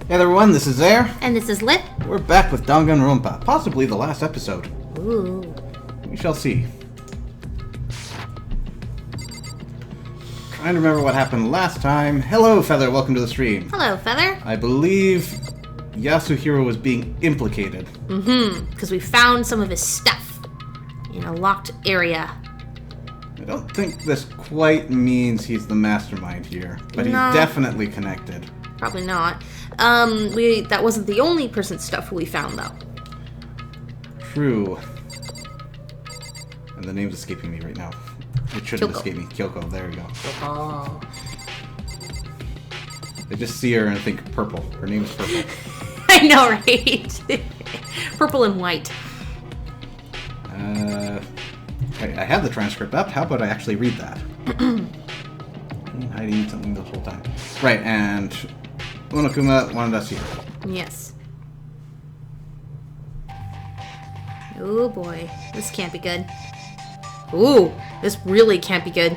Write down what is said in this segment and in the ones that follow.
Hey everyone, this is Air. And this is Lip. We're back with Danganronpa, possibly the last episode. Ooh. We shall see. Trying to remember what happened last time. Hello, Feather, welcome to the stream. Hello, Feather. I believe Yasuhiro was being implicated. Because we found some of his stuff in a locked area. I don't think this quite means he's the mastermind here, but No. he's definitely connected. Probably not. That wasn't the only person's stuff we found, though. True. And the name's escaping me right now. It shouldn't Kyoko. escape me. Kyoko, there we go. Oh. I just see her and think purple. Her name is Purple. I know, right? Purple and white. I have the transcript up. How about I actually read that? Been hiding something the whole time. Right, and Monokuma wanted us here. Yes. Oh boy, this can't be good. Ooh, this really can't be good.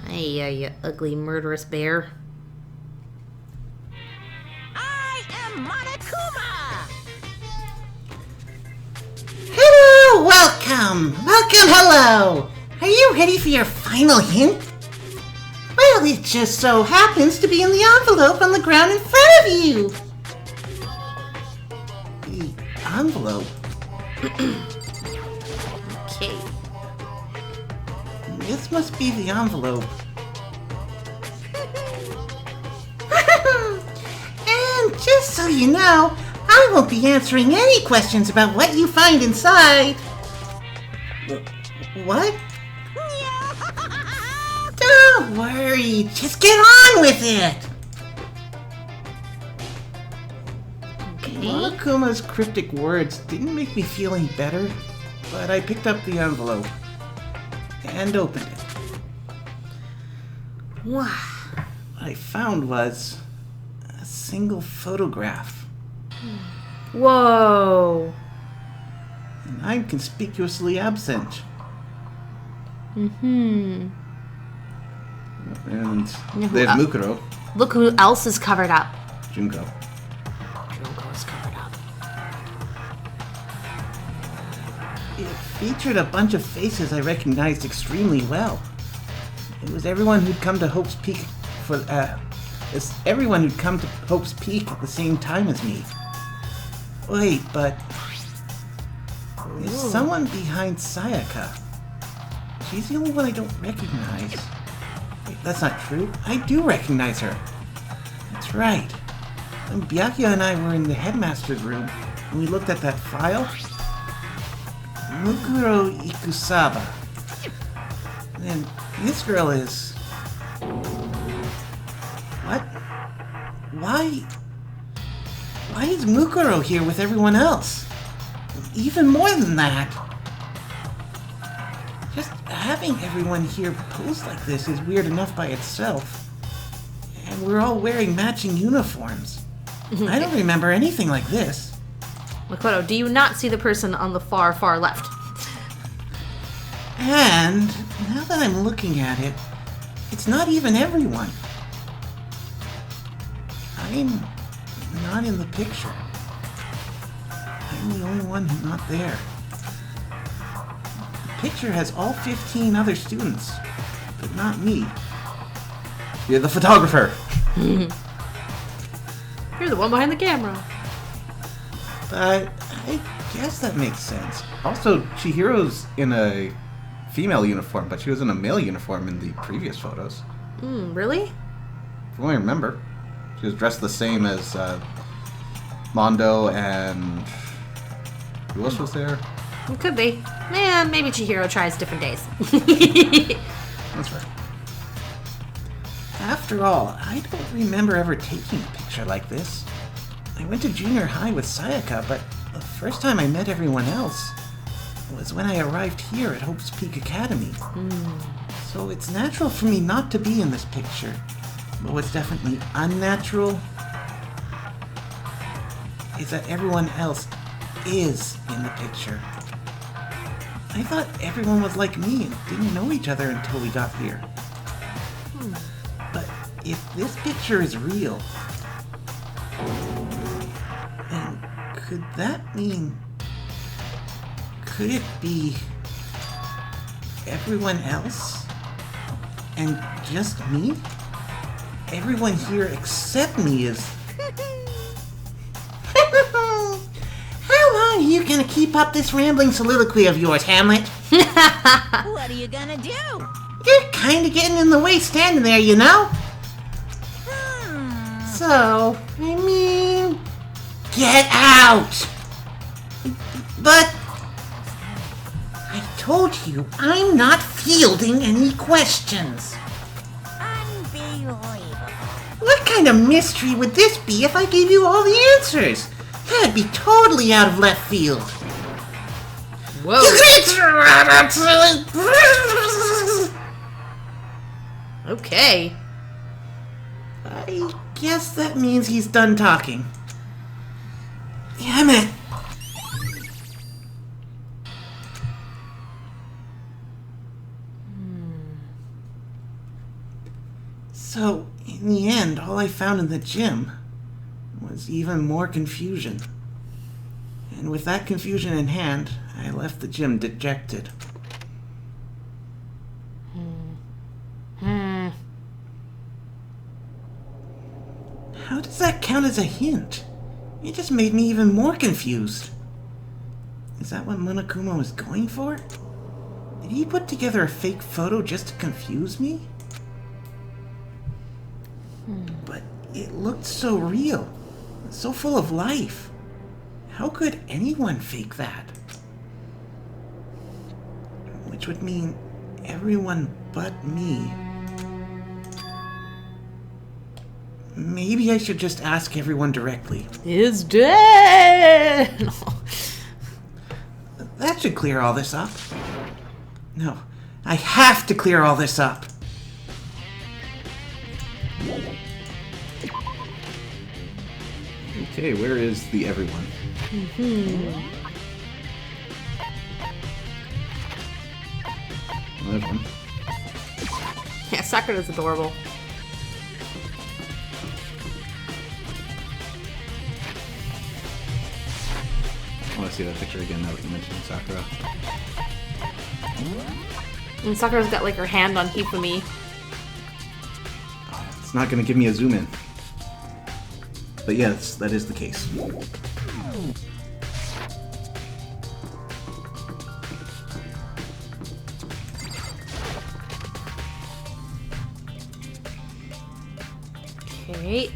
Hey, you ugly murderous bear. I am Monokuma! Hello, welcome! Welcome, hello! Are you ready for your final hint? Well, it just so happens to be in the envelope on the ground in front of you! The envelope? Okay. This must be the envelope. And just so you know, I won't be answering any questions about what you find inside. What? Don't worry, just get on with it! Okay. Monokuma's cryptic words didn't make me feel any better, but I picked up the envelope and opened it. Wow. What I found was a single photograph. Whoa. And I'm conspicuously absent. And who there's else? Mukuro, Look who else is covered up. Junko. Junko is covered up. It featured a bunch of faces I recognized extremely well. It was everyone who'd come to Hope's Peak it's everyone who'd come to Hope's Peak at the same time as me. Wait, but there's someone behind Sayaka. She's the only one I don't recognize. Wait, that's not true. I do recognize her. That's right. When Byakuya and I were in the headmaster's room and we looked at that file, Mukuro Ikusaba. And this girl is... What? Why is Mukuro here with everyone else? Even more than that. Just having everyone here posed like this is weird enough by itself. And we're all wearing matching uniforms. I don't remember anything like this. Makoto, do you not see the person on the far, far left? And now that I'm looking at it, it's not even everyone. I'm not in the picture. I'm the only one who's not there. The picture has all 15 other students, but not me. You're the photographer. You're the one behind the camera. But I guess that makes sense. Also, Chihiro's in a female uniform, but she was in a male uniform in the previous photos. Really? From what I remember, she was dressed the same as Mondo and who else was there? It could be. Man, maybe Chihiro tries different days. That's right. After all, I don't remember ever taking a picture like this. I went to junior high with Sayaka, but the first time I met everyone else was when I arrived here at Hope's Peak Academy. So it's natural for me not to be in this picture. But what's definitely unnatural is that everyone else is in the picture. I thought everyone was like me and didn't know each other until we got here. if this picture is real, then could that mean... Could it be everyone else? And just me? Everyone here except me is... How long are you gonna keep up this rambling soliloquy of yours, Hamlet? What are you gonna do? You're kinda getting in the way standing there, you know? So, I mean... Get out! But... I told you, I'm not fielding any questions. Unbelievable. What kind of mystery would this be if I gave you all the answers? That'd be totally out of left field. Whoa. Okay. I guess that means he's done talking. Damn it. So, in the end, all I found in the gym was even more confusion. And with that confusion in hand, I left the gym dejected. How does that count as a hint? It just made me even more confused. Is that what Monokuma was going for? Did he put together a fake photo just to confuse me? But it looked so real, so full of life. How could anyone fake that? Which would mean everyone but me. Maybe I should just ask everyone directly. Is dead. That should clear all this up. No, I have to clear all this up. Okay, where is the everyone? Oh, there's one. Yeah, Sakura's adorable. I want to see that picture again now that you mentioned Sakura. And Sakura's got like her hand on Hifumi. It's not going to give me a zoom in. But yes, that is the case. Okay.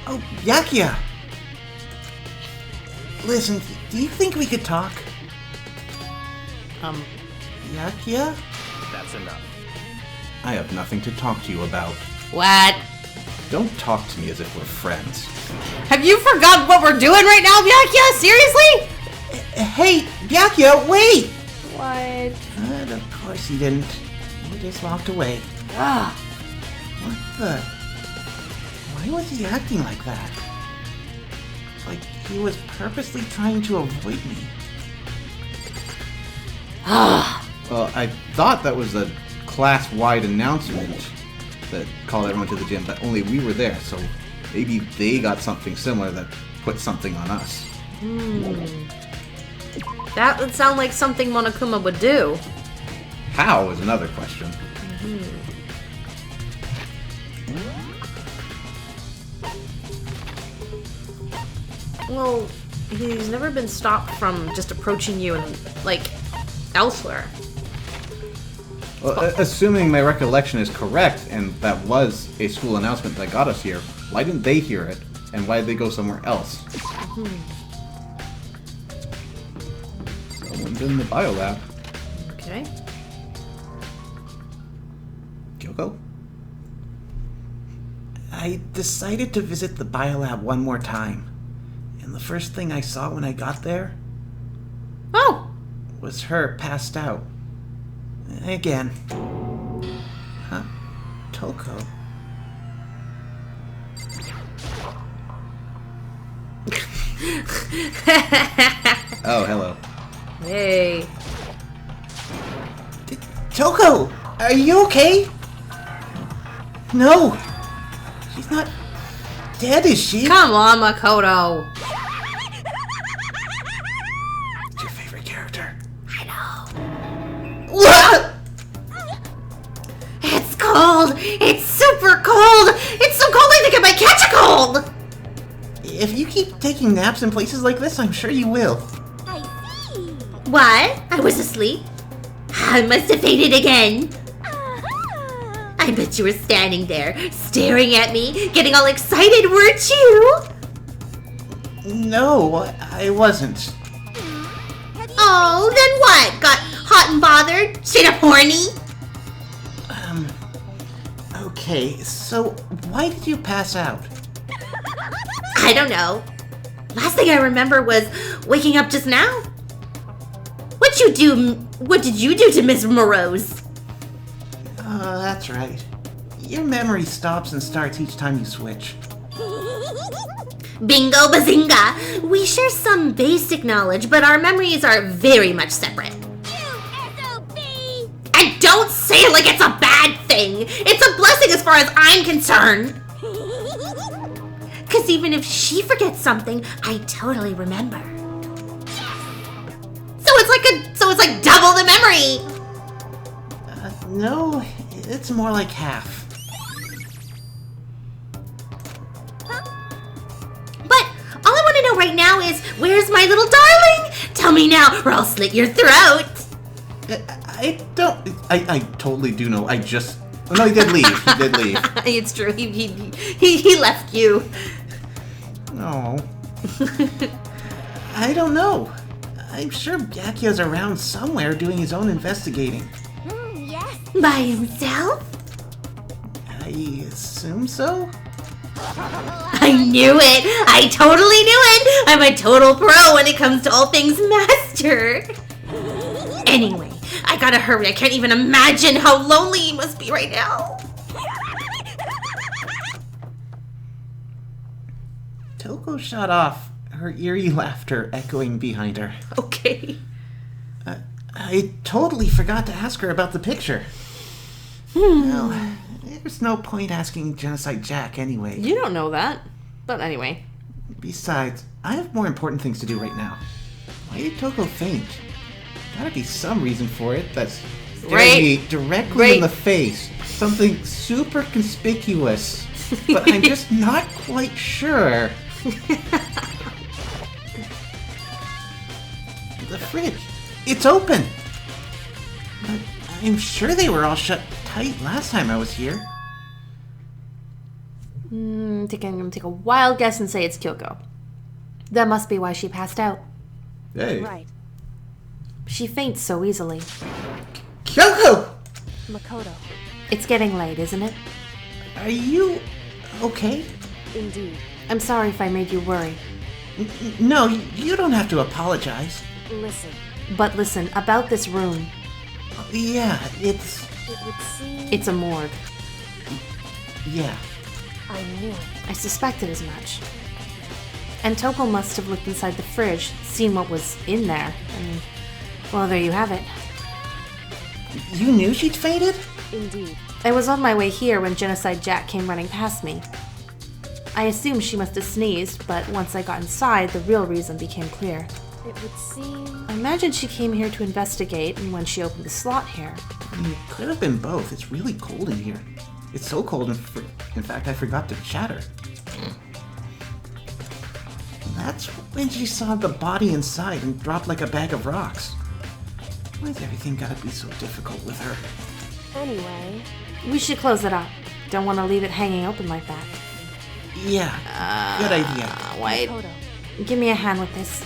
Oh, Yakia! Listen, do you think we could talk? Yakia? That's enough. I have nothing to talk to you about. What? Don't talk to me as if we're friends. Have you forgotten what we're doing right now, Byakuya? Seriously? Hey, Yakia, wait! What? But of course he didn't. He just walked away. Ah. What the? Why was he acting like that? Like he was purposely trying to avoid me. Well, I thought that was a class-wide announcement that called everyone to the gym, but only we were there, so maybe they got something similar that put something on us. That would sound like something Monokuma would do. How is another question. Well, he's never been stopped from just approaching you and, like, elsewhere. Well, assuming my recollection is correct, and that was a school announcement that got us here, why didn't they hear it, and why did they go somewhere else? Someone's in the biolab. Okay. Kyoko? I decided to visit the biolab one more time. And the first thing I saw when I got there Oh! was her passed out. Again. Huh? Toko. Oh, hello. Hey. Toko, are you okay? No, she's not dead, is she? Come on, Makoto. It's your favorite character. I know. What? It's cold. It's super cold. It's so cold I think I might catch a cold. If you keep taking naps in places like this, I'm sure you will. I see. What? I was asleep? I must have fainted again. Uh-huh. I bet you were standing there, staring at me, getting all excited, weren't you? No, I wasn't. Have you Oh, then what? Got hot and bothered? Straight up horny? Okay, so why did you pass out? I don't know. Last thing I remember was waking up just now. What did you do to Miss Morose? Oh, that's right. Your memory stops and starts each time you switch. Bingo bazinga! We share some basic knowledge, but our memories are very much separate. SOB? And don't say it like it's a bad thing! It's a blessing as far as I'm concerned! Because even if she forgets something, I totally remember. So it's like double the memory! No, it's more like half. But all I want to know right now is, where's my little darling? Tell me now, or I'll slit your throat! I totally do know. Oh, no, he did leave. He did leave. It's true, he left you. No. I don't know. I'm sure Byakuya's around somewhere doing his own investigating. Yes. By himself? I assume so? I knew it! I totally knew it! I'm a total pro when it comes to all things master! Anyway, I gotta hurry. I can't even imagine how lonely he must be right now. Toko shut off, her eerie laughter echoing behind her. Okay. I totally forgot to ask her about the picture. Well, there's no point asking Genocide Jack anyway. You don't know that. But anyway. Besides, I have more important things to do right now. Why did Toko faint? Gotta be some reason for it that's staring me directly in the face. Something super conspicuous. But I'm just not quite sure. The fridge. It's open! But I'm sure they were all shut tight last time I was here. I'm gonna take a wild guess and say it's Kyoko. That must be why she passed out. Hey. Right. She faints so easily. Kyoko! Makoto. It's getting late, isn't it? Are you okay? Indeed. I'm sorry if I made you worry. No, you don't have to apologize. Listen. But listen, about this room. Yeah, it's... It would seem... It's a morgue. Yeah. I knew it. I suspected as much. And Toko must have looked inside the fridge, seen what was in there, and... well, there you have it. You knew she'd fainted? Indeed. I was on my way here when Genocide Jack came running past me. I assumed she must have sneezed, but once I got inside, the real reason became clear. It would seem... I imagine she came here to investigate, and when she opened the slot here... It could have been both. It's really cold in here. It's so cold, in fact, I forgot to chatter. That's when she saw the body inside and dropped like a bag of rocks. Why's everything gotta be so difficult with her? Anyway... We should close it up. Don't want to leave it hanging open like that. Yeah, good idea. Wait. Makoto. Give me a hand with this.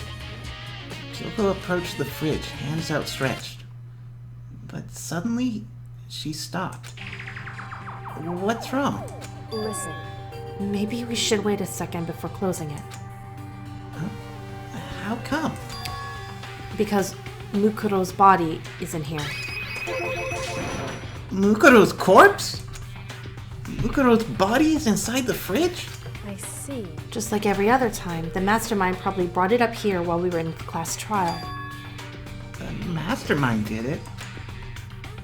Kyoko approached the fridge, hands outstretched. But suddenly, she stopped. What's wrong? Listen. Maybe we should wait a second before closing it. How come? Because Mukuro's body is in here. Mukuro's corpse? Mukuro's body is inside the fridge? I see. Just like every other time, the mastermind probably brought it up here while we were in class trial. The mastermind did it.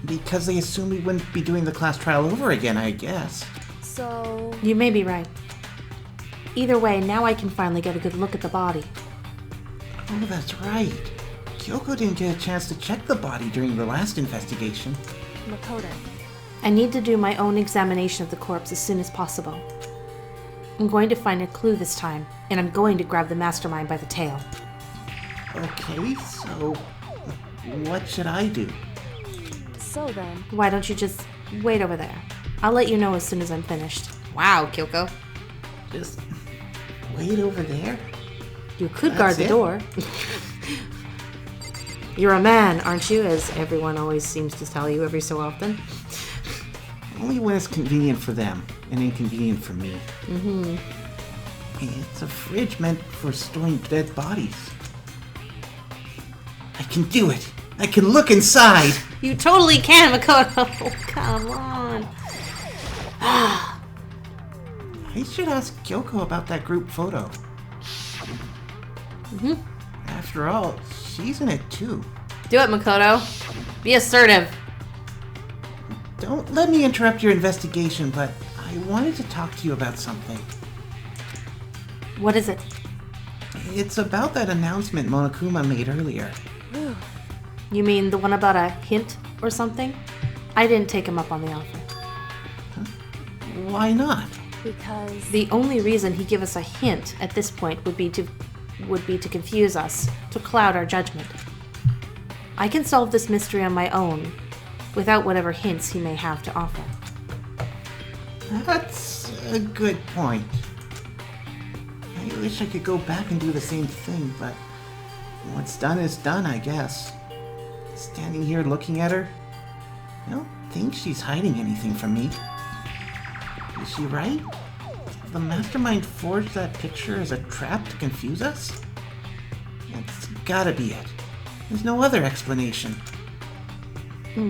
Because they assumed we wouldn't be doing the class trial over again, I guess. So, You may be right. Either way, now I can finally get a good look at the body. Oh, that's right. Kyoko didn't get a chance to check the body during the last investigation. Makoto, I need to do my own examination of the corpse as soon as possible. I'm going to find a clue this time, and I'm going to grab the mastermind by the tail. Okay, so what should I do? so then, Why don't you just wait over there? I'll let you know as soon as I'm finished. Wow, Kyoko. Just wait over there? You could That's guard the it? door. You're a man, aren't you? As everyone always seems to tell you every so often. Only when it's convenient for them and inconvenient for me. Mm-hmm. It's a fridge meant for storing dead bodies. I can do it! I can look inside! You totally can, Makoto. Oh, come on. I should ask Kyoko about that group photo. Mm-hmm. After all, she's in it too. Do it, Makoto. Be assertive. Don't let me interrupt your investigation, but I wanted to talk to you about something. What is it? It's about that announcement Monokuma made earlier. You mean the one about a hint or something? I didn't take him up on the offer. Why not? because The only reason he give us a hint at this point would be to confuse us, to cloud our judgment. I can solve this mystery on my own, without whatever hints he may have to offer. That's a good point. I wish I could go back and do the same thing, but what's done is done, I guess. Standing here looking at her, I don't think she's hiding anything from me. Is she right? The mastermind forged that picture as a trap to confuse us? It's gotta be it. There's no other explanation. So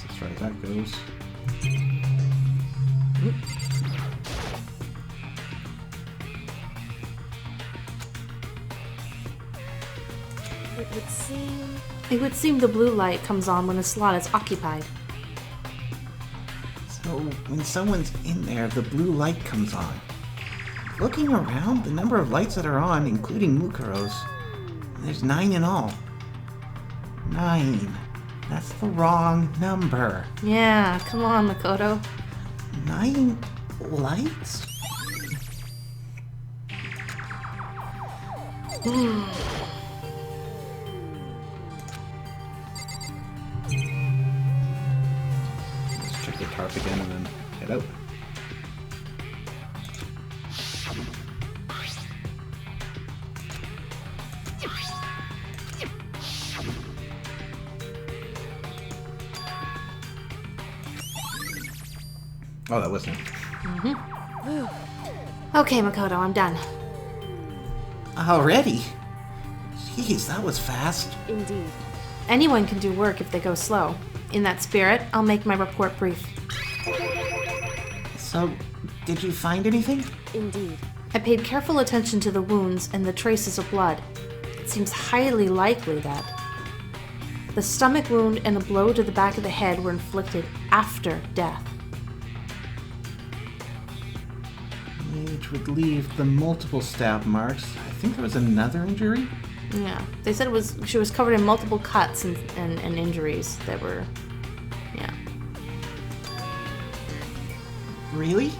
as far as that goes. it would seem It would seem the blue light comes on when a slot is occupied. So when someone's in there, the blue light comes on. Looking around, the number of lights that are on, including Mukuro's, there's 9 in all. 9. That's the wrong number. Yeah, come on, Makoto. 9 lights? Let's check the tarp again and then head out. Oh, that wasn't. Okay, Makoto, I'm done. Already? Jeez, that was fast. indeed. Anyone can do work if they go slow. In that spirit, I'll make my report brief. So, did you find anything? Indeed. I paid careful attention to the wounds and the traces of blood. It seems highly likely that the stomach wound and a blow to the back of the head were inflicted after death. Which would leave the multiple stab marks. I think there was another injury? Yeah, they said she was covered in multiple cuts and injuries that were, yeah. Really?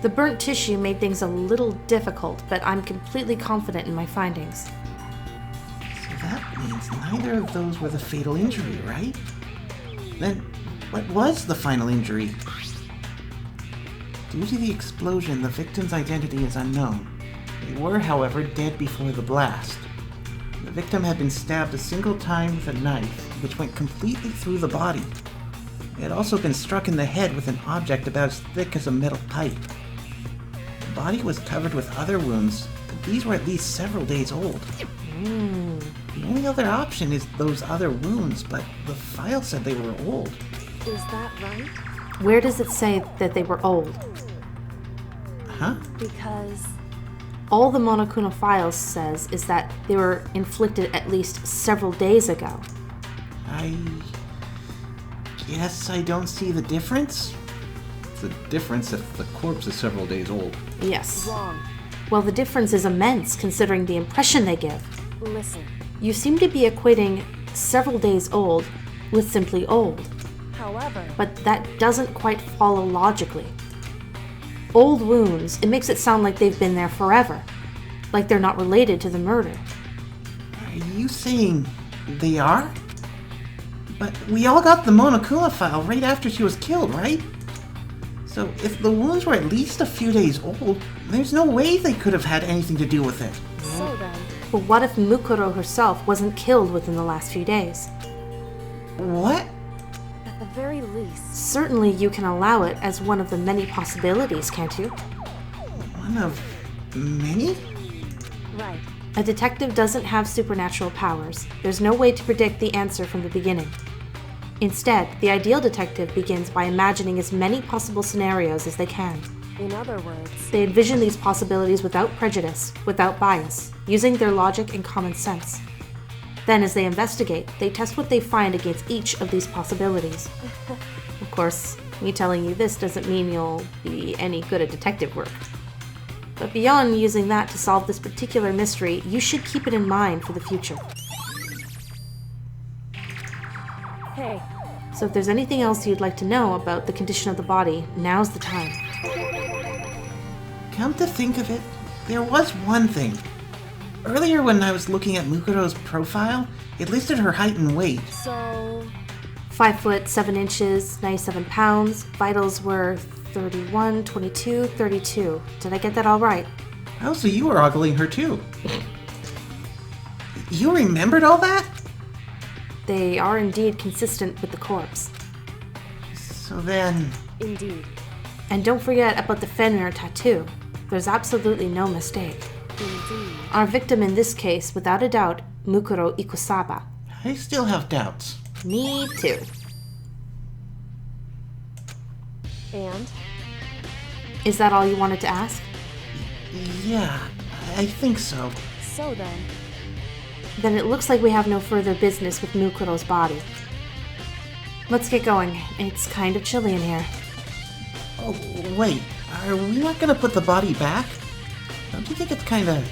The burnt tissue made things a little difficult, but I'm completely confident in my findings. So that means neither of those were the fatal injury, right? Then, what was the final injury? Due to the explosion, the victim's identity is unknown. They were, however, dead before the blast. The victim had been stabbed a single time with a knife, which went completely through the body. They had also been struck in the head with an object about as thick as a metal pipe. The body was covered with other wounds, but these were at least several days old. The only other option is those other wounds, but the file said they were old. Is that right? Where does it say that they were old? Huh? Because All the Monokuma files says is that they were inflicted at least several days ago. I guess I don't see the difference. It's a difference if the corpse is several days old. Yes. wrong. Well, the difference is immense considering the impression they give. Listen. You seem to be equating several days old with simply old, However, but that doesn't quite follow logically. Old wounds, it makes it sound like they've been there forever, like they're not related to the murder. Are you saying they are? But we all got the Monokuma file right after she was killed, right? So if the wounds were at least a few days old, there's no way they could have had anything to do with it. so then, But what if Mukuro herself wasn't killed within the last few days? What? at the very least, Certainly you can allow it as one of the many possibilities, can't you? One of many? right. A detective doesn't have supernatural powers. There's no way to predict the answer from the beginning. Instead, the ideal detective begins by imagining as many possible scenarios as they can. In other words, They envision these possibilities without prejudice, without bias, using their logic and common sense. Then, as they investigate, they test what they find against each of these possibilities. Of course, me telling you this doesn't mean you'll be any good at detective work. But beyond using that to solve this particular mystery, you should keep it in mind for the future. hey, So if there's anything else you'd like to know about the condition of the body, now's the time. Come to think of it, there was one thing. Earlier when I was looking at Mukuro's profile, it listed her height and weight. so 5 foot 7 inches, 97 pounds. Vitals were 31, 22, 32. Did I get that all right? Oh, so you were ogling her too. You remembered all that? They are indeed consistent with the corpse. So then, indeed, And don't forget about the Fenrir tattoo. There's absolutely no mistake. indeed. Our victim in this case, without a doubt, Mukuro Ikusaba. I still have doubts. Me too. And Is that all you wanted to ask? Yeah, I think so. so then, Then it looks like we have no further business with Mukuro's body. Let's get going. It's kind of chilly in here. Oh, wait, are we not gonna put the body back? Don't you think it's kinda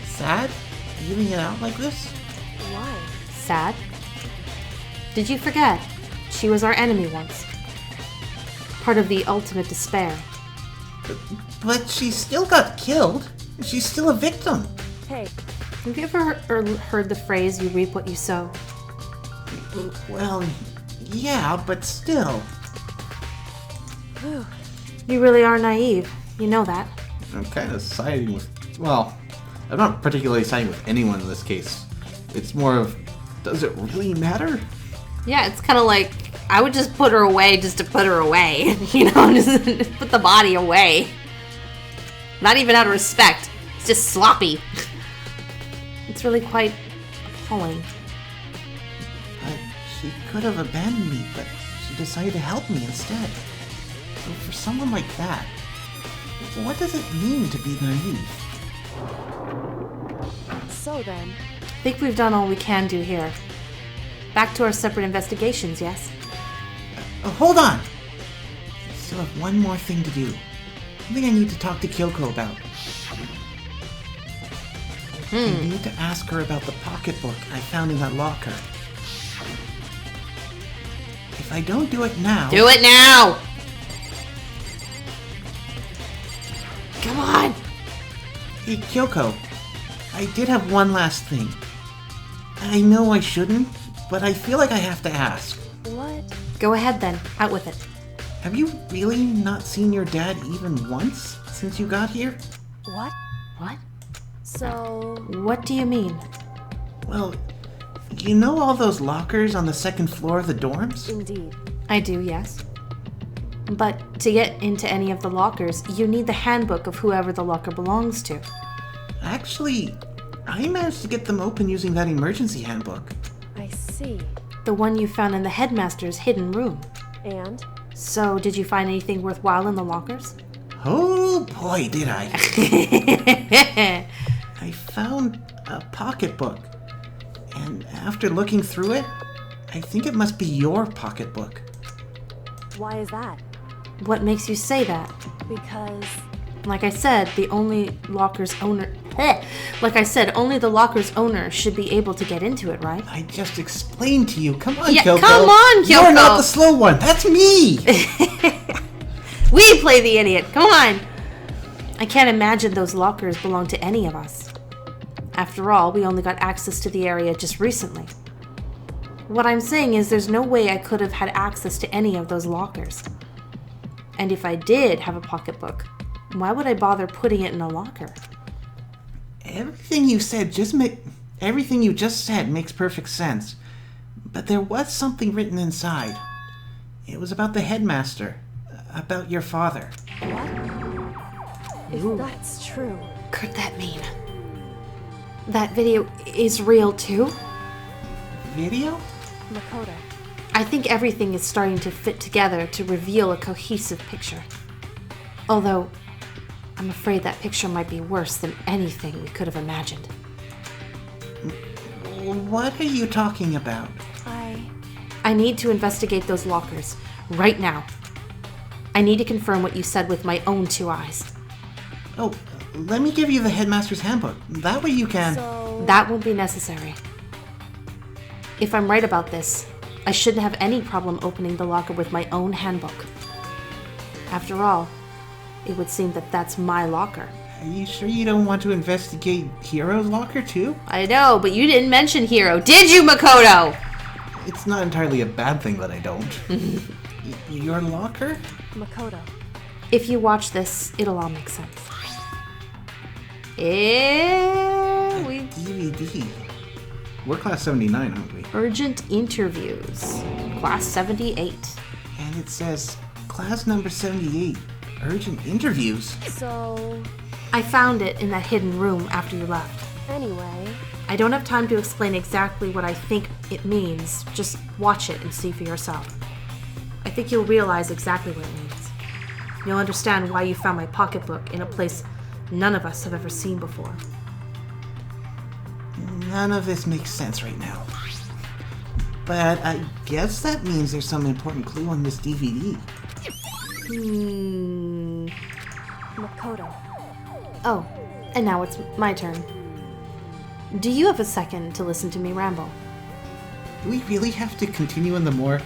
sad, leaving it out like this? why? Sad? Did you forget? She was our enemy once. Part of the ultimate despair. But she still got killed. She's still a victim. Hey, Have you ever heard the phrase, you reap what you sow? Well, yeah, but still. whew, You really are naive. You know that. I'm kind of siding with. Well, I'm not particularly siding with anyone in this case. It's more of, does it really matter? Yeah, it's kind of like, I would just put her away just to put her away. You know, just put the body away. Not even out of respect. It's just sloppy. It's really quite appalling. But she could have abandoned me, but she decided to help me instead. So for someone like that, what does it mean to be naive? so then, I think we've done all we can do here. Back to our separate investigations, yes? Hold on! I still have one more thing to do. Something I need to talk to Kyoko about. I need to ask her about the pocketbook I found in that locker. If I don't do it now... Do it now! Come on! Hey, Kyoko, I did have one last thing. I know I shouldn't, but I feel like I have to ask. what? Go ahead then. Out with it. Have you really not seen your dad even once since you got here? What? What? So, What do you mean? Well, you know all those lockers on the second floor of the dorms? indeed, I do, yes. But to get into any of the lockers, you need the handbook of whoever the locker belongs to. Actually, I managed to get them open using that emergency handbook. I see. The one you found in the headmaster's hidden room. And So, did you find anything worthwhile in the lockers? Oh boy, did I. I found a pocketbook. And after looking through it, I think it must be your pocketbook. Why is that? What makes you say that? Because Like I said, only the locker's owner should be able to get into it, right? I just explained to you. Come on, Yeah, Kyoko. come on, Kyoko. You're not the slow one. That's me. We play the idiot. Come on. I can't imagine those lockers belong to any of us. After all, we only got access to the area just recently. What I'm saying is there's no way I could have had access to any of those lockers. And if I did have a pocketbook, why would I bother putting it in a locker? Everything you just said makes perfect sense. But there was something written inside. It was about the headmaster. About your father. what? If that's true, Could that mean that video is real too? Video? Makoto, I think everything is starting to fit together to reveal a cohesive picture. Although, I'm afraid that picture might be worse than anything we could have imagined. What are you talking about? I need to investigate those lockers, right now. I need to confirm what you said with my own 2 eyes. Oh, let me give you the headmaster's handbook. That way you can... so That won't be necessary. If I'm right about this, I shouldn't have any problem opening the locker with my own handbook. After all, it would seem that that's my locker. Are you sure you don't want to investigate Hiro's locker too? I know, but you didn't mention Hiro, did you, Makoto? It's not entirely a bad thing that I don't. Your locker? Makoto, If you watch this, it'll all make sense. We DVD. We're class 79, aren't we? urgent interviews. Class 78. And it says, class number 78, urgent interviews. so I found it in that hidden room after you left. anyway, I don't have time to explain exactly what I think it means. Just watch it and see for yourself. I think you'll realize exactly what it means. You'll understand why you found my pocketbook in a place none of us have ever seen before. None of this makes sense right now. But I guess that means there's some important clue on this DVD. Makoto, Oh, and now it's my turn. Do you have a second to listen to me ramble? Do we really have to continue in the morgue?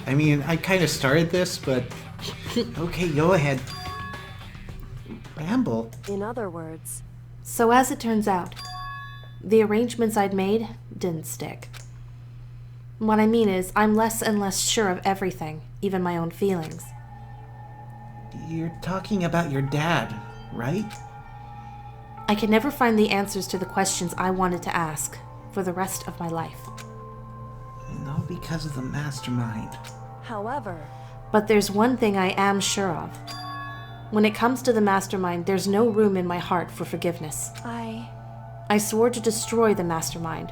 I mean, I kind of started this, but Okay, go ahead. Ramble? in other words, So as it turns out, the arrangements I'd made didn't stick. What I mean is, I'm less and less sure of everything, even my own feelings. You're talking about your dad, right? I can never find the answers to the questions I wanted to ask for the rest of my life. And all because of the mastermind. however, But there's one thing I am sure of. When it comes to the mastermind, there's no room in my heart for forgiveness. I swore to destroy the mastermind.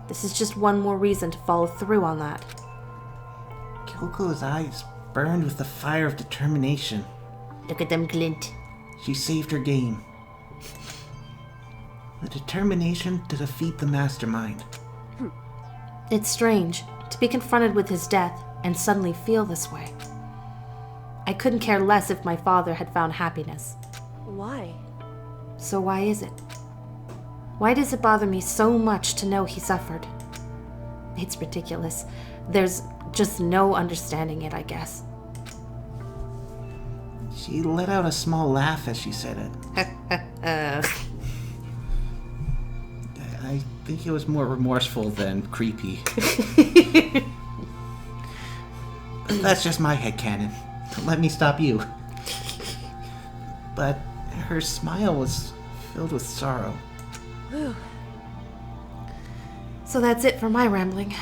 This is just one more reason to follow through on that. Kyoko's eyes burned with the fire of determination. Look at them glint. She saved her game. The determination to defeat the mastermind. It's strange to be confronted with his death and suddenly feel this way. I couldn't care less if my father had found happiness. why? So why is it? Why does it bother me so much to know he suffered? It's ridiculous. There's just no understanding it, I guess. She let out a small laugh as she said it. I think it was more remorseful than creepy. That's just my headcanon. Don't let me stop you. But her smile was filled with sorrow. So that's it for my rambling.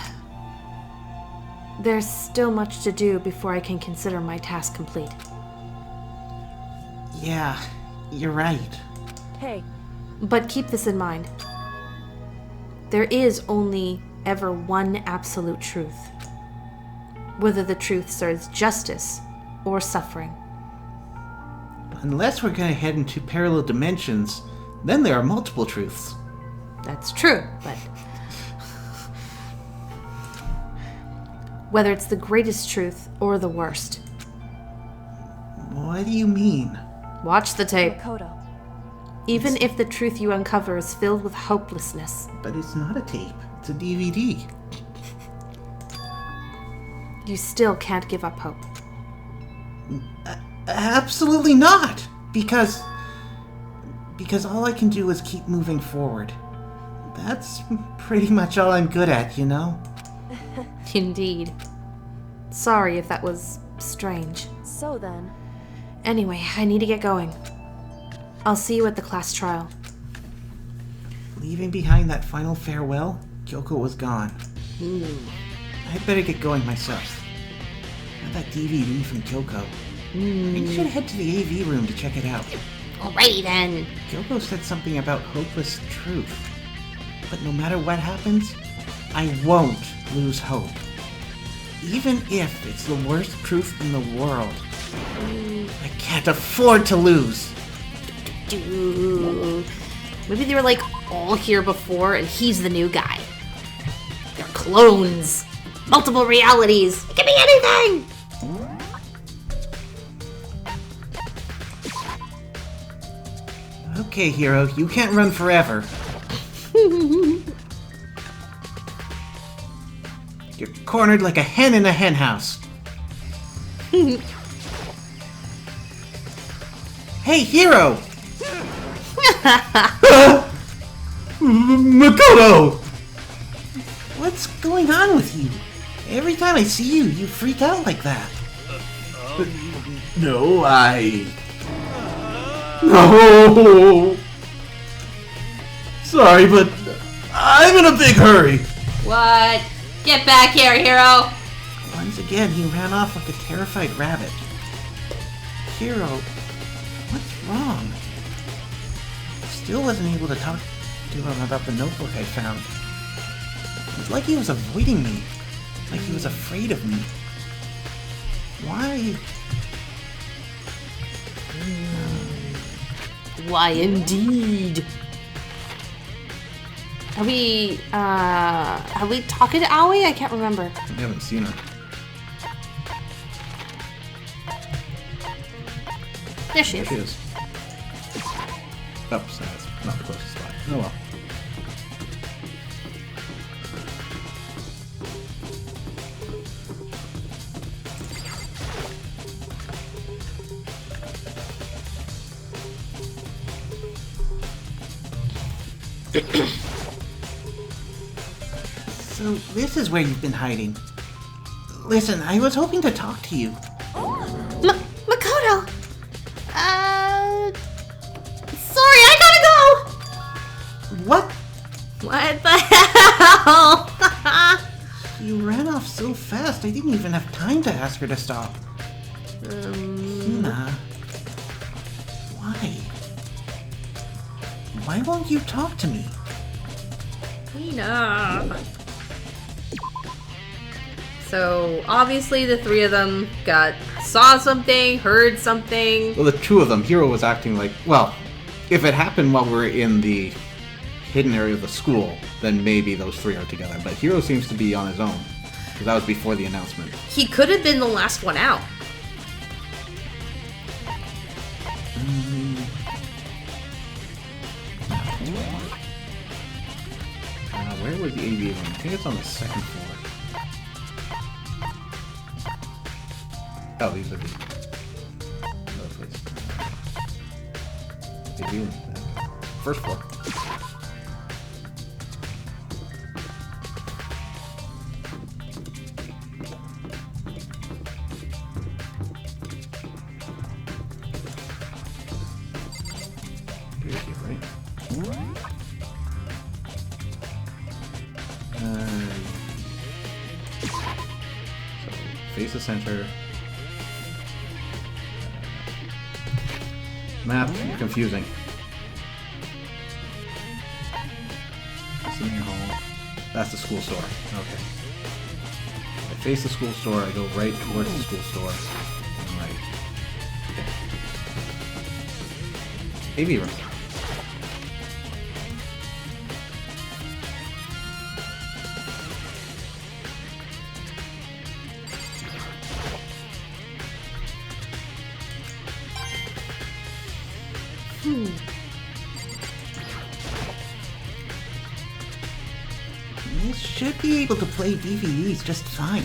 There's still much to do before I can consider my task complete. Yeah, you're right. Hey, But keep this in mind. There is only ever one absolute truth. Whether the truth serves justice or suffering. Unless we're gonna head into parallel dimensions, then there are multiple truths. That's true, but whether it's the greatest truth or the worst, What do you mean? watch the tape. Makoto. Even if the truth you uncover is filled with hopelessness, But it's not a tape. It's a DVD. you still can't give up hope. Absolutely not! Because all I can do is keep moving forward. That's pretty much all I'm good at, you know? Indeed. Sorry if that was strange. So then, Anyway, I need to get going. I'll see you at the class trial. Leaving behind that final farewell, Kyoko was gone. I'd better get going myself. Got that DVD from Kyoko. Maybe should head to the AV room to check it out. Alrighty then. Kyoko said something about hopeless truth. But no matter what happens, I won't lose hope. Even if it's the worst truth in the world. I can't afford to lose. Dude. Maybe they were like all here before and he's the new guy. They're clones. Multiple realities. It can be anything. Okay, hero, you can't run forever. You're cornered like a hen in a henhouse. Hey, hero! Makoto! What's going on with you? Every time I see you, you freak out like that. No. Sorry, but I'm in a big hurry. What? Get back here, hero. Once again, he ran off like a terrified rabbit. Hero, what's wrong? Still wasn't able to talk to him about the notebook I found. It's like he was avoiding me. Like he was afraid of me. Why? Why indeed? Have we talked to Aoi? I can't remember. We haven't seen her. There she There is. she is. Oh, so that's not the closest spot. Oh well. So this is where you've been hiding. Listen, I was hoping to talk to you. Makoto! Sorry, I gotta go! What? What the hell? You ran off so fast, I didn't even have time to ask her to stop. Hina. Why? Why won't you talk to me? Hina. So, obviously the three of them saw something, heard something. Well, the two of them, Hiro was acting like, well, if it happened while we were in the hidden area of the school, then maybe those three are together. But Hiro seems to be on his own, because that was before the announcement. He could have been the last one out. Where was the AV room? I think it's on the second floor. Oh, these are the other place. AV room. First floor. Here's here, right? So, face the center. Map, you're confusing. That's the main hall. That's the school store. Okay. I face the school store, I go right towards the school store. And right. AV room. You should be able to play DVDs just fine.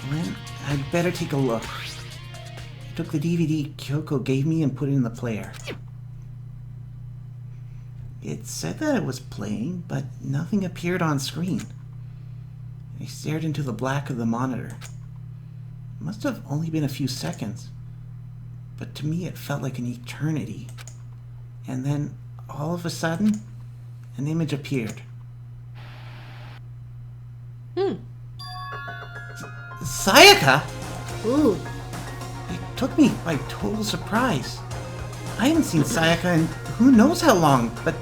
Well, I'd better take a look. I took the DVD Kyoko gave me and put it in the player. It said that it was playing, but nothing appeared on screen. I stared into the black of the monitor. It must have only been a few seconds, but to me it felt like an eternity. And then, all of a sudden, an image appeared. Sayaka! Ooh. It took me by total surprise. I haven't seen Sayaka in who knows how long, but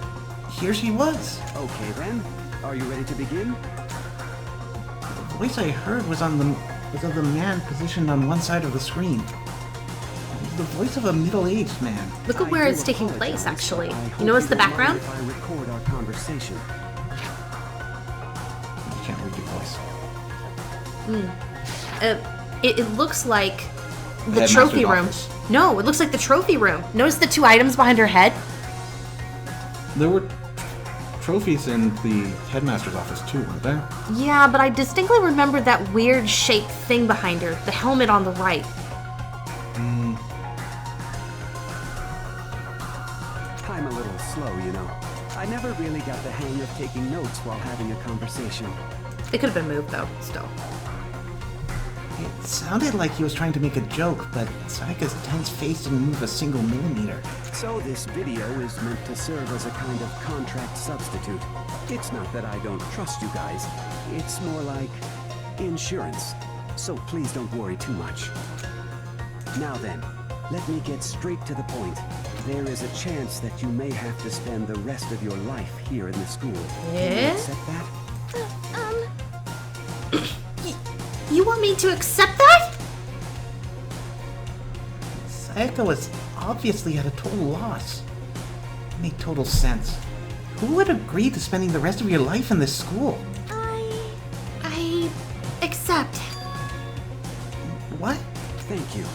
here she was. Okay then, are you ready to begin? The voice I heard was of the man positioned on one side of the screen. It was the voice of a middle-aged man. Look at where it's taking place, actually. You notice the background? If I record our conversation. You can't read your voice. It looks like the Headmaster's trophy room. office. No, it looks like the trophy room. Notice the two items behind her head? There were trophies in the headmaster's office too, weren't there? Yeah, but I distinctly remember that weird shaped thing behind her, the helmet on the right. I'm a little slow, you know. I never really got the hang of taking notes while having a conversation. They could have been moved, though, still. It sounded like he was trying to make a joke, but Sayaka's tense face didn't move a single millimeter. So this video is meant to serve as a kind of contract substitute. It's not that I don't trust you guys. It's more like insurance. So please don't worry too much. Now then, let me get straight to the point. There is a chance that you may have to spend the rest of your life here in the school. Can you Yeah? accept that? You want me to accept that? Sayaka was obviously at a total loss. It made total sense. Who would agree to spending the rest of your life in this school? I accept. What? Thank you.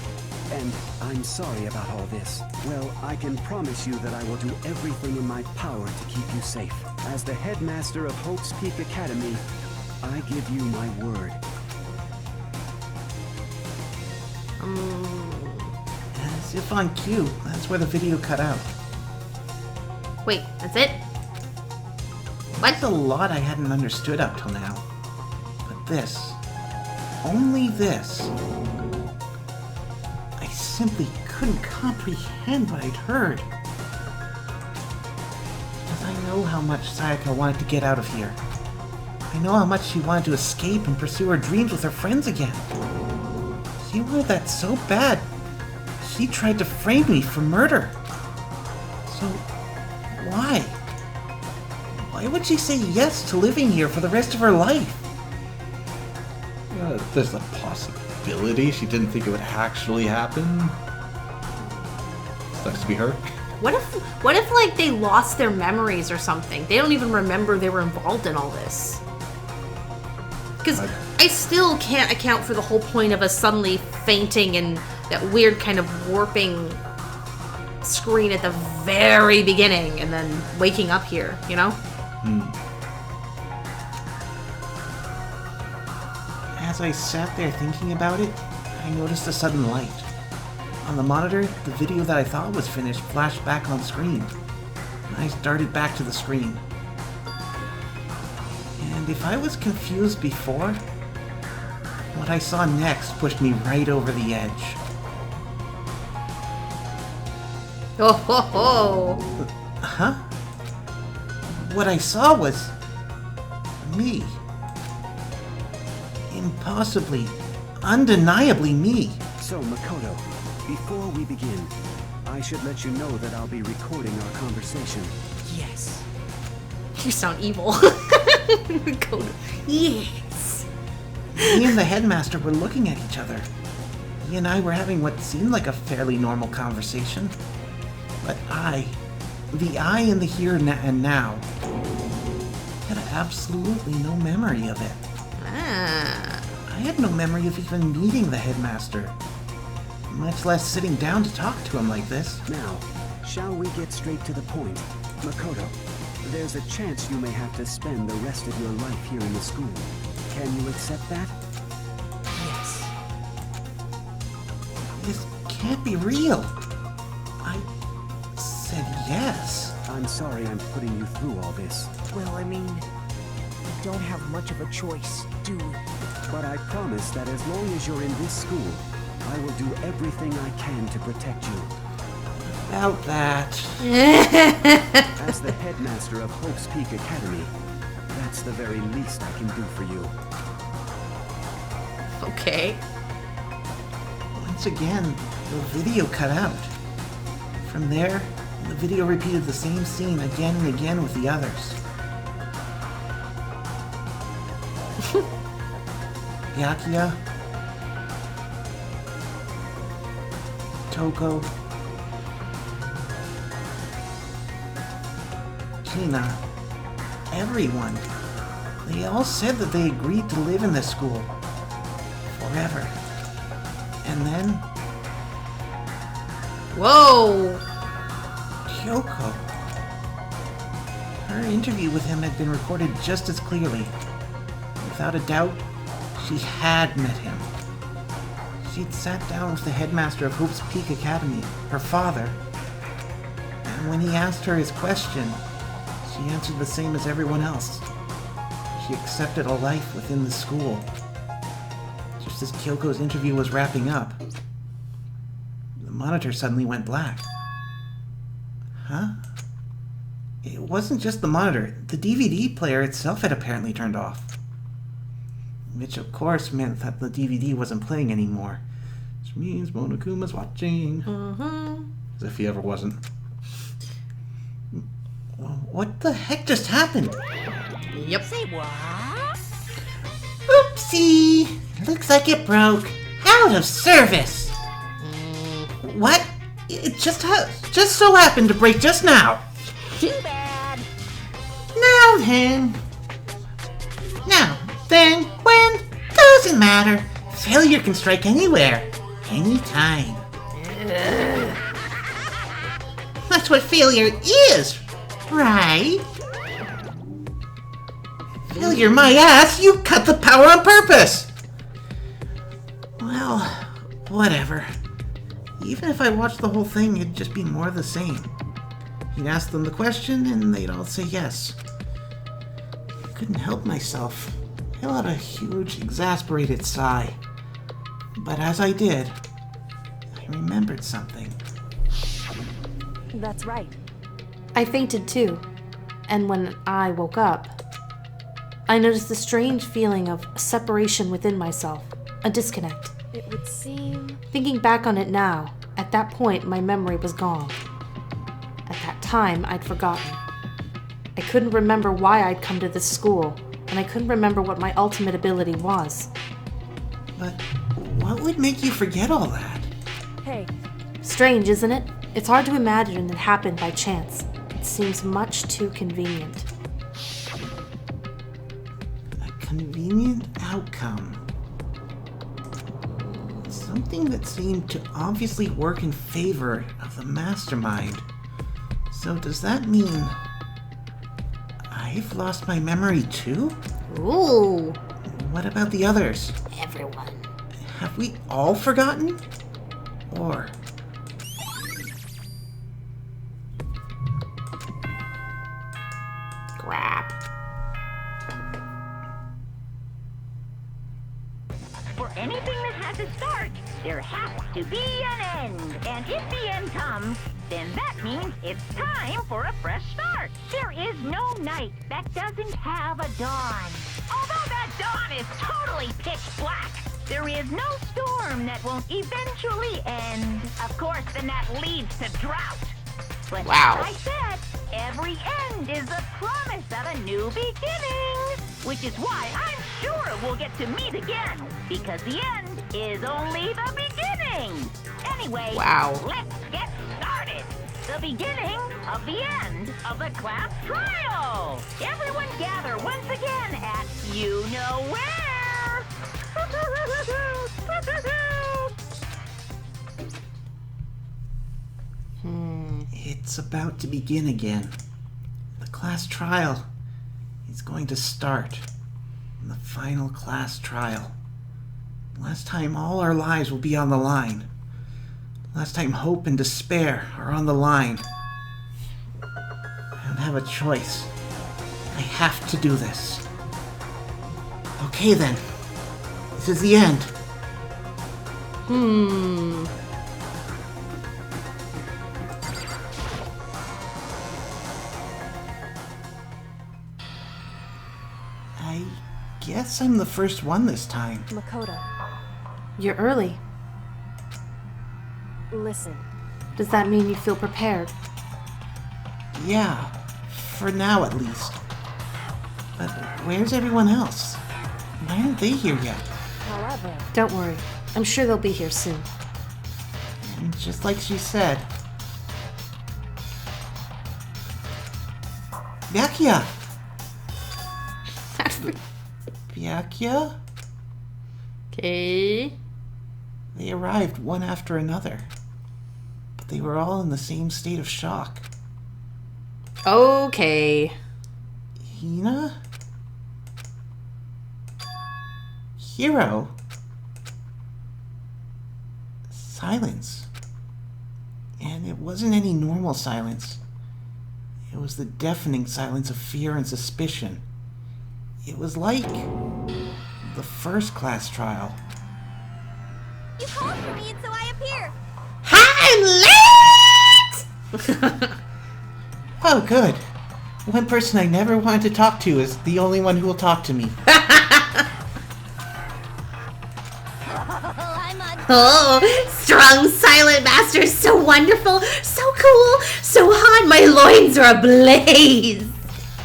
And I'm sorry about all this. Well, I can promise you that I will do everything in my power to keep you safe. As the headmaster of Hope's Peak Academy, I give you my word. As if on cue, that's where the video cut out. Wait, that's it? What? There's a lot I hadn't understood up till now. But this, only this, I simply couldn't comprehend what I'd heard. Because I know how much Sayaka wanted to get out of here. I know how much she wanted to escape and pursue her dreams with her friends again. She wanted that so bad, she tried to frame me for murder. So, why? Why would she say yes to living here for the rest of her life? There's a possibility she didn't think it would actually happen. Sucks to be her. What if like they lost their memories or something? They don't even remember they were involved in all this. Because I still can't account for the whole point of us suddenly fainting and that weird kind of warping screen at the very beginning and then waking up here, you know? As I sat there thinking about it, I noticed a sudden light. On the monitor, the video that I thought was finished flashed back on screen. I darted back to the screen. And if I was confused before, what I saw next pushed me right over the edge. Oh ho ho! Huh? What I saw was me. Impossibly, undeniably me. So, Makoto, before we begin, I should let you know that I'll be recording our conversation. Yes. You sound evil. Code. Yes. Me and the headmaster were looking at each other. He and I were having what seemed like a fairly normal conversation. But the I in the here and now, had absolutely no memory of it. I had no memory of even meeting the headmaster, much less sitting down to talk to him like this. Now, shall we get straight to the point? Makoto, there's a chance you may have to spend the rest of your life here in the school. Can you accept that? Yes. This can't be real. I said yes. I'm sorry I'm putting you through all this. Well, I mean, we don't have much of a choice, do we? But I promise that as long as you're in this school, I will do everything I can to protect you. About that. As the headmaster of Hope's Peak Academy, that's the very least I can do for you. Okay. Once again, the video cut out. From there, the video repeated the same scene again and again with the others. Byakuya, Toko, China, everyone. They all said that they agreed to live in this school forever. And then Whoa! Kyoko. Her interview with him had been recorded just as clearly. Without a doubt, she had met him. She'd sat down with the headmaster of Hope's Peak Academy, her father, and when he asked her his question, she answered the same as everyone else. She accepted a life within the school. Just as Kyoko's interview was wrapping up, the monitor suddenly went black. Huh? It wasn't just the monitor. The DVD player itself had apparently turned off. Which, of course, meant that the DVD wasn't playing anymore. Which means Monokuma's watching. As if he ever wasn't. What the heck just happened? Yep. Say what? Oopsie! Looks like it broke. Out of service! What? It just so happened to break just now. Too bad. Now then, when? Doesn't matter. Failure can strike anywhere, anytime. That's what failure is, right? Failure, my ass! You cut the power on purpose! Well, whatever. Even if I watched the whole thing, it'd just be more of the same. You'd ask them the question, and they'd all say yes. I couldn't help myself. I let out a huge, exasperated sigh. But as I did, I remembered something. That's right. I fainted too, and when I woke up, I noticed a strange feeling of separation within myself, a disconnect. It would seem... Thinking back on it now, at that point my memory was gone. At that time, I'd forgotten. I couldn't remember why I'd come to this school, and I couldn't remember what my ultimate ability was. But what would make you forget all that? Hey, Strange, isn't it? It's hard to imagine it happened by chance. It seems much too convenient. A convenient outcome. Something that seemed to obviously work in favor of the mastermind. So does that mean I've lost my memory too? Ooh. What about the others? Everyone. Have we all forgotten? Or... Crap. For anything that has a start, there has to be an end. And if the end comes, then that means it's time for a fresh start. There is no night that doesn't have a dawn. Although that dawn is totally pitch black, there is no storm that won't eventually end. Of course, then that leads to drought. But Wow. as I said, every end is the promise of a new beginning. Which is why I'm sure we'll get to meet again. Because the end is only the beginning. Anyway, Wow. let's get started. the beginning of the end of the class trial. Everyone gather once again at you know where. It's about to begin again. The class trial is going to start. The final class trial. Last time all our lives will be on the line. Last time hope and despair are on the line. I don't have a choice. I have to do this. Okay then. This is the end. I guess I'm the first one this time. Makoto, You're early. listen. Does that mean you feel prepared? Yeah, for now at least. But where's everyone else? Why aren't they here yet? However, Don't worry. I'm sure they'll be here soon. And just like she said. Byakuya! Byakuya? Okay. They arrived one after another. But they were all in the same state of shock. Okay. Hina? Hiro? Silence. And it wasn't any normal silence. It was the deafening silence of fear and suspicion. It was like the first class trial. You called for me and so I appear. I'm late! Oh, good. One person I never wanted to talk to is the only one who will talk to me. I'm on. Oh, strong silent master, so wonderful, so cool, so hot, my loins are ablaze.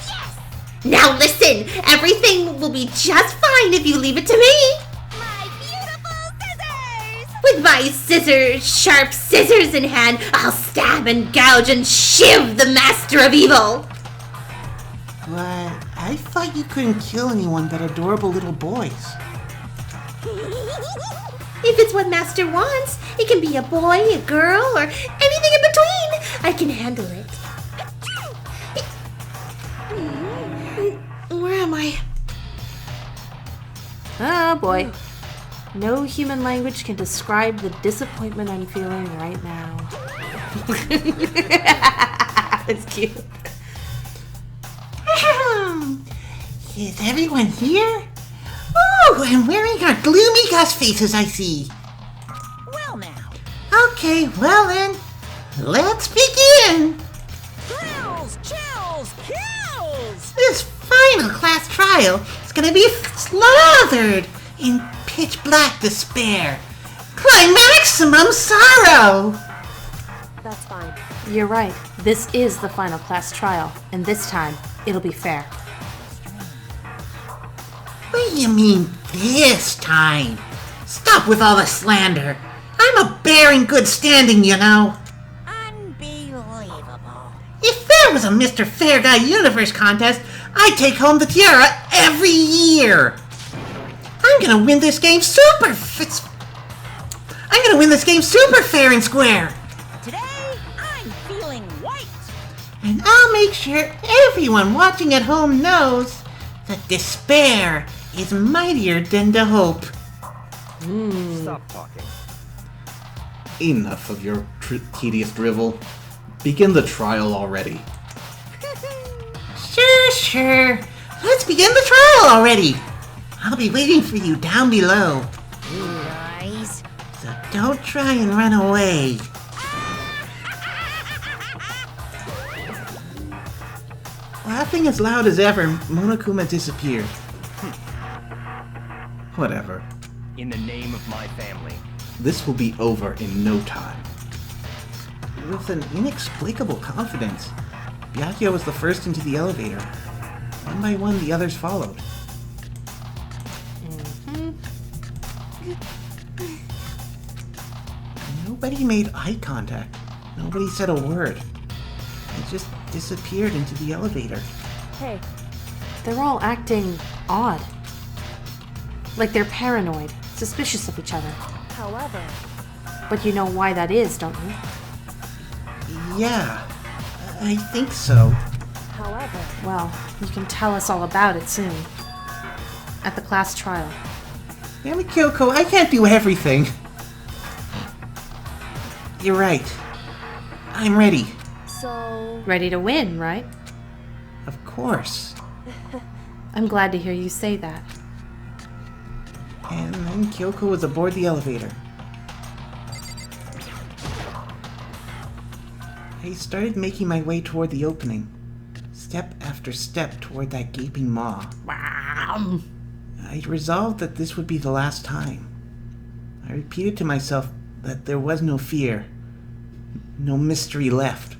Yes! Now listen, everything will be just fine if you leave it to me. My beautiful scissors! With my scissors, sharp scissors in hand, I'll stab and gouge and shiv the master of evil. But I thought you couldn't kill anyone but adorable little boys. If it's what master wants, it can be a boy, a girl, or anything in between. I can handle it. Where am I? Oh boy. No human language can describe the disappointment I'm feeling right now. It's cute. Is everyone here? Oh, and wearing our gloomy Gus faces, I see. Well now. Okay, well then, let's begin. Thrills, chills, kills! This final class trial is gonna be slaughtered in pitch black despair. Climaximum sorrow. That's fine. You're right. This is the final class trial, and this time, it'll be fair. What do you mean this time? Stop with all the slander. I'm a bear in good standing, you know. Unbelievable. If there was a Mr. Fair Guy Universe contest, I'd take home the tiara every year. I'm gonna win this game super fair and square. Today, I'm feeling white. And I'll make sure everyone watching at home knows that despair is mightier than the hope. Stop talking. Enough of your tedious drivel. Begin the trial already. Sure. Let's begin the trial already. I'll be waiting for you down below. You guys. So don't try and run away. Laughing as loud as ever, Monokuma disappeared. Whatever. In the name of my family. This will be over in no time. With an inexplicable confidence, Byakuya was the first into the elevator. One by one, the others followed. Nobody made eye contact. Nobody said a word. just disappeared into the elevator. Hey, They're all acting odd. Like they're paranoid, suspicious of each other. however, But you know why that is, don't you? Yeah, I think so. however, Well, you can tell us all about it soon. At the class trial. Damn it, Kyoko, I can't do everything. You're right. I'm ready. so Ready to win, right? Of course. I'm glad to hear you say that. And then Kyoko was aboard the elevator. I started making my way toward the opening, step after step toward that gaping maw. I resolved that this would be the last time. I repeated to myself that there was no fear, no mystery left.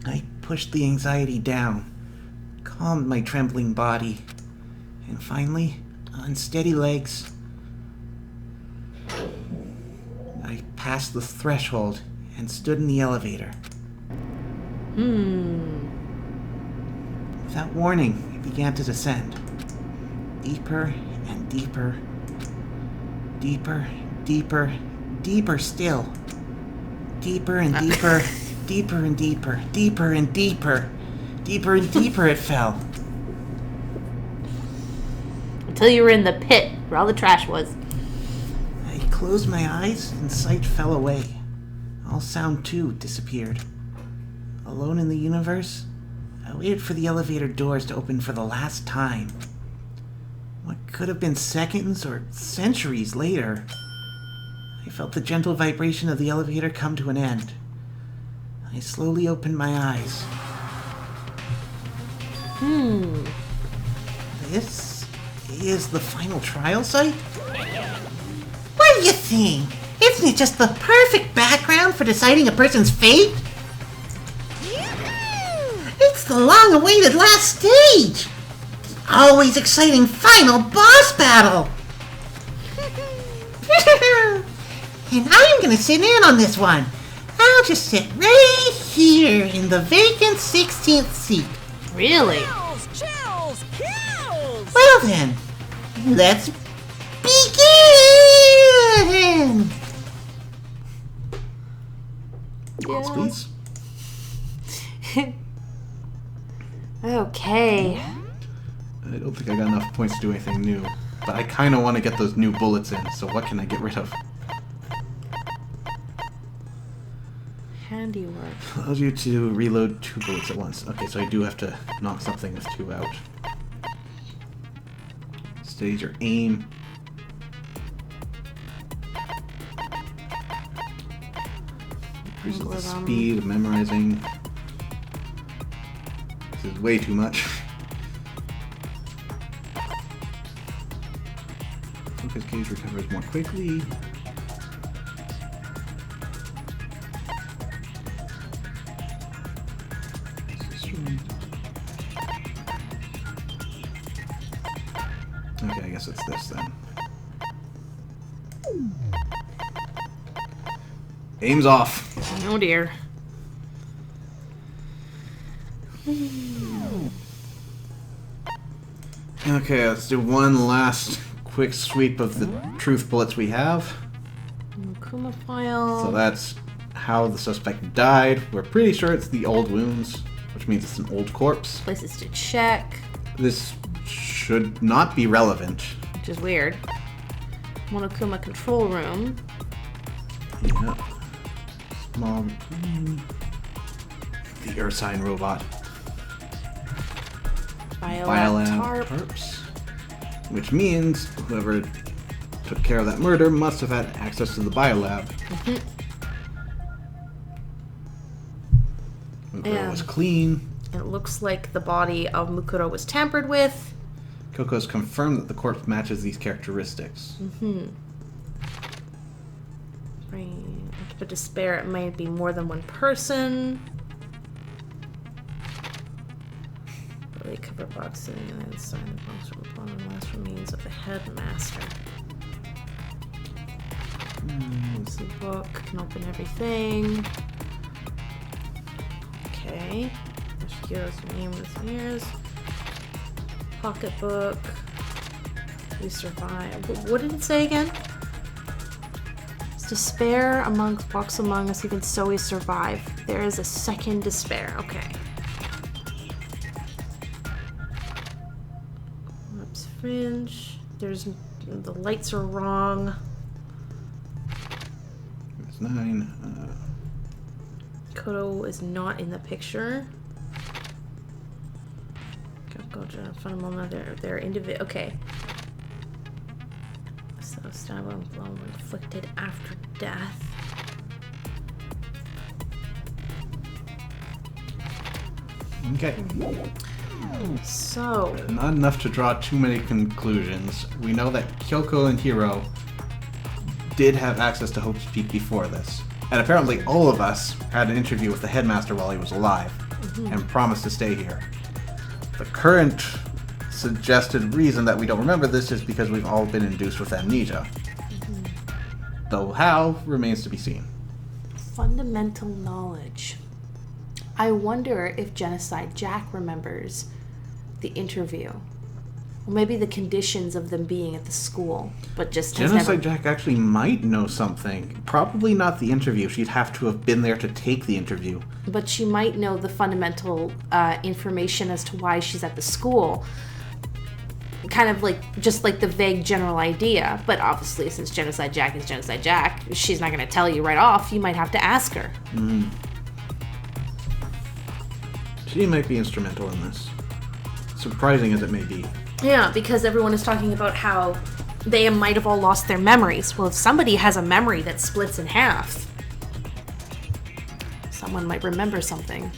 I pushed the anxiety down, calmed my trembling body, and finally, on steady legs, I passed the threshold and stood in the elevator. Without warning, it began to descend. Deeper and deeper. Deeper, deeper, deeper still. Deeper and deeper, deeper and deeper, deeper and deeper. Deeper and deeper it fell. Until you were in the pit where all the trash was. I closed my eyes and sight fell away. All sound too disappeared. Alone in the universe, I waited for the elevator doors to open for the last time. What could have been seconds or centuries later, I felt the gentle vibration of the elevator come to an end. I slowly opened my eyes. This is the final trial site? What do you think? Isn't it just the perfect background for deciding a person's fate? It's the long-awaited last stage! The always exciting final boss battle! And I'm gonna sit in on this one. I'll just sit right here in the vacant 16th seat. Really? Chills! Kills! Well then, let's begin! Please. Okay. I don't think I got enough points to do anything new. But I kind of want to get those new bullets in, so what can I get rid of? Handiwork. Allows you to reload 2 bullets at once. Okay, so I do have to knock something with 2 out. Stage your aim. Increases the speed of memorizing. This is way too much. Focus gauge recovers more quickly. Okay, I guess it's this then. Aim's off. Oh dear. Okay, let's do one last quick sweep of the truth bullets we have. Kuma file. So that's how the suspect died. We're pretty sure it's the old wounds, which means it's an old corpse. Places to check, This should not be relevant. which is weird. Monokuma control room. Yeah. Small. The Ursine robot. Biolab tarp. tarps. Which means whoever took care of that murder must have had access to the biolab. Mukuro was clean. It looks like the body of Mukuro was tampered with. Coco's confirmed that the corpse matches these characteristics. But despair, it might be more than one person. Really cover box sitting inside the box from upon the last remains of the headmaster. It's the book, can open everything. Okay. Yoshikiro's name is years. Pocketbook. We survive. What did it say again? It's despair walks among us, even so we survive. There is a second despair. Okay. Oops, fringe. The lights are wrong. It's 9. Koto is not in the picture. Go to a fun moment. They're individual. Okay. So stab and blow inflicted after death. Okay. So Not enough to draw too many conclusions. We know that Kyoko and Hiro did have access to Hope's Peak before this. And apparently all of us had an interview with the headmaster while he was alive and promised to stay here. The current suggested reason that we don't remember this is because we've all been induced with amnesia. Though how remains to be seen. Fundamental knowledge. I wonder if Genocide Jack remembers the interview. Or maybe the conditions of them being at the school, but just has Genocide never... Jack actually might know something. Probably not the interview. She'd have to have been there to take the interview. But she might know the fundamental information as to why she's at the school. Kind of just like the vague general idea. But obviously, since Genocide Jack is Genocide Jack, she's not going to tell you right off. You might have to ask her. She might be instrumental in this. Surprising as it may be. Yeah, because everyone is talking about how they might have all lost their memories. Well, if somebody has a memory that splits in half, someone might remember something.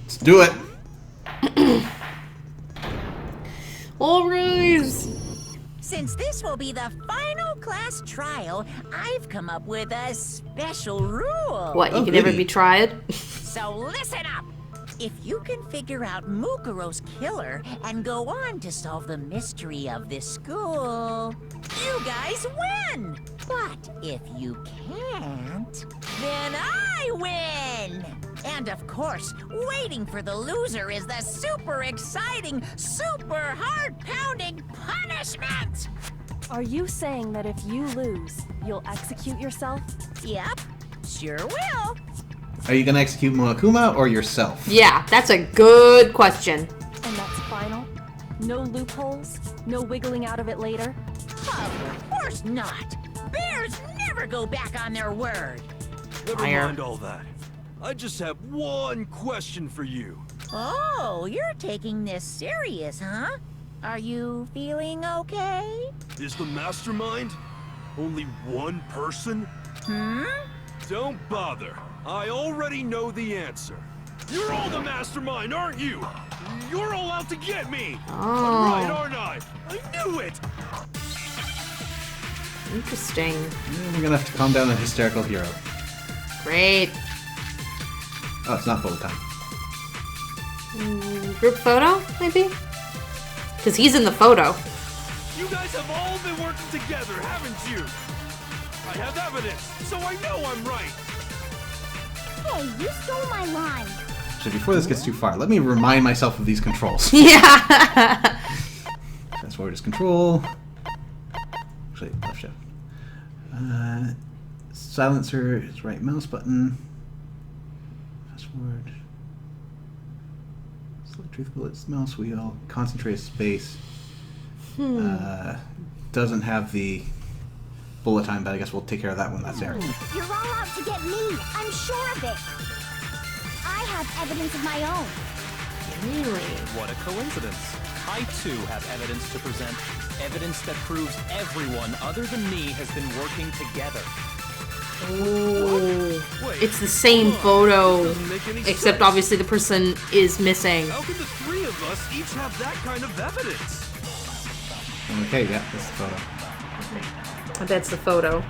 Let's do it! All rise! Since this will be the final class trial, I've come up with a special rule. What, you Oh, can never goody. be tried? So listen up! If you can figure out Mukuro's killer and go on to solve the mystery of this school, you guys win! But if you can't, then I win! And of course, waiting for the loser is the super exciting, super heart-pounding punishment! Are you saying that if you lose, you'll execute yourself? Yep, sure will. Are you gonna execute Monokuma or yourself? Yeah, that's a good question. And that's final? No loopholes? No wiggling out of it later? Of course not! Bears never go back on their word! Never Liar. mind all that. I just have one question for you. Oh, you're taking this serious, huh? Are you feeling okay? Is the mastermind only one person? Don't bother. I already know the answer. You're all the mastermind, aren't you? You're all out to get me! I'm right, aren't I? I knew it! Interesting. We're gonna have to calm down the hysterical hero. Great. Oh, it's not photo time. Group photo, maybe? Because he's in the photo. You guys have all been working together, haven't you? I have evidence, so I know I'm right. Hey, you stole my line. So before this gets too far, let me remind myself of these controls. Yeah. Fast forward is control. Actually, left shift. Silencer is right mouse button. Fast forward. Select truth bullets, mouse wheel. Concentrate space. Doesn't have the bullet time, but I guess we'll take care of that when that's there. You're all out to get me. I'm sure of it. I have evidence of my own. Really? What a coincidence. I too have evidence to present. Evidence that proves everyone other than me has been working together. Oh. Wait, It's the same photo, doesn't make any except sense. obviously the person is missing. How can the three of us each have that kind of evidence? Okay, yeah, that's the photo. I bet it's the photo.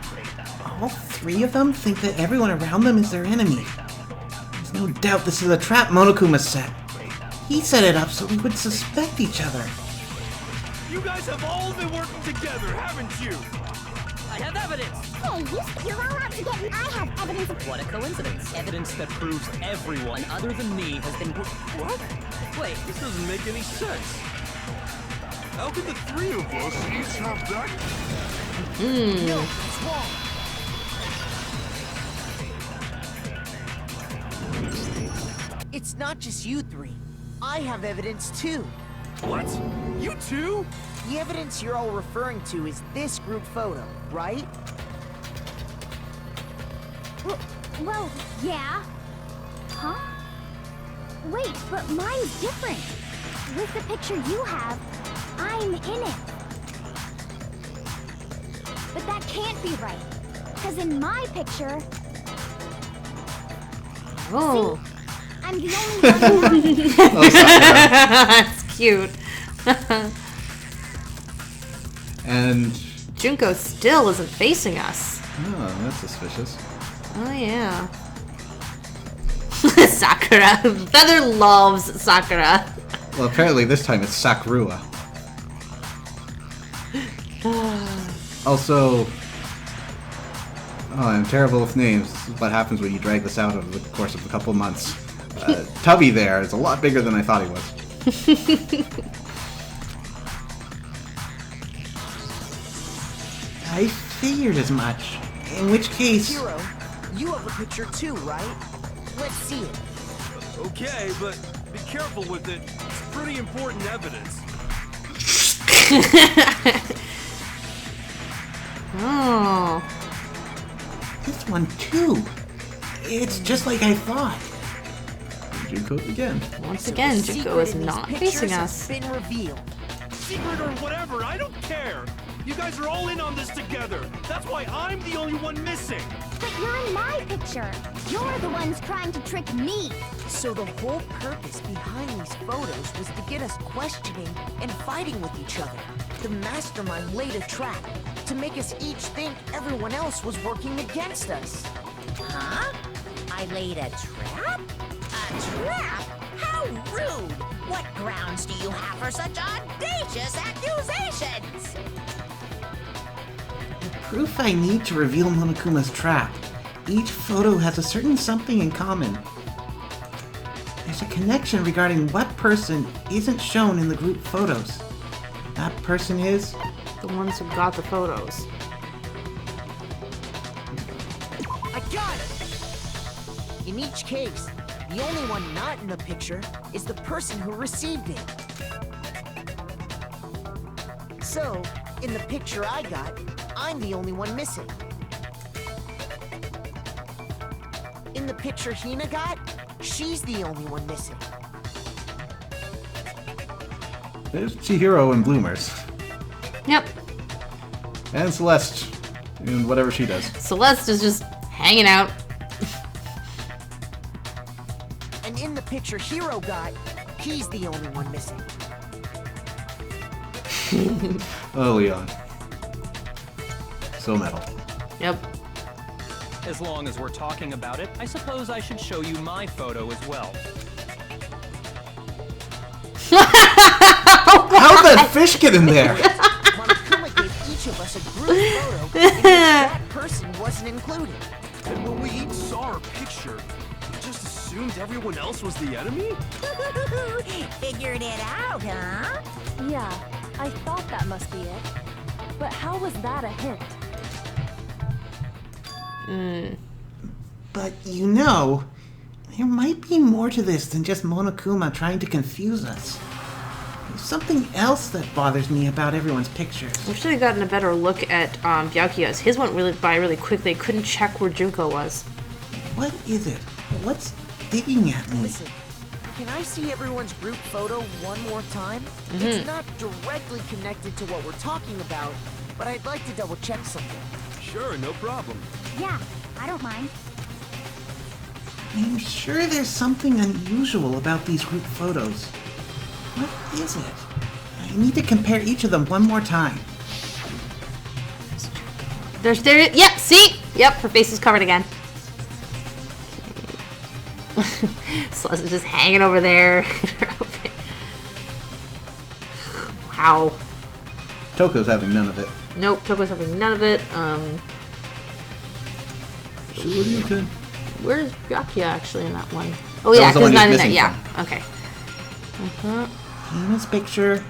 All three of them think that everyone around them is their enemy. There's no doubt this is a trap Monokuma set. He set it up so we would suspect each other. You guys have all been working together, haven't you? I have evidence! Hey, you're all out to get me. I have evidence of... What a coincidence. Evidence that proves everyone other than me has been... What? Wait, This doesn't make any sense. How could the three of us each have that? No, it's wrong. It's not just you three. I have evidence too. What? You too? The evidence you're all referring to is this group photo, right? Well, yeah. Huh? Wait, but mine's different. With the picture you have, I'm in it. But that can't be right. Because in my picture... Oh. See? I'm the only one who has it. That's cute. And... Junko still isn't facing us. Oh, that's suspicious. Oh, yeah. Sakura. Feather loves Sakura. Well, apparently this time it's Sakurua. Also... Oh, I'm terrible with names. This is what happens when you drag this out over the course of a couple months. Tubby there is a lot bigger than I thought he was. I figured as much. In which case... Hero, you have a picture too, right? Let's see it. Okay, but be careful with it. It's pretty important evidence. Oh. This one too. It's just like I thought. Junko again. Once again, Junko is not facing us. Been revealed. Secret or whatever, I don't care. You guys are all in on this together. That's why I'm the only one missing. But you're in my picture. You're the ones trying to trick me. So the whole purpose behind these photos was to get us questioning and fighting with each other. The mastermind laid a trap to make us each think everyone else was working against us. Huh? I laid a trap? A trap? How rude! What grounds do you have for such audacious accusations? The proof I need to reveal Monokuma's trap. Each photo has a certain something in common. There's a connection regarding what person isn't shown in the group photos. That person is... The ones who got the photos. I got it! In each case, the only one not in the picture is the person who received it. So, in the picture I got, I'm the only one missing. In the picture Hina got, she's the only one missing. There's Chihiro and Bloomers. Yep. And Celeste. And whatever she does. Celeste is just hanging out. And in the picture Hero got, he's the only one missing. Oh, Leon. So metal. Yep. As long as we're talking about it, I suppose I should show you my photo as well. How'd that fish get in there? Monokuma gave each of us a group photo in which that person wasn't included. And when we each saw our picture, we just assumed everyone else was the enemy? Figured it out, huh? Yeah, I thought that must be it. But how was that a hint? But you know, there might be more to this than just Monokuma trying to confuse us. There's something else that bothers me about everyone's pictures. We should have gotten a better look at Byakuya's. His went by really quickly. I couldn't check where Junko was. What is it? What's digging at me? Listen, can I see everyone's group photo one more time? It's not directly connected to what we're talking about, but I'd like to double check something. Sure, no problem. Yeah, I don't mind. I'm sure there's something unusual about these group photos. What is it? I need to compare each of them one more time. Yep, see? Yep, her face is covered again. Celeste is just hanging over there. Wow. Toko's having none of it. Nope, Toko's having none of it. So what do you think? Where's Byakuya actually in that one? Oh yeah, was the one he's not he's in there. missing Yeah. Okay. Hina's picture.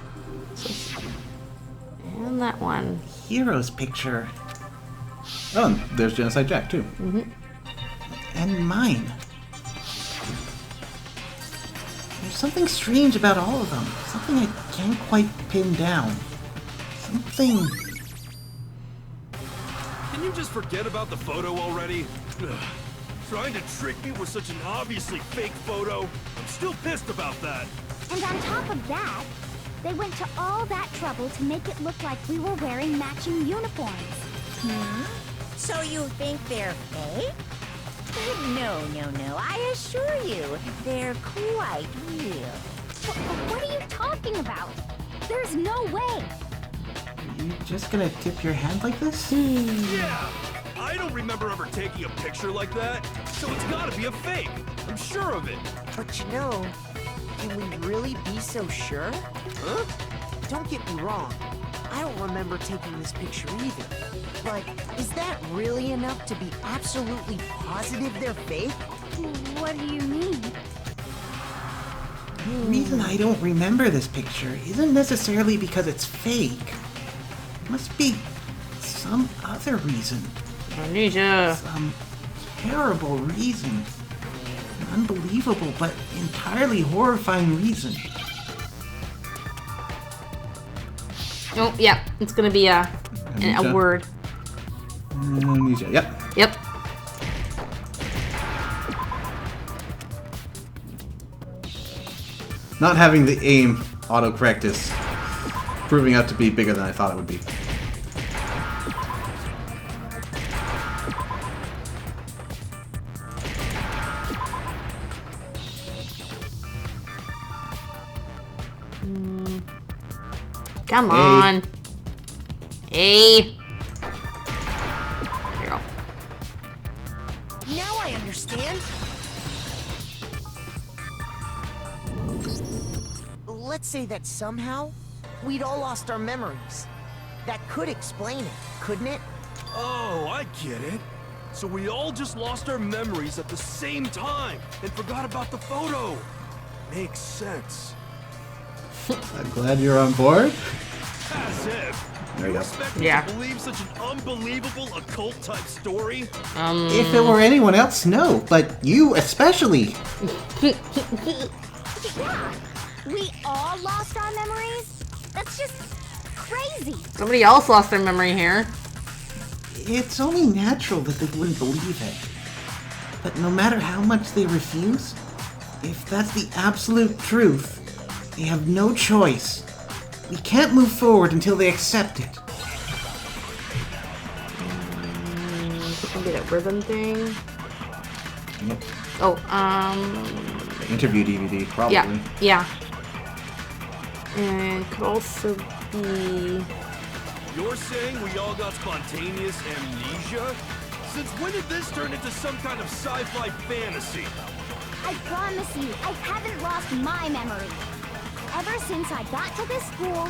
And that one. Hero's picture. Oh, and there's Genocide Jack too. And mine. There's something strange about all of them. Something I can't quite pin down. Something... Can you just forget about the photo already? Ugh. Trying to trick me with such an obviously fake photo? I'm still pissed about that. And on top of that, they went to all that trouble to make it look like we were wearing matching uniforms. So you think they're fake? No. I assure you, they're quite real. What are you talking about? There's no way. You just gonna tip your hand like this? Yeah! I don't remember ever taking a picture like that, so it's gotta be a fake. I'm sure of it. But you know, can we really be so sure? Huh? Don't get me wrong. I don't remember taking this picture either. But is that really enough to be absolutely positive they're fake? What do you mean? The reason I don't remember this picture isn't necessarily because it's fake. It must be some other reason. Amnesia. Some terrible reason. An unbelievable but entirely horrifying reason. Oh, yeah. It's gonna be a Amnesia. word. Amnesia. Yep. Yep. Not having the aim autocorrect is proving out to be bigger than I thought it would be. Come on. Hey. Here. Now I understand. Let's say that somehow we'd all lost our memories. That could explain it, couldn't it? Oh, I get it. So we all just lost our memories at the same time and forgot about the photo. Makes sense. I'm glad you're on board. As if. There you go. Expect me Yeah. to believe such an unbelievable occult type story? If it were anyone else, no. But you especially. Yeah, we all lost our memories? That's just crazy. Somebody else lost their memory here. It's only natural that they wouldn't believe it. But no matter how much they refuse, if that's the absolute truth, they have no choice. We can't move forward until they accept it. Maybe that ribbon thing. Yep. Oh, Interview DVD, probably. yeah. And it could also be... You're saying we all got spontaneous amnesia? Since when did this turn into some kind of sci-fi fantasy? I promise you, I haven't lost my memory. Ever since I got to this school,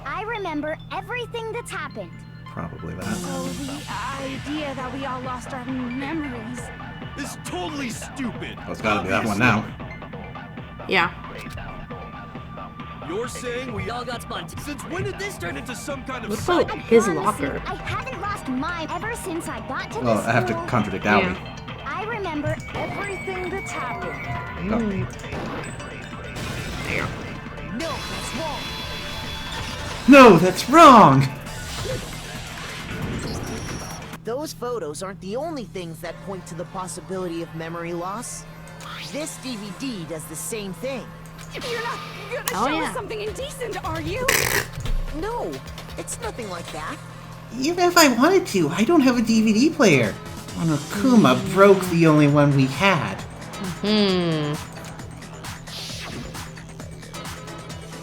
I remember everything that's happened. Probably that. So the idea that we all lost our memories. It's totally stupid. Oh, it's gotta be that one now. Yeah. You're saying we all got spontaneous. Since when did this turn into some kind of What sci-fi? about his Promise locker? you, I haven't lost mine ever since I got to Well, this I have to school. contradict Yeah. Albie. I remember everything that's happened. No, that's wrong. No, that's wrong! Those photos aren't the only things that point to the possibility of memory loss. This DVD does the same thing. You're not gonna Oh, show yeah. us something indecent, are you? No, it's nothing like that. Even if I wanted to, I don't have a DVD player. When Akuma broke the only one we had.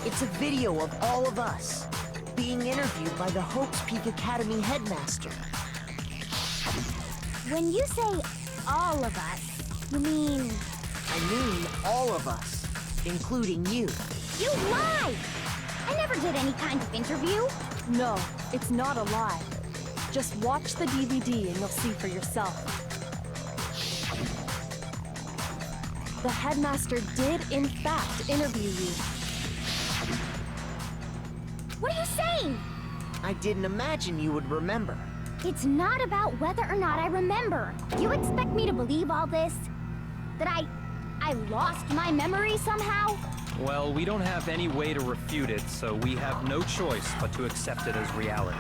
It's a video of all of us being interviewed by the Hopes Peak Academy headmaster. When you say all of us, you mean I mean all of us, including you. you lied! I never did any kind of interview. No, it's not a lie. Just watch the DVD and you'll see for yourself. The headmaster did, in fact, interview you. What are you saying? I didn't imagine you would remember. It's not about whether or not I remember. You expect me to believe all this? That I lost my memory somehow? Well, we don't have any way to refute it, so we have no choice but to accept it as reality.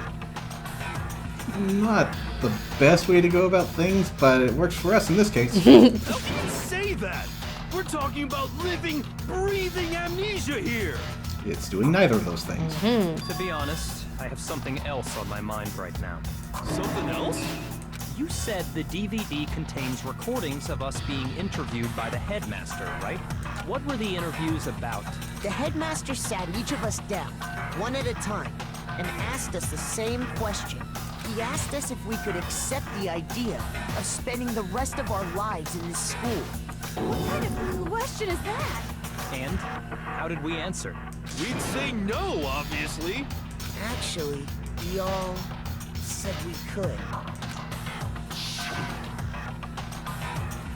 Not the best way to go about things, but it works for us in this case. How can you say that? We're talking about living, breathing amnesia here. It's doing neither of those things. To be honest, I have something else on my mind right now. Something else? You said the DVD contains recordings of us being interviewed by the headmaster, right? What were the interviews about? The headmaster sat each of us down, one at a time, and asked us the same question. He asked us if we could accept the idea of spending the rest of our lives in this school. What kind of question is that? And how did we answer? We'd say no, obviously. Actually, we all said we could.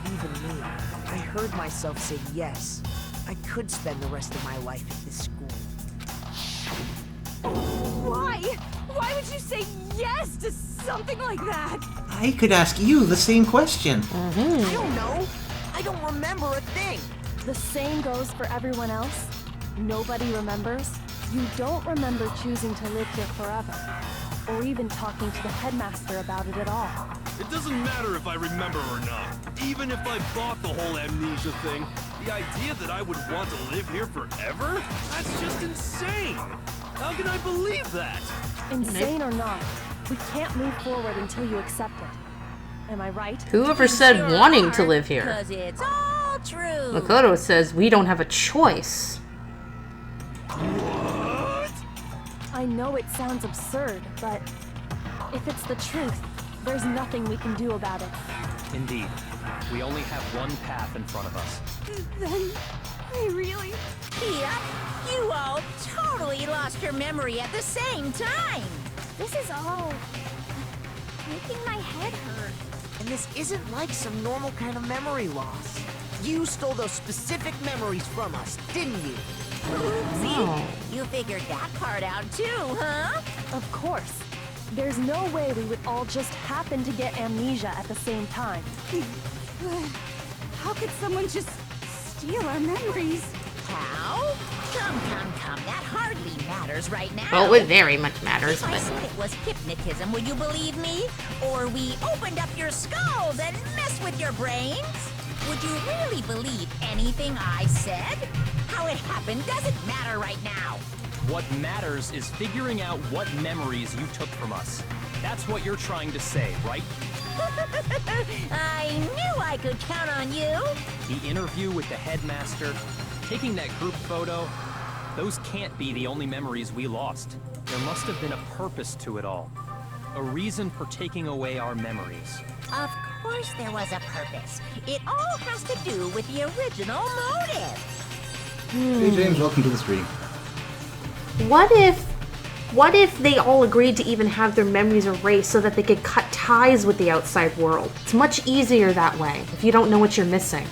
Even me, I heard myself say yes. I could spend the rest of my life at this school. Why? Why would you say yes to something like that? I could ask you the same question. I don't know. I don't remember a thing. The same goes for everyone else. Nobody remembers. You don't remember choosing to live here forever, or even talking to the headmaster about it at all. It doesn't matter if I remember or not. Even if I bought the whole amnesia thing, the idea that I would want to live here forever? That's just insane! How can I believe that? Insane or not, we can't move forward until you accept it. Am I right? Whoever said wanting to live here? Because it's all true. Makoto says we don't have a choice. What? I know it sounds absurd, but if it's the truth, there's nothing we can do about it. Indeed. We only have one path in front of us. Then, I really... Yep, you all totally lost your memory at the same time. This is all making my head hurt. And this isn't like some normal kind of memory loss. You stole those specific memories from us, didn't you? Oopsie. You figured that part out too, huh? Of course. There's no way we would all just happen to get amnesia at the same time. How could someone just steal our memories? How? Come. That hardly matters right now. Well, it very much matters, If I but said it was hypnotism, would you believe me? Or we opened up your skulls and messed with your brains? Would you really believe anything I said? How it happened doesn't matter right now. What matters is figuring out what memories you took from us. That's what you're trying to say, right? I knew I could count on you. The interview with the headmaster, taking that group photo, those can't be the only memories we lost. There must have been a purpose to it all. A reason for taking away our memories. Of course there was a purpose. It all has to do with the original motive. Hey James, welcome to the stream. what if they all agreed to even have their memories erased so that they could cut ties with the outside world? It's much easier that way if you don't know what you're missing.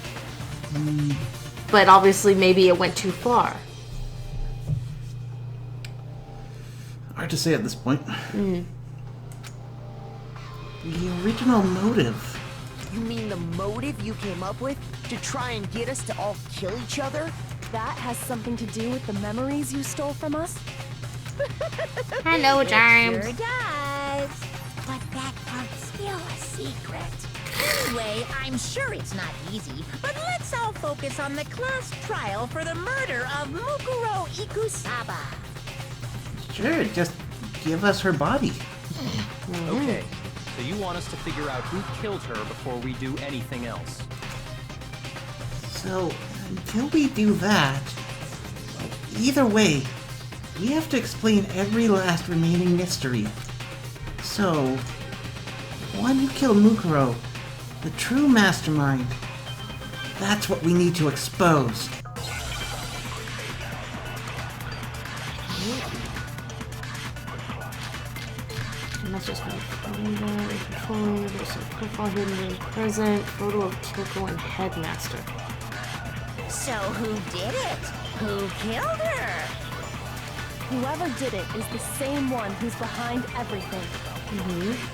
But obviously maybe it went too far. Hard to say at this point. The original motive. You mean the motive you came up with to try and get us to all kill each other? That has something to do with the memories you stole from us? Hello, James. Sure does. But that part's still a secret. Anyway, I'm sure it's not easy, but let's all focus on the class trial for the murder of Mukuro Ikusaba. Sure, just give us her body. Okay, so you want us to figure out who killed her before we do anything else. So, until we do that, either way, we have to explain every last remaining mystery. So, the one who killed Mukuro, the true mastermind, that's what we need to expose. And that's just controlling, there's some profile hidden in present, photo of Kyoko and Headmaster. So who did it? Who killed her? Whoever did it is the same one who's behind everything.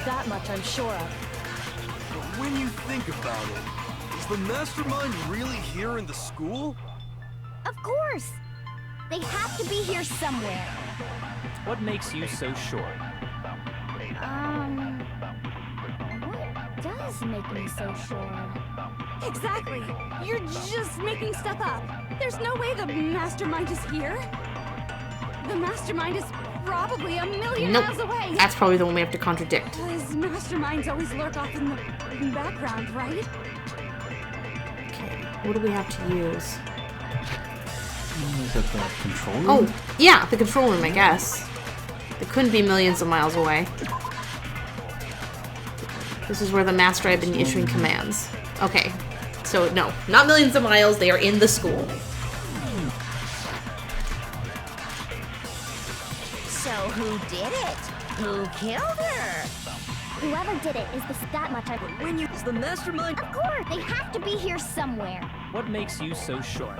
That much I'm sure of. But when you think about it, is the mastermind really here in the school? Of course! They have to be here somewhere. What makes you so sure? What does make me so sure? Exactly! You're just making stuff up. There's no way the mastermind is here. The mastermind is probably a million miles away. That's probably the one we have to contradict. Because masterminds always lurk off in the background, right? Okay, what do we have to use? Is it the control room? Oh, yeah, the control room, I guess. It couldn't be millions of miles away. This is where the master had been issuing commands. Okay, so no, not millions of miles, they are in the school. So who did it? Who killed her? Whoever did it is that much I... When you... Is the mastermind... Of course! They have to be here somewhere. What makes you so sure?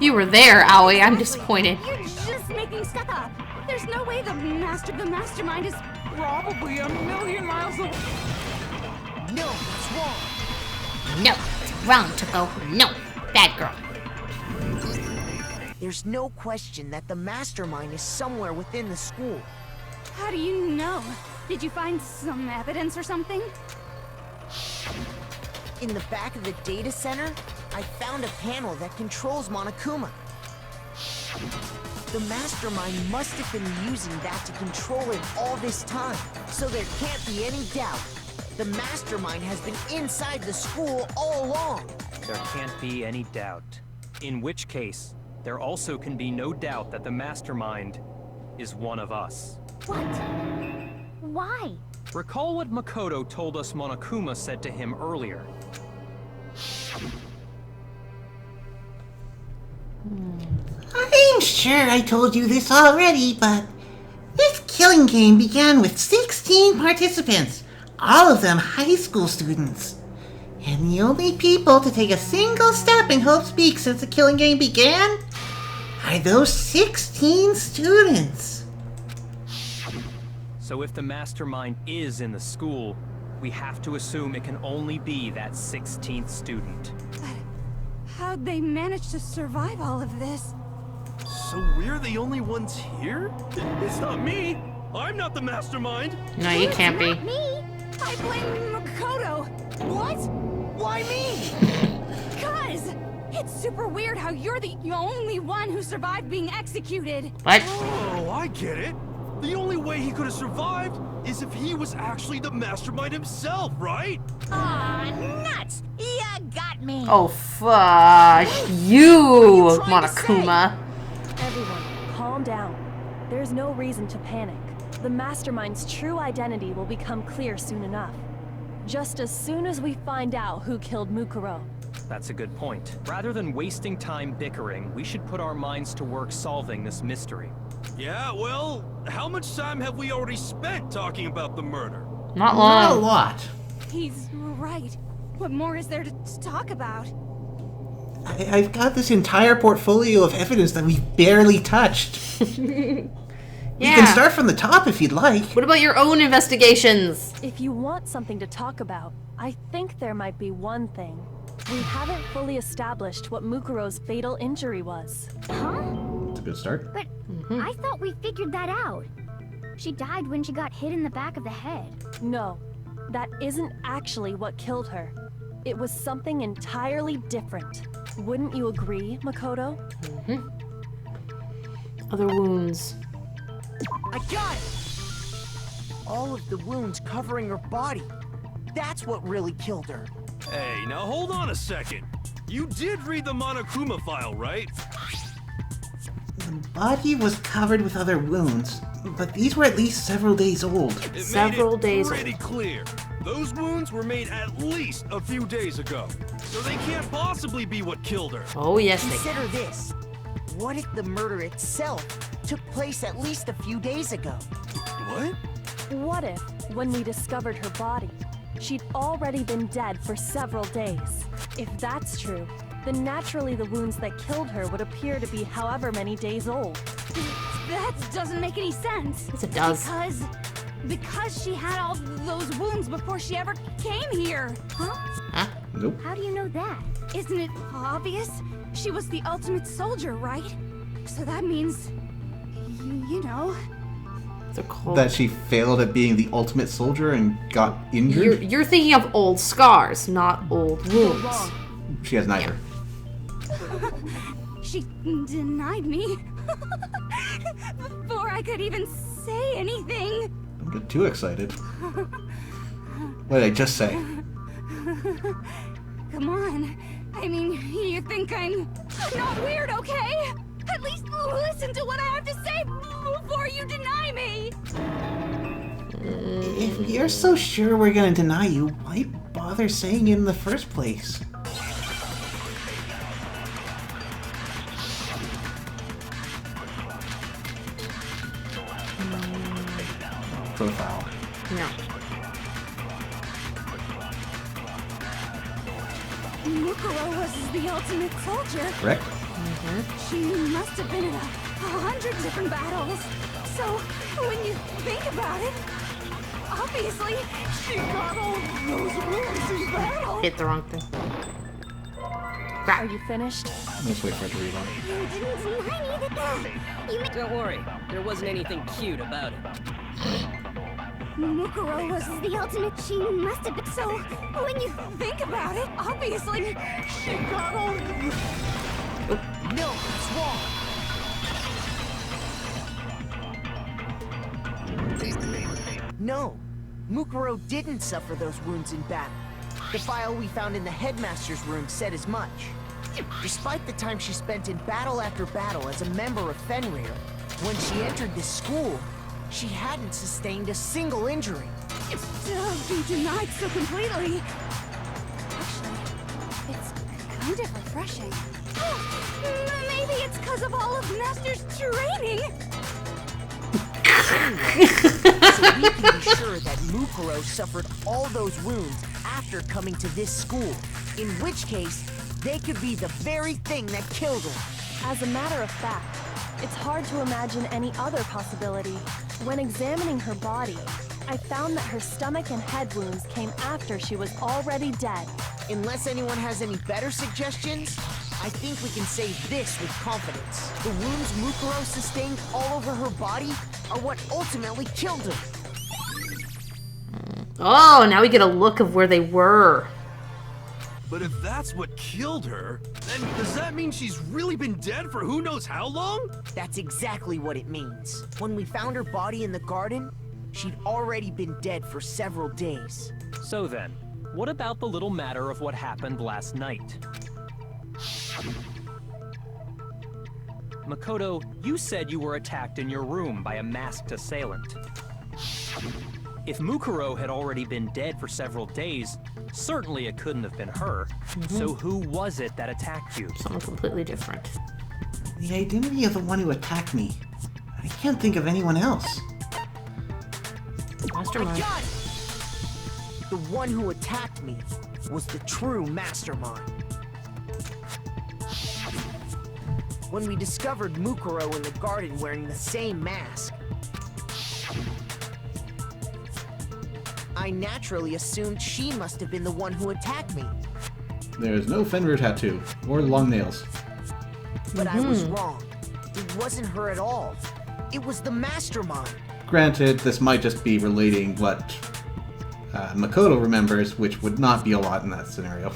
You were there, Aoi. I'm disappointed. You're just making stuff up. There's no way the mastermind is probably a million miles away. No, it's wrong. No, it's wrong, Tuko. No, bad girl. There's no question that the mastermind is somewhere within the school. How do you know? Did you find some evidence or something? In the back of the data center, I found a panel that controls Monokuma. The mastermind must have been using that to control him all this time, so there can't be any doubt. The mastermind has been inside the school all along. There can't be any doubt. In which case, there also can be no doubt that the mastermind is one of us. What? Why? Recall what Makoto told us Monokuma said to him earlier. I'm sure I told you this already, but this killing game began with 16 participants, all of them high school students. And the only people to take a single step in Hope's Peak since the killing game began are those 16 students. So if the mastermind is in the school, we have to assume it can only be that 16th student. How'd they manage to survive all of this? So we're the only ones here? It's not me! I'm not the mastermind! No, you can't be. Not me! I blame Makoto! What? Why me? Cuz! It's super weird how you're the only one who survived being executed! What? Oh, I get it! The only way he could have survived is if he was actually the mastermind himself, right? Aw, nuts! Ya got me! Oh, fuck you, Monokuma. Everyone, calm down. There's no reason to panic. The mastermind's true identity will become clear soon enough. Just as soon as we find out who killed Mukuro. That's a good point. Rather than wasting time bickering, we should put our minds to work solving this mystery. Yeah, well, how much time have we already spent talking about the murder? Not Not a long. lot. He's right. What more is there to talk about? I've got this entire portfolio of evidence that we've barely touched. We can start from the top if you'd like. What about your own investigations? If you want something to talk about, I think there might be one thing. We haven't fully established what Mukuro's fatal injury was. Huh? It's a good start. But I thought we figured that out. She died when she got hit in the back of the head. No, that isn't actually what killed her. It was something entirely different. Wouldn't you agree, Makoto? Other wounds. I got it! All of the wounds covering her body. That's what really killed her. Hey, now hold on a second. You did read the Monokuma file, right? The body was covered with other wounds, but these were at least several days old. It Several made it days pretty clear. Those wounds were made at least a few days ago. So they can't possibly be what killed her. Oh, yes, they Consider this. What if the murder itself took place at least a few days ago? What? What if, when we discovered her body, she'd already been dead for several days? If that's true, then naturally the wounds that killed her would appear to be however many days old. That doesn't make any sense. Yes, it does. Because she had all those wounds before she ever came here. Huh? Nope. How do you know that? Isn't it obvious? She was the ultimate soldier, right? So that means, you know. They're cold. That she failed at being the ultimate soldier and got injured? You're thinking of old scars, not old wounds. She has neither. She denied me before I could even say anything. Don't get too excited. What did I just say? Come on. I mean, you think I'm not weird, okay? At least listen to what I have to say before you deny me. If you're so sure we're gonna deny you, why bother saying it in the first place? Profile. No. Mukuro was the ultimate soldier. Correct? She must have been in 100 different battles. So, when you think about it, obviously, she got all those wounds in battle. Hit the wrong thing. Are you finished? Let's wait for it to reload. You didn't deny me that. Don't worry, there wasn't anything cute about it. Mukuro was the ultimate. She must have been. So, when you think about it, obviously, she got all. No, it's wrong. No, Mukuro didn't suffer those wounds in battle. The file we found in the headmaster's room said as much. Despite the time she spent in battle after battle as a member of Fenrir, when she entered this school, she hadn't sustained a single injury. To be denied so completely. Actually, it's kind of refreshing. Maybe it's because of all of Master's training. So we can be sure that Mukuro suffered all those wounds after coming to this school, in which case, they could be the very thing that killed her. As a matter of fact, it's hard to imagine any other possibility. When examining her body, I found that her stomach and head wounds came after she was already dead. Unless anyone has any better suggestions, I think we can say this with confidence. The wounds Mukuro sustained all over her body are what ultimately killed her. Oh, now we get a look of where they were. But if that's what killed her, then does that mean she's really been dead for who knows how long? That's exactly what it means. When we found her body in the garden, she'd already been dead for several days. So then, what about the little matter of what happened last night? Makoto, you said you were attacked in your room by a masked assailant. If Mukuro had already been dead for several days, certainly it couldn't have been her. So who was it that attacked you? Someone completely different. The identity of the one who attacked me. I can't think of anyone else. Mastermind. I got it! The one who attacked me was the true mastermind. When we discovered Mukuro in the garden wearing the same mask, I naturally assumed she must have been the one who attacked me. There is no Fenrir tattoo or long nails. But I was wrong. It wasn't her at all. It was the mastermind. Granted, this might just be relating what Makoto remembers, which would not be a lot in that scenario.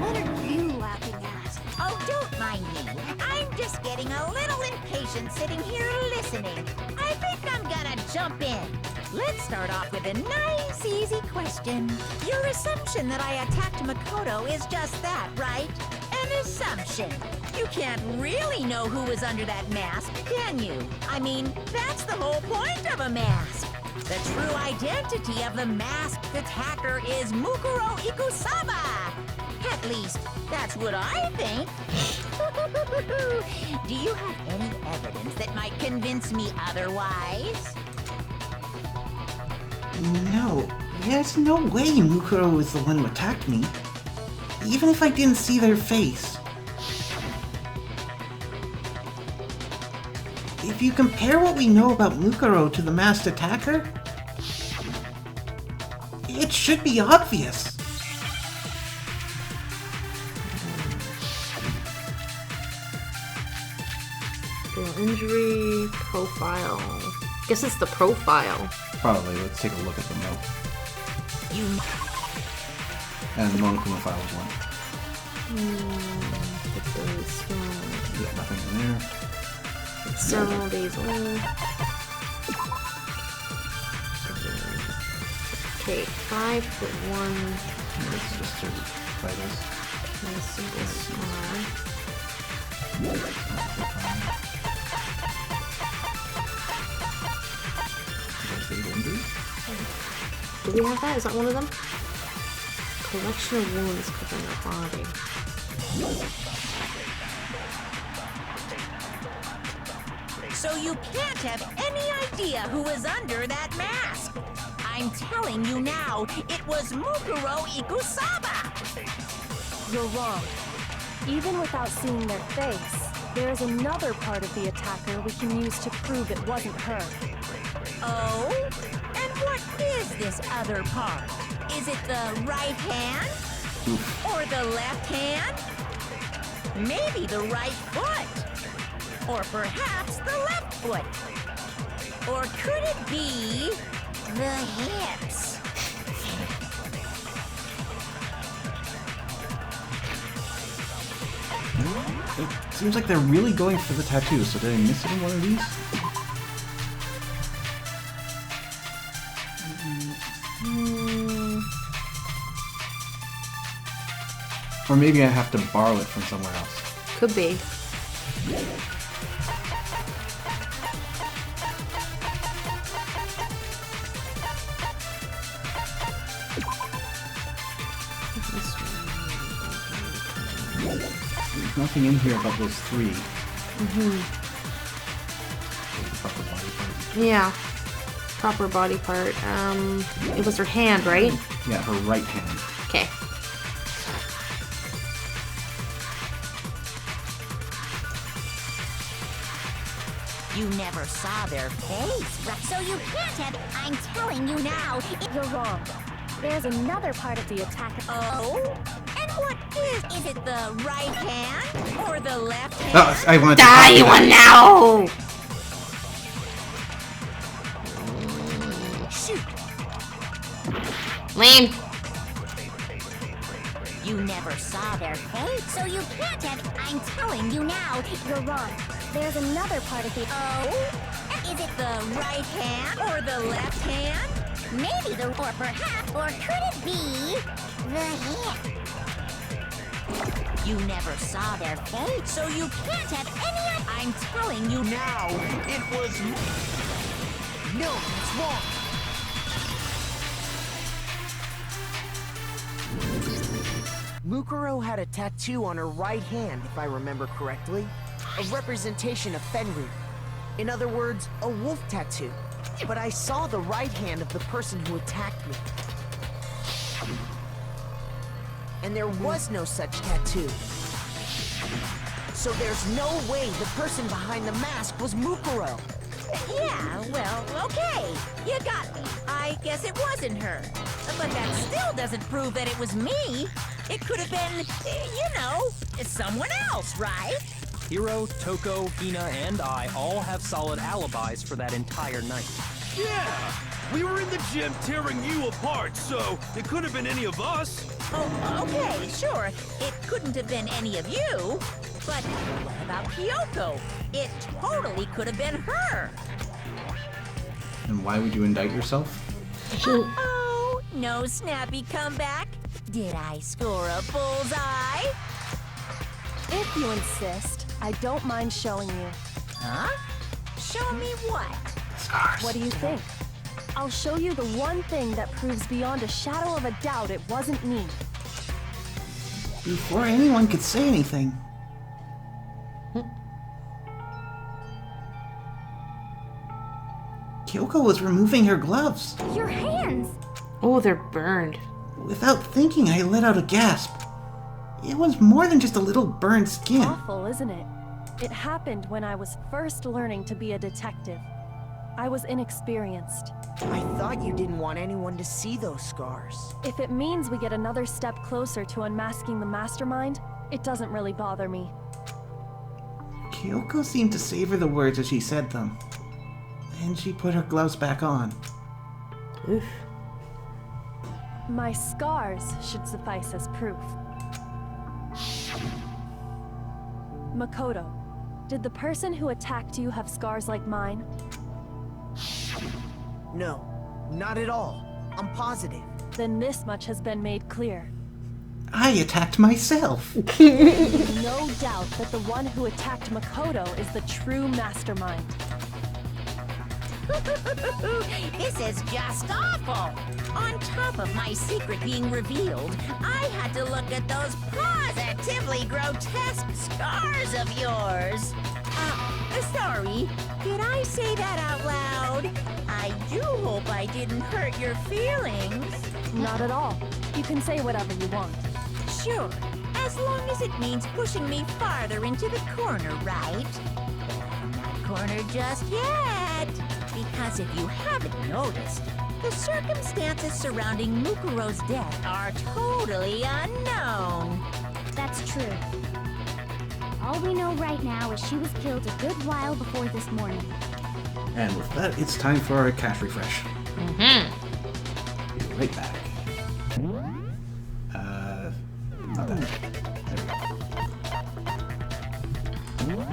What are you laughing at? Oh, don't mind me. I'm just getting a little impatient sitting here listening. I think I'm gonna jump in. Let's start off with a nice, easy question. Your assumption that I attacked Makoto is just that, right? An assumption. You can't really know who is under that mask, can you? I mean, that's the whole point of a mask. The true identity of the masked attacker is Mukuro Ikusaba. At least, that's what I think. Do you have any evidence that might convince me otherwise? No, there's no way Mukuro was the one who attacked me. Even if I didn't see their face. If you compare what we know about Mukuro to the masked attacker, it should be obvious. Injury profile. Guess it's the profile. Probably. Let's take a look at the note. You. And the Monokuma file is one. Yeah, nothing in there. Several days old. Okay, 5'1". Let's just try this. And a single scar. Do we have that? Is that one of them? Collection of wounds covering our body. So you can't have any idea who was under that mask. I'm telling you now, it was Mukuro Ikusaba. You're wrong. Even without seeing their face, there is another part of the attacker we can use to prove it wasn't her. Oh? And what is this other part? Is it the right hand? Or the left hand? Maybe the right foot? Or perhaps the left foot? Or could it be the hips? It seems like they're really going for the tattoos, so did I miss it in one of these? Or maybe I have to borrow it from somewhere else. Could be. There's nothing in here about those three. Yeah. Proper body part. It was her hand, right? Yeah, her right hand. Okay. You never saw their face, right? So you can't have. I'm telling you now. You're wrong. There's another part of the attacker. Oh? And what is it the right hand or the left hand? Oh, I wanted to Die, you want now! Shoot! Lame. You never saw their face, so you can't have. I'm telling you now. You're wrong. There's another part of the... Oh? Is it the right hand or the left hand? Maybe the... Or perhaps... Or could it be... the hip? You never saw their face, so you can't have any... I'm telling you now, it was... No, it's wrong. Mukuro had a tattoo on her right hand, if I remember correctly. A representation of Fenrir. In other words, a wolf tattoo. But I saw the right hand of the person who attacked me. And there was no such tattoo. So there's no way the person behind the mask was Mukuro. Yeah, well, okay. You got me. I guess it wasn't her. But that still doesn't prove that it was me. It could have been, you know, someone else, right? Hiro, Toko, Hina, and I all have solid alibis for that entire night. Yeah! We were in the gym tearing you apart, so it could have been any of us. Oh, okay, sure. It couldn't have been any of you. But what about Kyoko? It totally could have been her. And why would you indict yourself? Uh-oh, no snappy comeback? Did I score a bullseye? If you insist, I don't mind showing you. Huh? Show me what? What do you think? I'll show you the one thing that proves beyond a shadow of a doubt it wasn't me. Before anyone could say anything. Kyoko was removing her gloves. Your hands! Oh, they're burned. Without thinking, I let out a gasp. It was more than just a little burned skin. Awful, isn't it? It happened when I was first learning to be a detective. I was inexperienced. I thought you didn't want anyone to see those scars. If it means we get another step closer to unmasking the mastermind, it doesn't really bother me. Kyoko seemed to savor the words as she said them. Then she put her gloves back on. Oof. My scars should suffice as proof. Makoto, did the person who attacked you have scars like mine? No, not at all. I'm positive. Then this much has been made clear. I attacked myself. No doubt that the one who attacked Makoto is the true mastermind. This is just awful! On top of my secret being revealed, I had to look at those positively grotesque scars of yours. Sorry, did I say that out loud? I do hope I didn't hurt your feelings. Not at all. You can say whatever you want. Sure, as long as it means pushing me farther into the corner, right? But I'm not cornered just yet. Because if you haven't noticed, the circumstances surrounding Mukuro's death are totally unknown. That's true. All we know right now is she was killed a good while before this morning. And with that, it's time for our cash refresh. Be right back. Not that. There we go.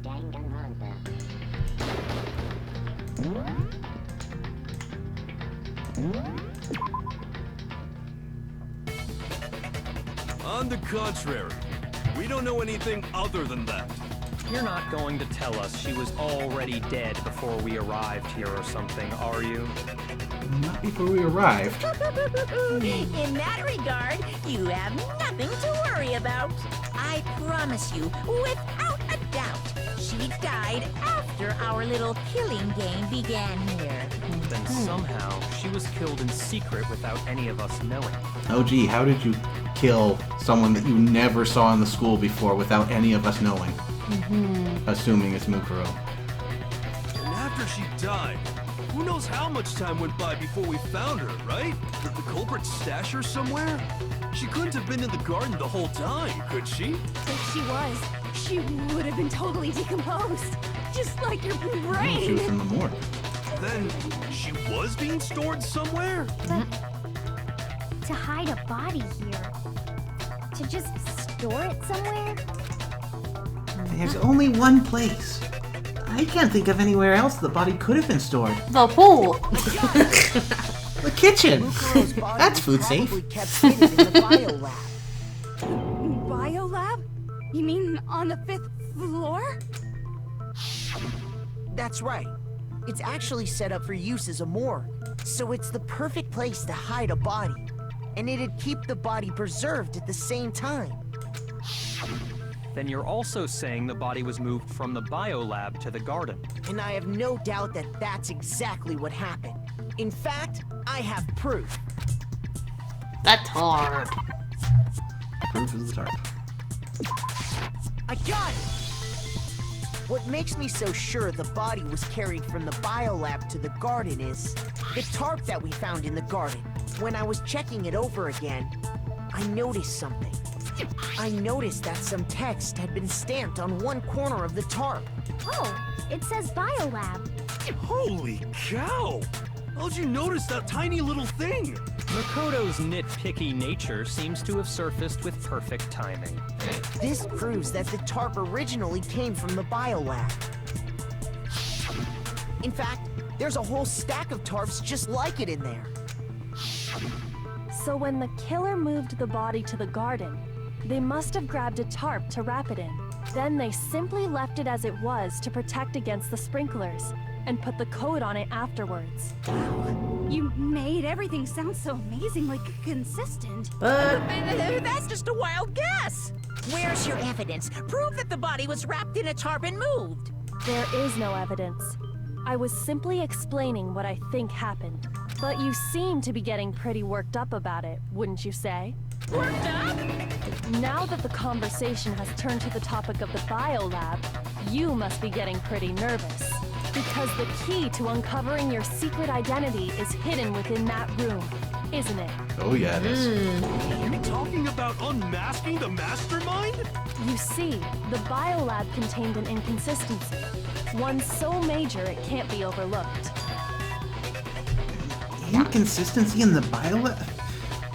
Danganronpa. On the contrary, we don't know anything other than that. You're not going to tell us she was already dead before we arrived here or something, are you? Not before we arrived. In that regard, you have nothing to worry about. I promise you, without a doubt, she died after our little killing game began here. Then somehow she was killed in secret without any of us knowing. Oh gee, how did you kill someone that you never saw in the school before without any of us knowing? Assuming it's Mukuro. And after she died, who knows how much time went by before we found her, right? Did the culprit stash her somewhere? She couldn't have been in the garden the whole time, could she? If she was, she would have been totally decomposed. Just like your brain. She was in the morgue. Then she was being stored somewhere? But to hide a body here, to just store it somewhere? There's only one place. I can't think of anywhere else the body could have been stored. The pool. The kitchen. Mukuro's body That's was food safe. probably kept hidden in the biolab. Biolab? You mean on the 5th floor? That's right. It's actually set up for use as a morgue, so it's the perfect place to hide a body. And it'd keep the body preserved at the same time. Then you're also saying the body was moved from the biolab to the garden. And I have no doubt that that's exactly what happened. In fact, I have proof. That tarp. Proof is the tarp. I got it! What makes me so sure the body was carried from the biolab to the garden is the tarp that we found in the garden. When I was checking it over again, I noticed something. I noticed that some text had been stamped on one corner of the tarp. Oh, it says Biolab. Holy cow! How'd you notice that tiny little thing? Makoto's nitpicky nature seems to have surfaced with perfect timing. This proves that the tarp originally came from the biolab. In fact, there's a whole stack of tarps just like it in there. So when the killer moved the body to the garden, they must have grabbed a tarp to wrap it in. Then they simply left it as it was to protect against the sprinklers, and put the coat on it afterwards. You made everything sound so amazingly consistent. That's just a wild guess. Where's your evidence? Prove that the body was wrapped in a tarp and moved. There is no evidence. I was simply explaining what I think happened. But you seem to be getting pretty worked up about it, wouldn't you say? Worked up? Now that the conversation has turned to the topic of the biolab, you must be getting pretty nervous. Because the key to uncovering your secret identity is hidden within that room, isn't it? Oh yeah, it is. Are you talking about unmasking the mastermind? You see, the biolab contained an inconsistency. One so major it can't be overlooked. Inconsistency in the biolab?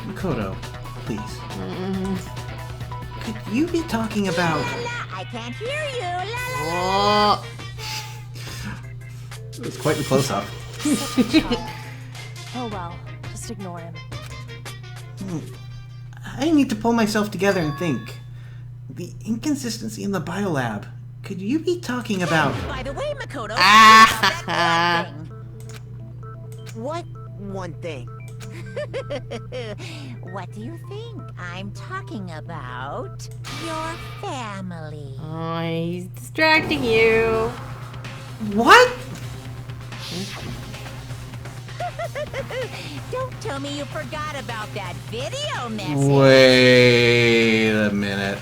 Makoto, please. Could you be talking about... I can't hear you. La, la, la. Oh. It was quite the close-up. Oh well, just ignore him. I need to pull myself together and think. The inconsistency in the biolab. Could you be talking about... By the way, Makoto, Ah. what one thing? What do you think I'm talking about? Your family. Oh, he's distracting you. What? Don't tell me you forgot about that video message. Wait a minute.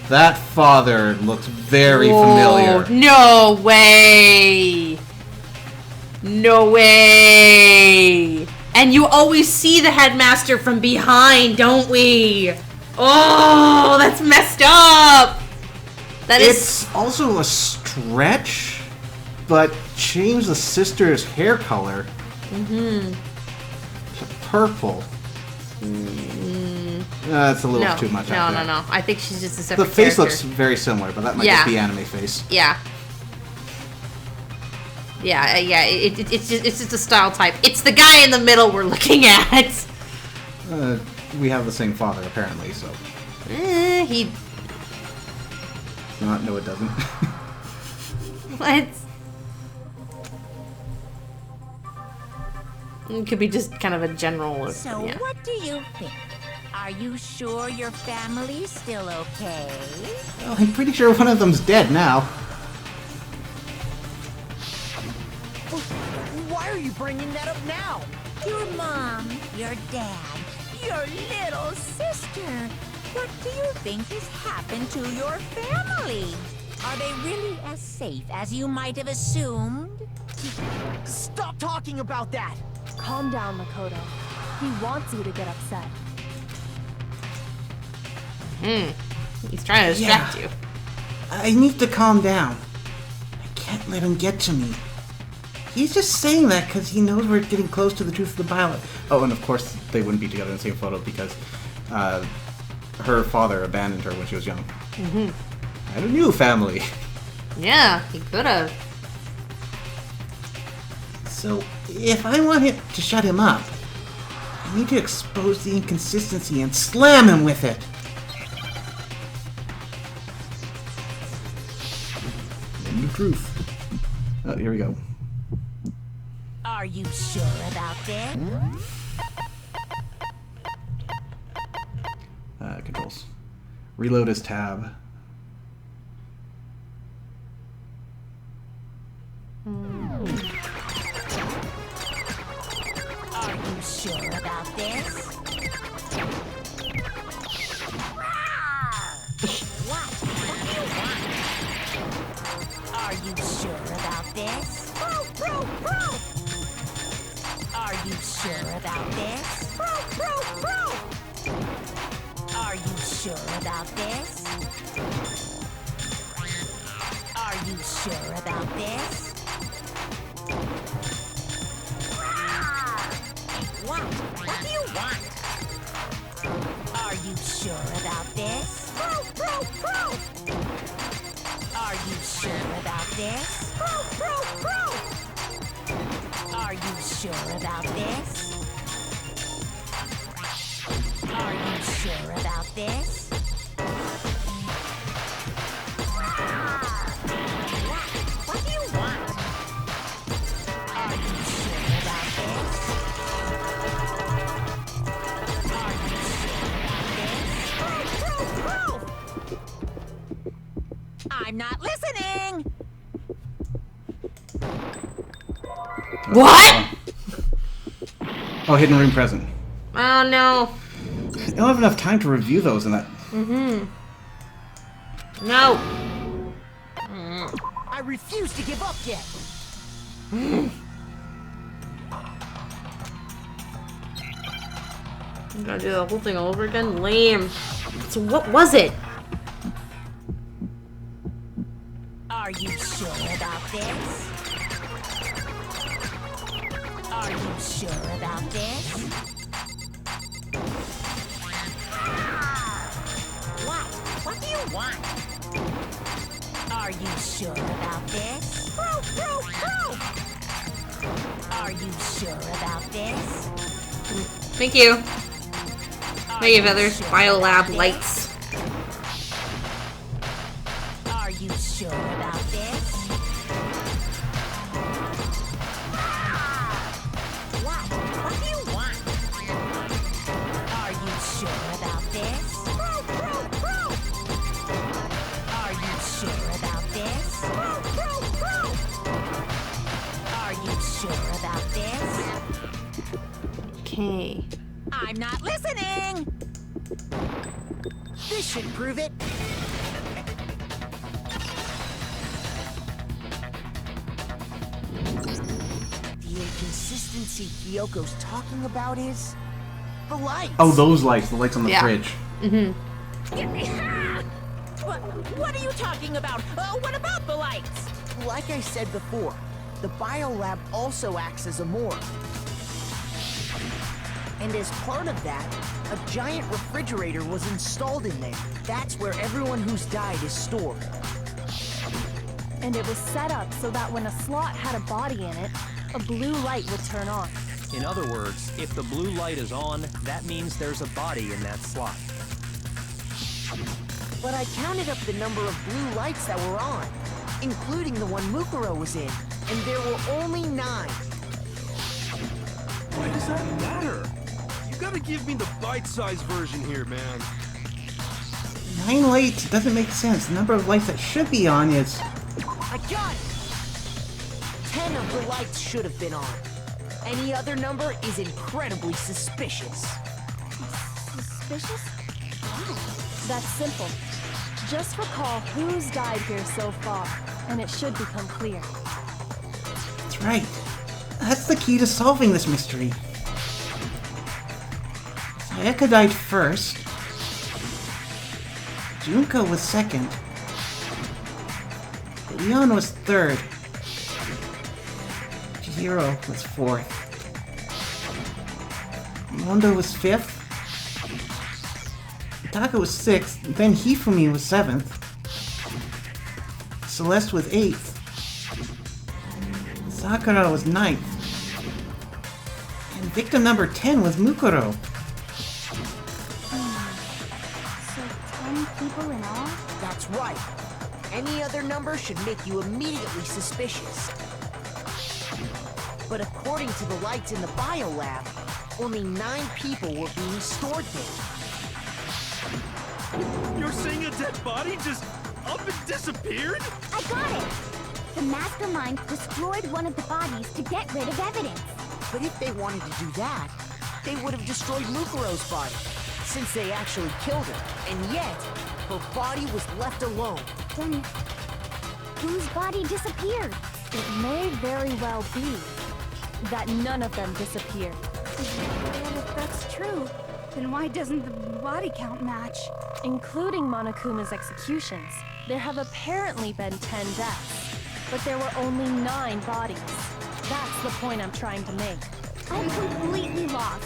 That father looks very familiar. No way! No way! And you always see the headmaster from behind, don't we? Oh, that's messed up! It's also a stretch, but change the sister's hair color to purple. That's a little too much. No. I think she's just a separate The face character. looks very similar, but that might just be anime face. Yeah. It's just a style type. It's the guy in the middle we're looking at. We have the same father, apparently, so... He... No, it doesn't. What? It could be just kind of a general... So yeah. what do you think? Are you sure your family's still okay? Well, I'm pretty sure one of them's dead now. Why are you bringing that up now? Your mom, your dad, your little sister. What do you think has happened to your family? Are they really as safe as you might have assumed? Stop talking about that! Calm down, Makoto. He wants you to get upset. He's trying to distract you. I need to calm down. I can't let him get to me. He's just saying that because he knows we're getting close to the truth of the pilot. Oh, and of course they wouldn't be together in the same photo because her father abandoned her when she was young. Had a new family. Yeah, he could have. So, if I want him to shut him up, I need to expose the inconsistency and slam him with it. And the truth. Oh, here we go. Are you sure about this? Controls. Reload as tab. Are you sure about this? What? What do you want? Are you sure about this? Are you sure about this? Are you sure about this? Are you sure about this? What? What do you want? Are you sure about this? Are you sure about this? sure about this? Are you sure about this? What do you want? Are you sure about this? Are you sure about this? Proof! I'm not listening! What? Oh, hidden room present. Oh no. You don't have enough time to review those in that. No. I refuse to give up yet. You gotta do the whole thing all over again? Lame. So what was it? Are you sure about this? Are you sure about this? What do you want? Are you sure about this? Proof! Are you sure about this? Thank you. Thank you, Feathers. Biolab lights. Are you sure about this? What do you want? Are you sure about this? Proof! Are you sure about this? Proof! Are you sure about this? Okay. I'm not listening! This should prove it. The inconsistency Hyoko's talking about is the lights. Oh, those lights. The lights on the Yeah. fridge. What are you talking about? What about the lights? Like I said before, the biolab also acts as a morgue. And as part of that, a giant refrigerator was installed in there. That's where everyone who's died is stored. And it was set up so that when a slot had a body in it, a blue light would turn on. In other words, if the blue light is on, that means there's a body in that slot. But I counted up the number of blue lights that were on, including the one Mukuro was in, and there were only 9. Why does that matter? You gotta give me the bite-sized version here, man. 9 lights doesn't make sense. The number of lights that should be on is... I got it! 10 of the lights should have been on. Any other number is incredibly suspicious. Suspicious? Why? That's simple. Just recall who's died here so far, and it should become clear. That's right. That's the key to solving this mystery. Sayaka died first. Junko was second. Leon was third. Chihiro was fourth. Mondo was fifth. Taka was sixth. Then Hifumi was seventh. Celeste was eighth. Sakura was ninth. And victim number 10 was Mukuro. So 10 people in all? That's right. Any other number should make you immediately suspicious. But according to the lights in the biolab, only 9 people were being stored there. You're saying a dead body just up and disappeared? I got it! The mastermind destroyed one of the bodies to get rid of evidence. But if they wanted to do that, they would have destroyed Mukuro's body, since they actually killed her. And yet, her body was left alone. Then, whose body disappeared? It may very well be that none of them disappeared. Well, if that's true, then why doesn't the body count match? Including Monokuma's executions, there have apparently been 10 deaths, but there were only 9 bodies. That's the point I'm trying to make. I'm completely lost.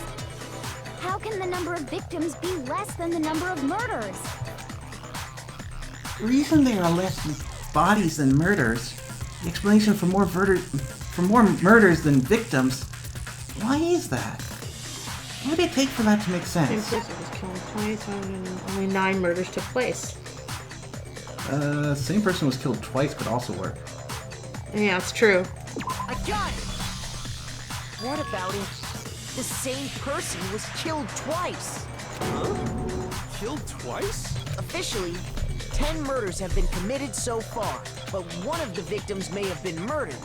How can the number of victims be less than the number of murders? The reason there are less bodies than murders, the explanation for more murders than victims, Why is that? What would it take for that to make Same sense? person was killed twice, and only 9 murders took place. Same person was killed twice could also work. Yeah, it's true. I got it! What about it? The same person was killed twice. Huh? Killed twice? Officially, 10 murders have been committed so far, but one of the victims may have been murdered,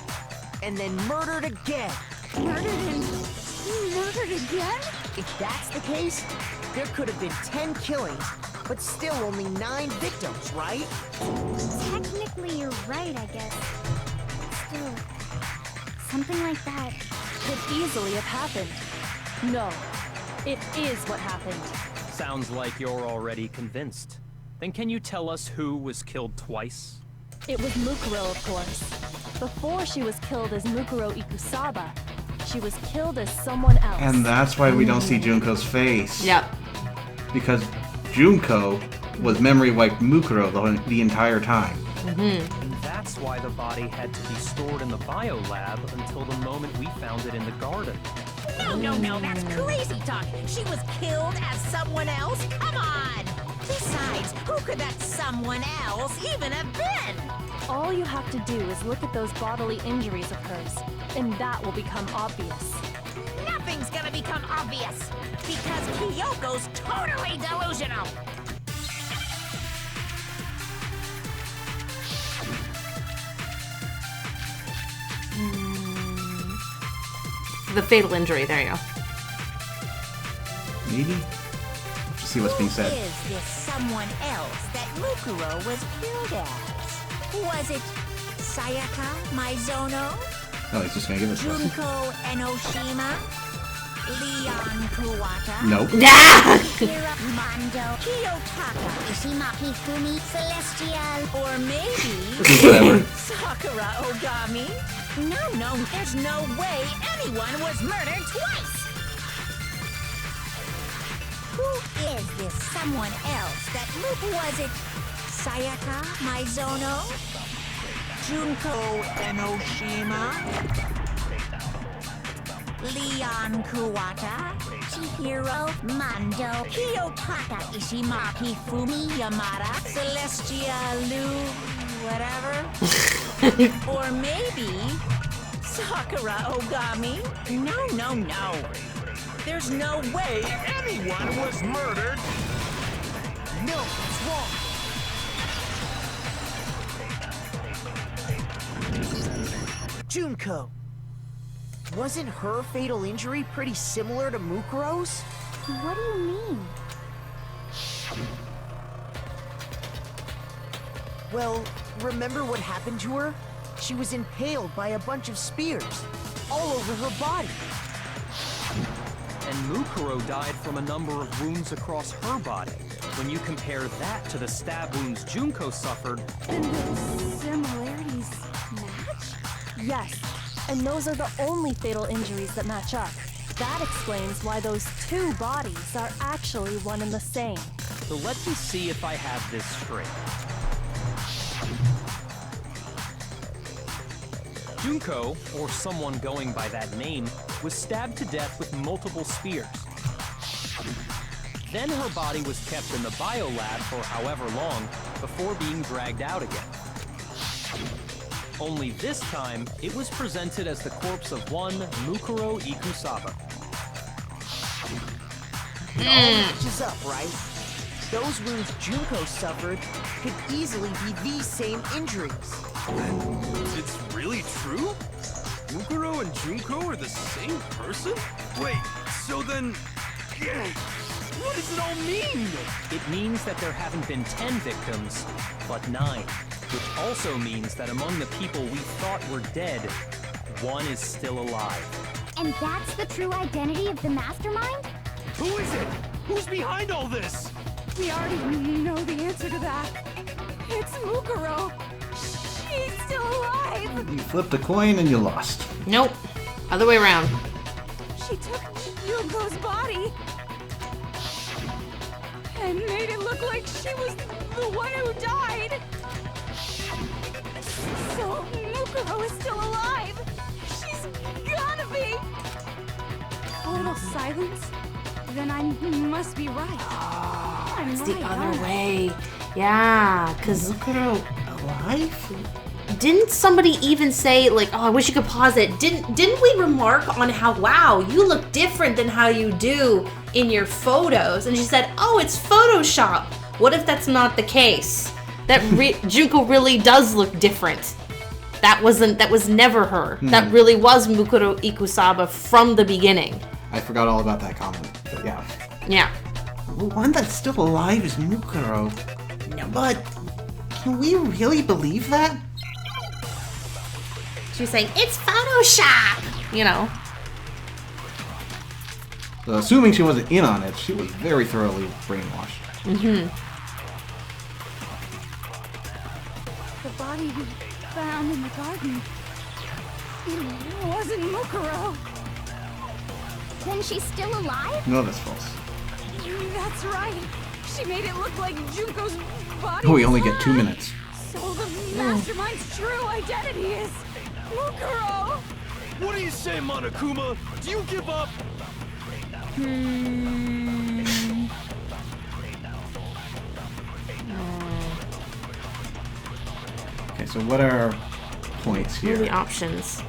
and then murdered again. Murdered and murdered again? If that's the case, there could have been 10 killings, but still only 9 victims, right? Technically, you're right, I guess. Still, something like that Could easily have happened. No, it is what happened. Sounds like you're already convinced. Then can you tell us who was killed twice? It was Mukuro, of course. Before she was killed as Mukuro Ikusaba, she was killed as someone else. And that's why we don't see Junko's face. Yep. Because Junko was memory wiped Mukuro the entire time. And that's why the body had to be stored in the biolab until the moment we found it in the garden. No, that's crazy talk. She was killed as someone else? Come on! Besides, who could that someone else even have been? All you have to do is look at those bodily injuries of hers, and that will become obvious. Nothing's gonna become obvious, because Kyoko's totally delusional. The fatal injury, there you go. Maybe? Let's see what's being said. Who is this someone else that Mukuro was killed as? Was it Sayaka Maizono? Oh, he's just gonna give us this. Junko Enoshima? Leon Kuwata? Nope. Kira Mando? Kiyotaka? Ishimaki Fumi? Celestial? Or maybe... Whatever. Sakura Ogami? No, there's no way anyone was murdered twice! Who is this someone else that was it Sayaka Maizono? Junko Enoshima? Leon Kuwata? Chihiro Mando? Kiyotaka Ishimaki Fumi Yamada? Celestia Lu... whatever? Or maybe... Sakura Ogami? No. There's no way anyone was murdered! No, it's wrong. Junko. Wasn't her fatal injury pretty similar to Mukuro's? What do you mean? Well, remember what happened to her? She was impaled by a bunch of spears, all over her body. And Mukuro died from a number of wounds across her body. When you compare that to the stab wounds Junko suffered... And those similarities match? Yes, and those are the only fatal injuries that match up. That explains why those 2 bodies are actually one and the same. So let me see if I have this straight. Junko, or someone going by that name, was stabbed to death with multiple spears. Then her body was kept in the biolab for however long before being dragged out again. Only this time, it was presented as the corpse of one Mukuro Ikusaba. It all matches up, right? Those wounds Junko suffered could easily be these same injuries. It's really true? Mukuro and Junko are the same person? Wait, so then... what does it all mean? It means that there haven't been 10 victims, but 9. Which also means that among the people we thought were dead, one is still alive. And that's the true identity of the mastermind? Who is it? Who's behind all this? We already know the answer to that. It's Mukuro. She's still alive. You flipped a coin and you lost. Nope. Other way around. She took Junko's body and made it look like she was the one who died. So Mukuro is still alive. She's gotta be. total silence? Then I must be right. I'm It's right, the other aren't I? way. Yeah, because Mukuro alive? didn't somebody even say, like, oh, I wish you could pause it. Didn't we remark on how, wow, you look different than how you do in your photos? And she said, oh, it's Photoshop. What if that's not the case? That Junko really does look different. That was never her. That really was Mukuro Ikusaba from the beginning. I forgot all about that comment, but yeah. Yeah. The one that's still alive is Mukuro. But can we really believe that? She was saying, it's Photoshop! You know. So assuming she wasn't in on it, she was very thoroughly brainwashed. Mm-hmm. The body we found in the garden. It wasn't Mukuro. Then she's still alive? No, that's false. That's right. She made it look like Junko's body. We only was get 2 alive. minutes. So the mastermind's true identity is Mukuro. What do you say, Monokuma? Do you give up? Okay, so what are our points What are here? the options?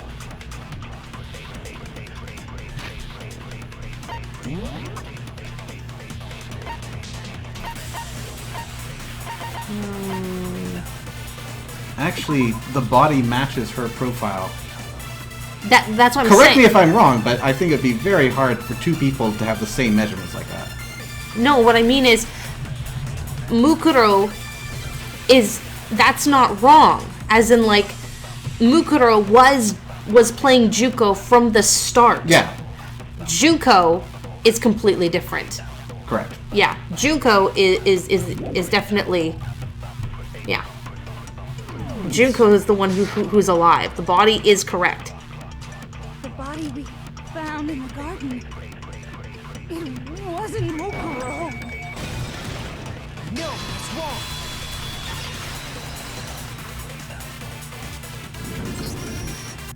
Actually, the body matches her profile. That's what I'm Correct saying. me if I'm wrong, but I think it'd be very hard for two people to have the same measurements like that. No, what I mean is, Mukuro that's not wrong. As in, like, Mukuro was playing Junko from the start. Yeah, Junko is completely different. correct. Yeah, Junko is definitely, yeah. Junko is the one who's alive. The body is correct. The body we found in the garden. It wasn't Mukuro. No, it's wrong.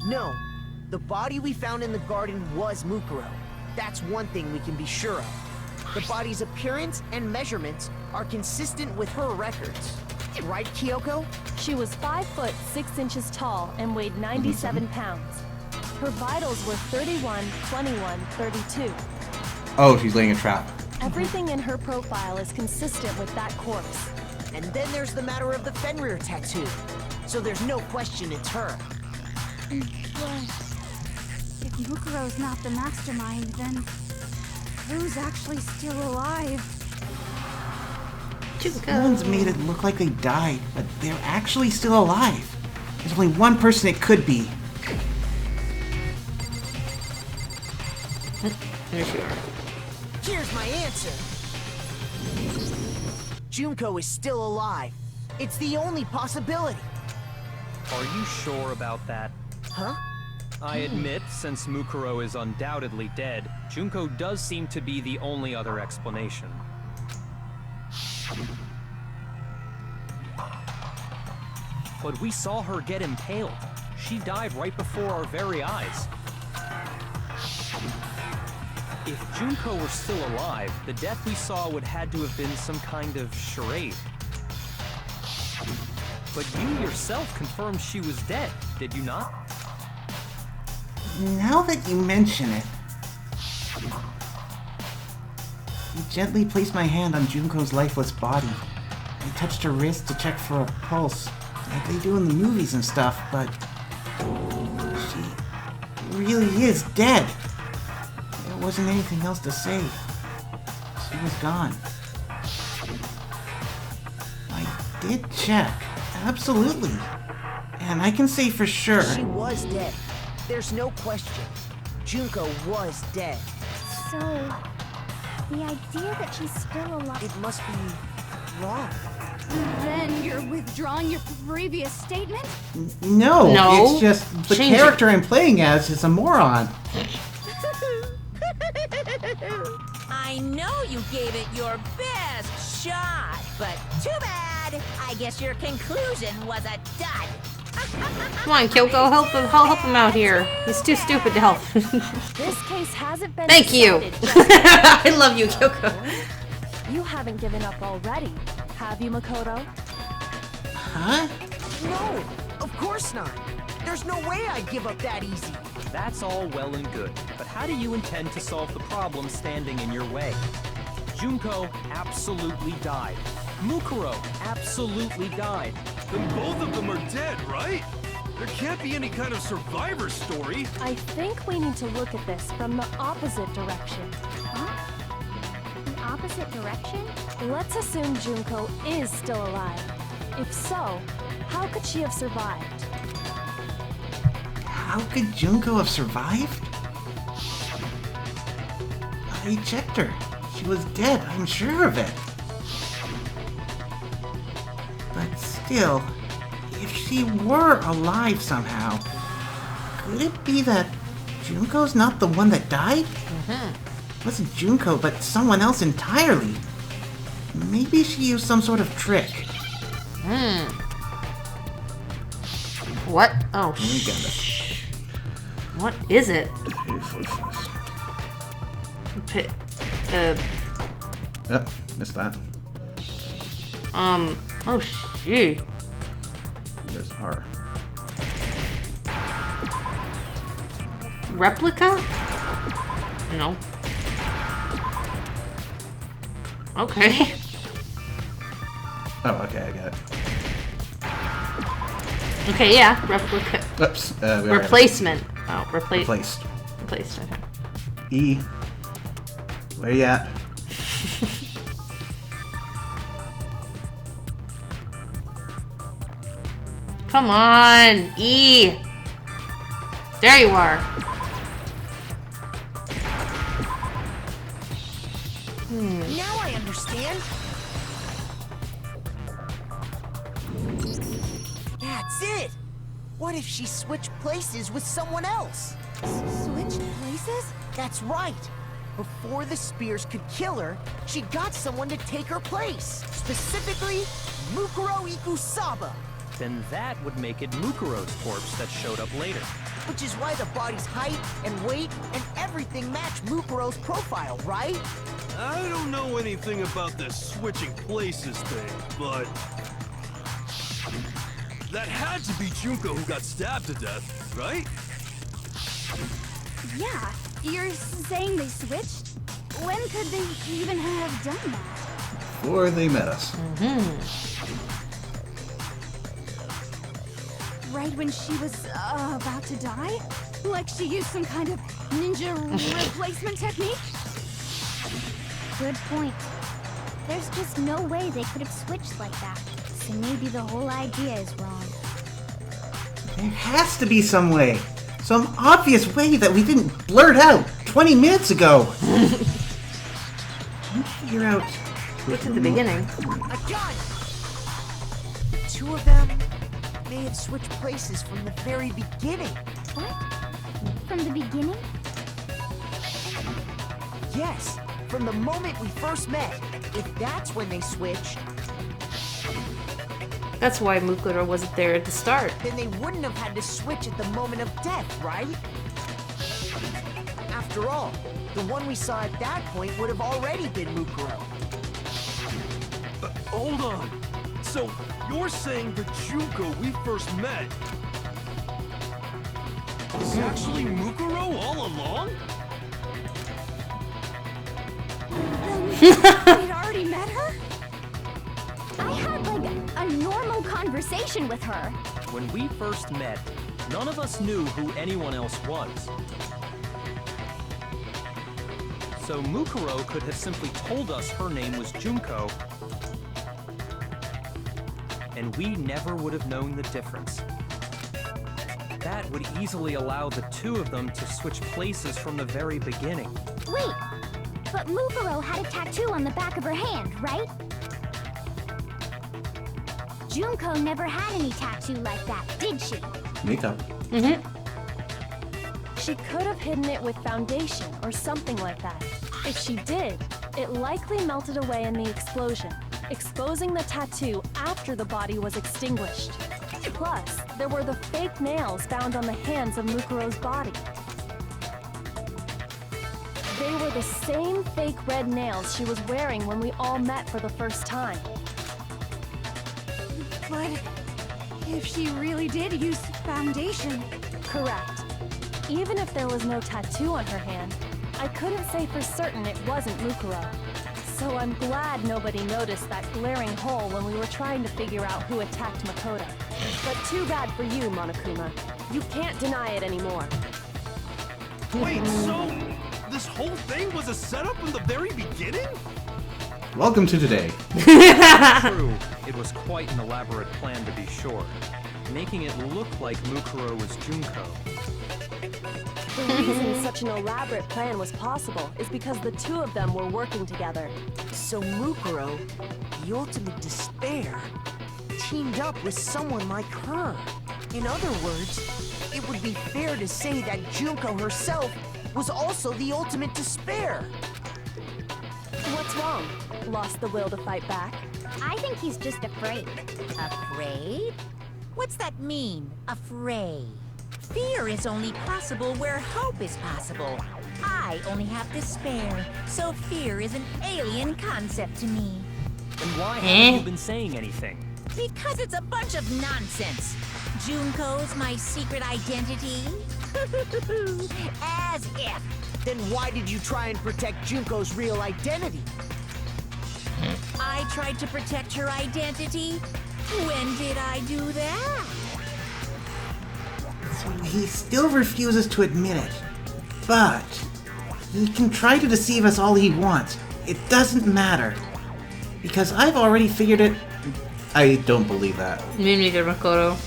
No, the body we found in the garden was Mukuro. That's one thing we can be sure of. The body's appearance and measurements are consistent with her records. Right, Kyoko? She was 5 foot 6 inches tall and weighed 97 pounds. Her vitals were 31, 21, 32. Oh, she's laying a trap. Everything in her profile is consistent with that corpse. And then there's the matter of the Fenrir tattoo. So there's no question it's her. But if Mukuro's not the mastermind, then who's actually still alive? Someone's made it look like they died, but they're actually still alive. There's only one person it could be. Here's my answer. Junko is still alive. It's the only possibility. Are you sure about that? Huh? I admit, since Mukuro is undoubtedly dead, Junko does seem to be the only other explanation. But we saw her get impaled. She died right before our very eyes. If Junko were still alive, the death we saw would had to have been some kind of charade. But you yourself confirmed she was dead, did you not? Now that you mention it, I gently placed my hand on Junko's lifeless body. I touched her wrist to check for a pulse, like they do in the movies and stuff, but she really is dead. There wasn't anything else to say. She was gone. I did check, absolutely. And I can say for sure. She was dead. There's no question. Junko was dead. So, the idea that she's still alive... It must be wrong. Then you're withdrawing your previous statement? No, No. it's just the Change it. character I'm playing as is a moron. I know you gave it your best shot, but too bad. I guess your conclusion was a dud. Come on, Kyoko, help him. I'll help him out here. He's too stupid to help. This case hasn't been Thank you. decided. I love you, Kyoko. You haven't given up already, have you, Makoto? Huh? No, of course not. There's no way I'd give up that easy. That's all well and good, but how do you intend to solve the problem standing in your way? Junko absolutely died. Mukuro absolutely died. Then both of them are dead, right? There can't be any kind of survivor story. I think we need to look at this from the opposite direction. Huh? The opposite direction? Let's assume Junko is still alive. If so, how could she have survived? How could Junko have survived? I checked her. She was dead, I'm sure of it. But still, if she were alive somehow, could it be that Junko's not the one that died? It wasn't Junko, but someone else entirely. Maybe she used some sort of trick. What? Oh, We got it. What is it? Yep, missed that. Oh, shit. There's R. Replica? No. Okay. Oh, okay, I got it. Okay, yeah, replica. Oops. We already have it. Replacement. Oh, Replaced. Replaced, okay. E. Where you at? Come on, E. There you are. Now I understand. That's it. What if she switched places with someone else? Switch places? That's right. Before the spears could kill her, she got someone to take her place. Specifically, Mukuro Ikusaba. Then that would make it Mukuro's corpse that showed up later. Which is why the body's height and weight and everything match Mukuro's profile, right? I don't know anything about this switching places thing, but that had to be Junko who got stabbed to death, right? Yeah, you're saying they switched? When could they even have done that? Before they met us. Right when she was about to die? Like she used some kind of ninja replacement technique? Good point. There's just no way they could have switched like that. So maybe the whole idea is wrong. There has to be some way. Some obvious way that we didn't blurt out 20 minutes ago. Can't figure out. Look at the beginning. I got it! The two of them may have switched places from the very beginning. What? From the beginning? Yes, from the moment we first met. If that's when they switched, That's why Mukuro wasn't there at the start. then they wouldn't have had to switch at the moment of death, right? After all, the one we saw at that point would have already been Mukuro. Hold on. So, you're saying the Junko we first met was actually Mukuro all along? We'd already met her? I had like a normal conversation with her. When we first met, none of us knew who anyone else was. So Mukuro could have simply told us her name was Junko, and we never would have known the difference. That would easily allow the two of them to switch places from the very beginning. Wait, but Mukuro had a tattoo on the back of her hand, right? Junko never had any tattoo like that, did she? Makeup. She could have hidden it with foundation or something like that. If she did, it likely melted away in the explosion, exposing the tattoo after the body was extinguished. Plus, there were the fake nails found on the hands of Mukuro's body. They were the same fake red nails she was wearing when we all met for the first time. But if she really did use foundation... Correct. Even if there was no tattoo on her hand, I couldn't say for certain it wasn't Mukuro. So I'm glad nobody noticed that glaring hole when we were trying to figure out who attacked Makoto. But too bad for you, Monokuma. You can't deny it anymore. Wait, so this whole thing was a setup from the very beginning? Welcome to today. True, it was quite an elaborate plan to be sure, making it look like Mukuro was Junko. The reason such an elaborate plan was possible is because the two of them were working together. So Mukuro, the ultimate despair, teamed up with someone like her. In other words, it would be fair to say that Junko herself was also the ultimate despair. What's wrong? Lost the will to fight back? I think he's just afraid. Afraid? What's that mean, afraid? Fear is only possible where hope is possible. I only have despair, so fear is an alien concept to me. Then why haven't you been saying anything? Because it's a bunch of nonsense. Junko's my secret identity? As if. Then why did you try and protect Junko's real identity? I tried to protect her identity? When did I do that? He still refuses to admit it. But he can try to deceive us all he wants. It doesn't matter. Because I've already figured it. I don't believe that. Me neither, Makoto.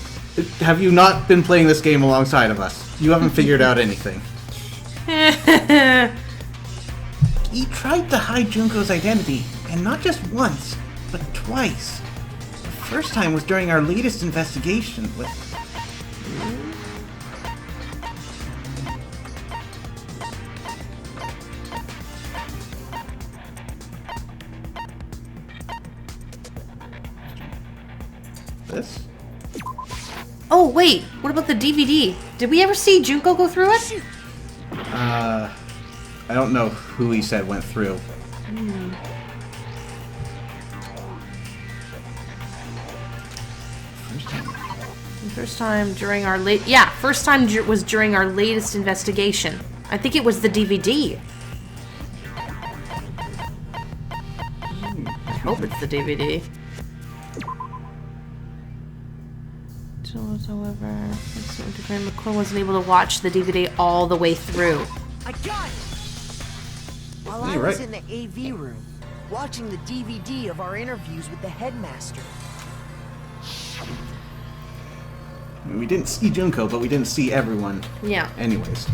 Have you not been playing this game alongside of us? You haven't figured out anything. He tried to hide Junko's identity, and not just once, but twice. The first time was during our latest investigation with... This? Oh, wait. What about the DVD? Did we ever see Junko go through it? I don't know who he said went through. First time during our was during our latest investigation. I think it was the DVD. I hope it's the DVD. However, McCoy wasn't able to watch the DVD all the way through. I got it! While I was in the AV room, watching the DVD of our interviews with the headmaster. I mean, we didn't see Junko, but we didn't see everyone. Yeah. Anyways.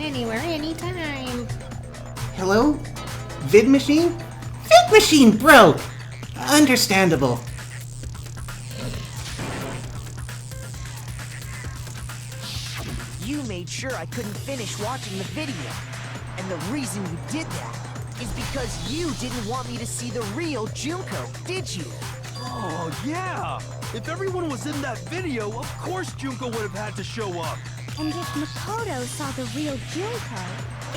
Anywhere, anytime. Hello? Vid machine? Vid machine broke! Understandable. You made sure I couldn't finish watching the video. And the reason you did that is because you didn't want me to see the real Junko, did you? Oh, yeah! If everyone was in that video, of course Junko would have had to show up. And if Makoto saw the real Junko,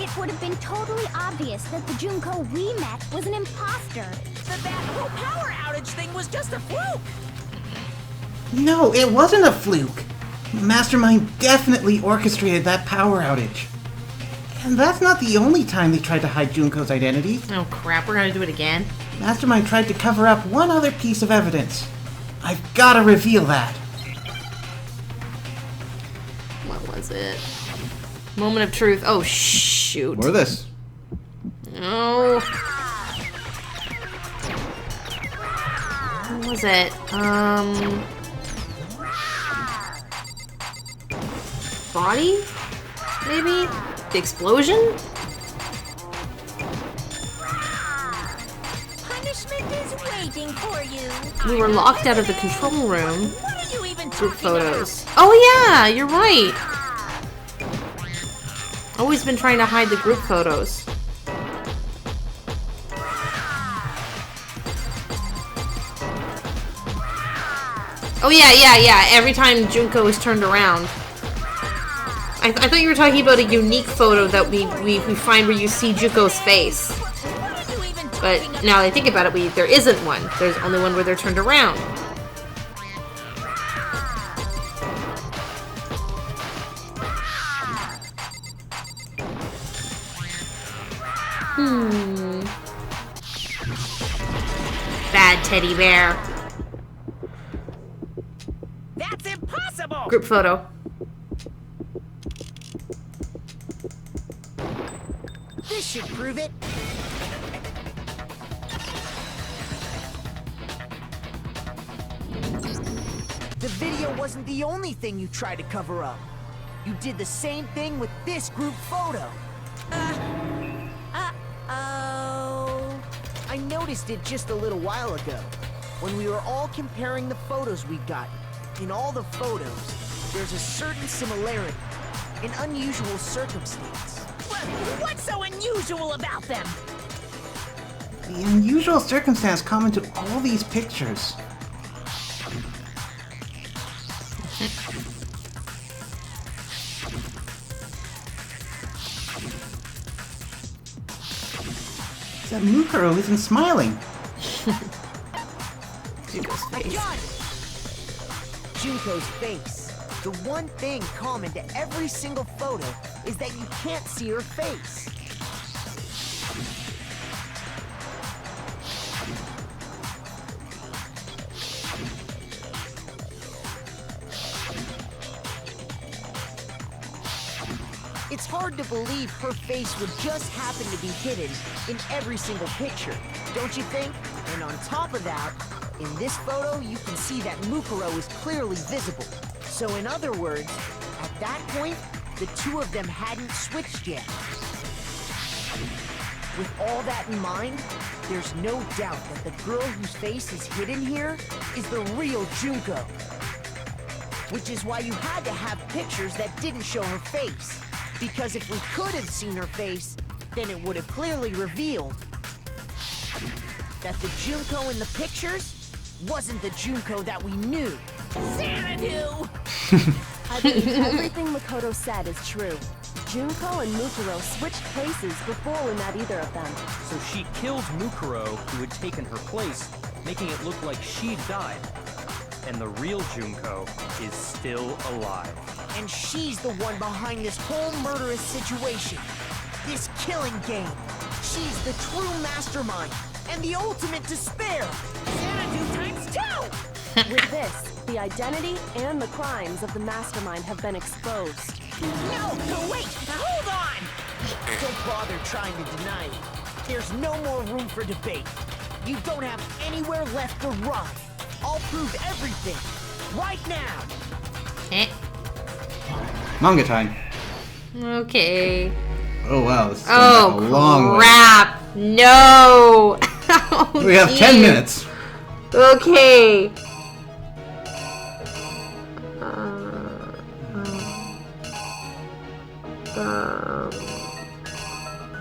it would have been totally obvious that the Junko we met was an imposter. That whole power outage thing was just a fluke! No, it wasn't a fluke. Mastermind definitely orchestrated that power outage. And that's not the only time they tried to hide Junko's identity. Oh crap, we're gonna do it again? Mastermind tried to cover up one other piece of evidence. I've gotta reveal that. What was it? Moment of truth. Oh shoot. Or this. Oh. What was it? Body? Maybe? The explosion? Punishment is waiting for you. We were locked out of the control room. What are you even Group talking photos. Oh yeah, you're right. always been trying to hide the group photos. Oh yeah. Every time Junko is turned around. I thought you were talking about a unique photo that we find where you see Junko's face. But now that I think about it, there isn't one. There's only one where they're turned around. Bad teddy bear. That's impossible! Group photo. This should prove it. The video wasn't the only thing you tried to cover up. You did the same thing with this group photo. Uh-oh. I noticed it just a little while ago, when we were all comparing the photos we'd gotten. In all the photos, there's a certain similarity, an unusual circumstance. What's so unusual about them? The unusual circumstance common to all these pictures. That Mukuro isn't smiling. Junko's I face. got it! Junko's face. The one thing common to every single photo is that you can't see her face. It's hard to believe her face would just happen to be hidden in every single picture, don't you think? And on top of that, in this photo, you can see that Mukuro is clearly visible. So in other words, at that point, the two of them hadn't switched yet. With all that in mind, there's no doubt that the girl whose face is hidden here is the real Junko. Which is why you had to have pictures that didn't show her face. Because if we could have seen her face, then it would have clearly revealed that the Junko in the pictures wasn't the Junko that we knew. Xanadu! I believe everything Makoto said is true. Junko and Mukuro switched places before we met either of them. So she killed Mukuro, who had taken her place, making it look like she'd died. And the real Junko is still alive. And she's the one behind this whole murderous situation. This killing game. She's the true mastermind and the ultimate despair. Xanadu times 2! With this, the identity and the crimes of the mastermind have been exposed. No, wait! Hold on! Don't bother trying to deny it. There's no more room for debate. You don't have anywhere left to run. I'll prove everything. Right now! Manga time. Okay. Oh wow, this is going back a long way. Crap! No! Oh, We have 10 minutes. Okay.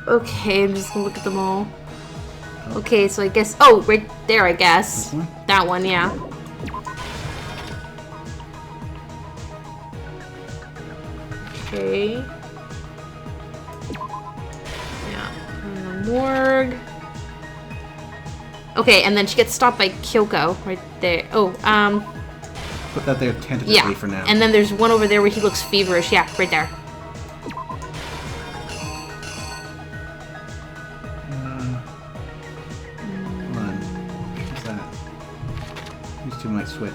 Okay, I'm just gonna look at them all. Okay, so I guess. Oh, right there, I guess. This one? That one, yeah. Okay. Yeah. And the morgue. Okay, and then she gets stopped by Kyoko right there. Oh, Put that there tentatively yeah. for now. And then there's one over there where he looks feverish. Yeah, right there. Hold on. What's that? These two might switch.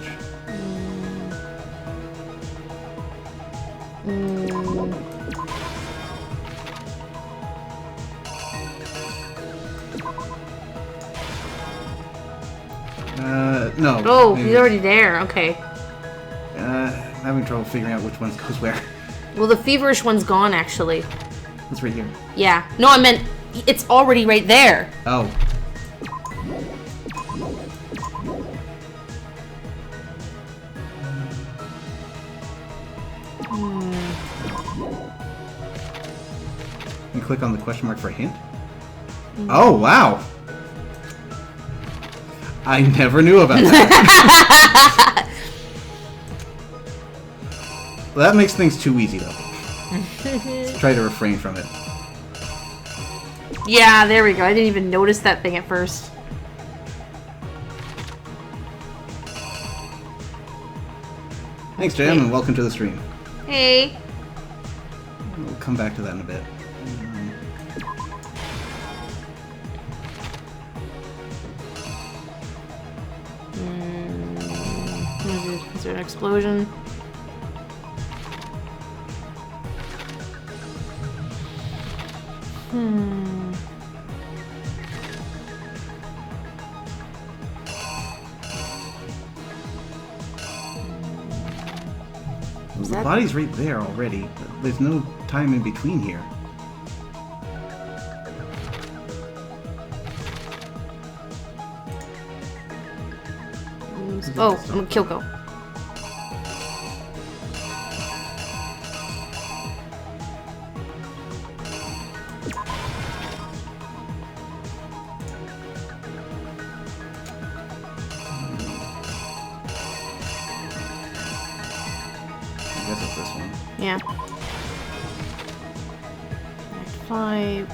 No. Oh, maybe. he's already there. Okay. I'm having trouble figuring out which one goes where. Well, the feverish one's gone, actually. It's right here. Yeah. No, I meant it's already right there. Oh. You click on the question mark for a hint. Oh, wow. I never knew about that. Well, that makes things too easy, though. Let's try to refrain from it. Yeah, there we go. I didn't even notice that thing at first. Thanks, Jam, and welcome to the stream. Hey. We'll come back to that in a bit. Is there an explosion? The body's right there already. There's no time in between here. Oh, I'm Kyoko. I guess it's this one. Yeah. Act 5.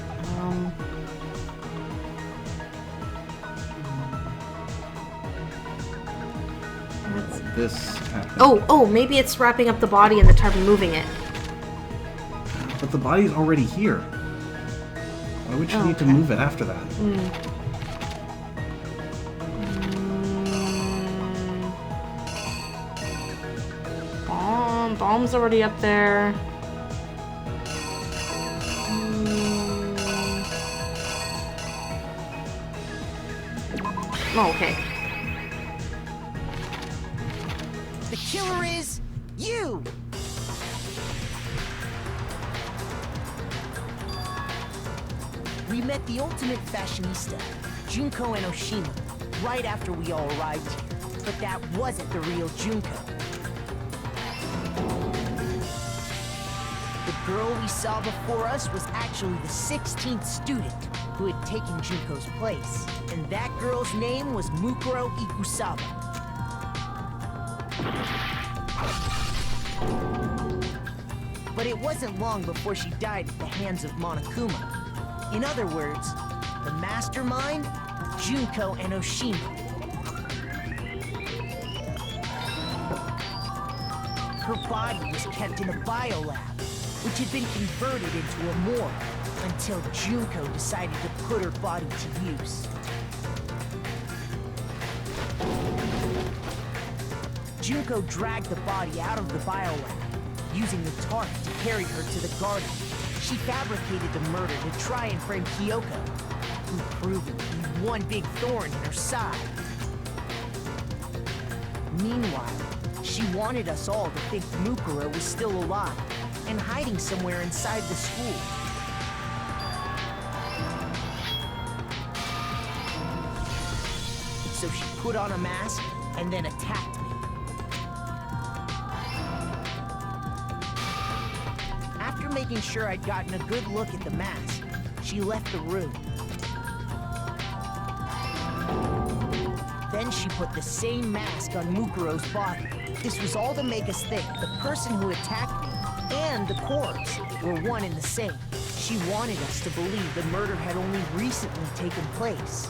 This happened. Oh, maybe it's wrapping up the body and the tarp moving it. But the body's already here. Why would she need to move it after that? Bomb's already up there. Oh, okay. The killer is you! We met the ultimate fashionista, Junko Enoshima, right after we all arrived here. But that wasn't the real Junko. The girl we saw before us was actually the 16th student who had taken Junko's place. And that girl's name was Mukuro Ikusawa. But it wasn't long before she died at the hands of Monokuma. In other words, the mastermind, Junko Enoshima. Her body was kept in a biolab, which had been converted into a morgue until Junko decided to put her body to use. Junko dragged the body out of the biolab, using the tarp to carry her to the garden. She fabricated the murder to try and frame Kyoko, who proved to be one big thorn in her side. Meanwhile, she wanted us all to think Mukuro was still alive and hiding somewhere inside the school. So she put on a mask and then attacked me. After making sure I'd gotten a good look at the mask, she left the room. Then she put the same mask on Mukuro's body. This was all to make us think the person who attacked me and the corpse were one and the same. She wanted us to believe the murder had only recently taken place.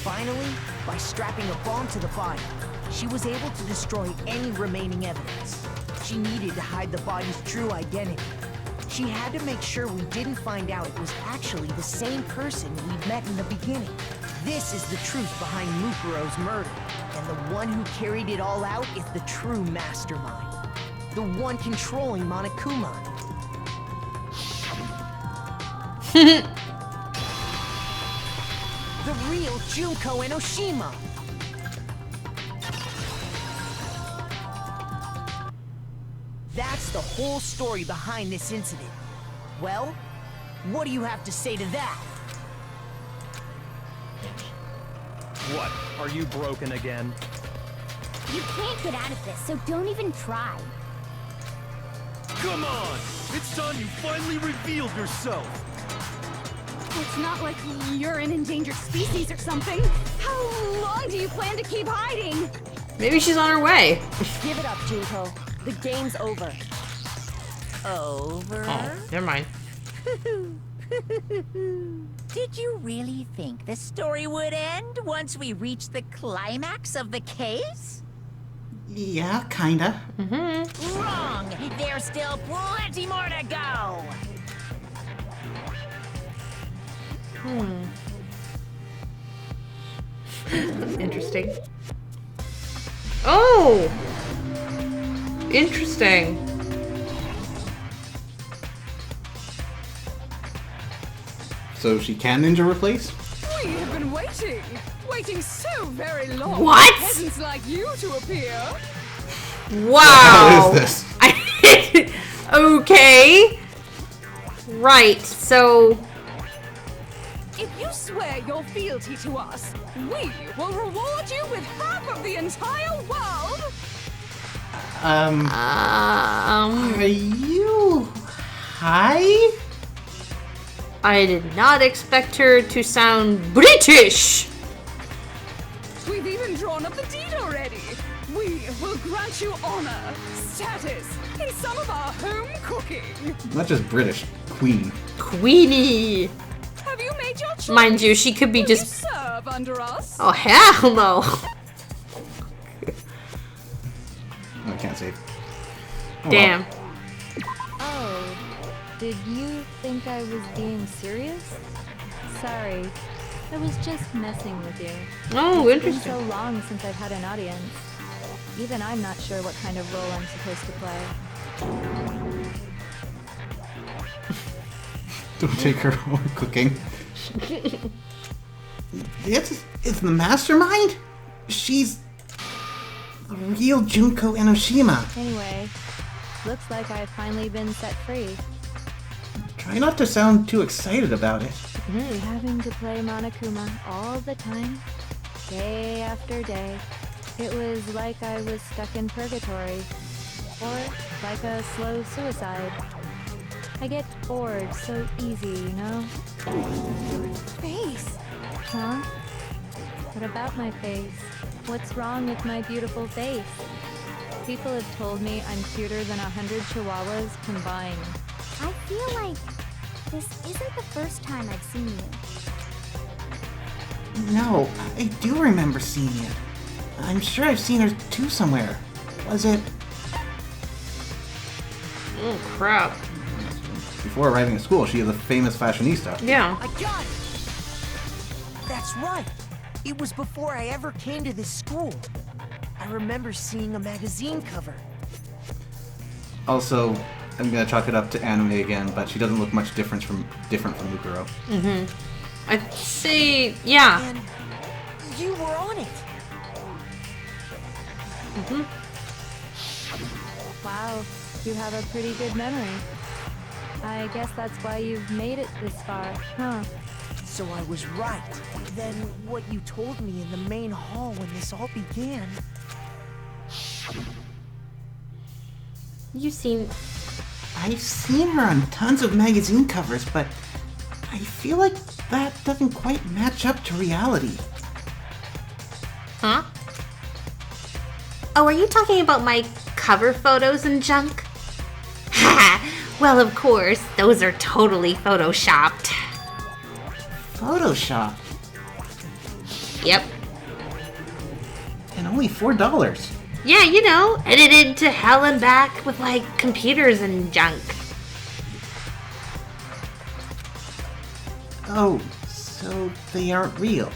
Finally, by strapping a bomb to the body, she was able to destroy any remaining evidence. She needed to hide the body's true identity. She had to make sure we didn't find out it was actually the same person we'd met in the beginning. This is the truth behind Mukuro's murder, and the one who carried it all out is the true mastermind. The one controlling Monokuma. The real Junko Enoshima! That's the whole story behind this incident. Well, what do you have to say to that? What? Are you broken again? You can't get out of this, so don't even try. Come on! It's time you finally revealed yourself! It's not like you're an endangered species or something. How long do you plan to keep hiding? Maybe she's on her way. Give it up, Junko. The game's over. Over? Oh, never mind. Did you really think the story would end once we reached the climax of the case? Yeah, kinda. Wrong! There's still plenty more to go! Interesting. Oh! Interesting. So she can ninja replace? We have been waiting so very long. What? For peasants like you to appear. Wow! What is this? Okay. Right, so... If you swear your fealty to us, we will reward you with half of the entire world. Are you high? I did not expect her to sound British! We've even drawn up the deed already. We will grant you honor, status, in some of our home cooking. Not just British. Queen. Queenie! Have you made your choice? Mind you, she could be Will just... you serve under us? Oh, hell no! I can't save. Oh, Damn. Oh, did you think I was being serious? Sorry, I was just messing with you. Oh, It's been interesting. so long since I've had an audience. Even I'm not sure what kind of role I'm supposed to play. Don't take her home cooking. It's the mastermind? She's the real Junko Enoshima. Anyway, looks like I've finally been set free. Try not to sound too excited about it. Having to play Monokuma all the time, day after day, it was like I was stuck in purgatory, or like a slow suicide. I get bored so easy, you know? Face. Huh? What about my face? What's wrong with my beautiful face? People have told me I'm cuter than 100 chihuahuas combined. I feel like this isn't the first time I've seen you. No, I do remember seeing it. I'm sure I've seen her too somewhere. Was it? Oh, crap. Before arriving at school, she is a famous fashionista. Yeah. I got it! That's right. It was before I ever came to this school. I remember seeing a magazine cover. Also, I'm gonna chalk it up to anime again, but she doesn't look much different from Mukuro. I'd say, yeah. And you were on it. Wow, you have a pretty good memory. I guess that's why you've made it this far, huh? So I was right. Then what you told me in the main hall when this all began... You've seen... I've seen her on tons of magazine covers, but I feel like that doesn't quite match up to reality. Huh? Oh, are you talking about my cover photos and junk? Ha! Well, of course, those are totally photoshopped. Photoshop. Yep. And only $4. Yeah, you know, edited to hell and back with, like, computers and junk. Oh, so they aren't real.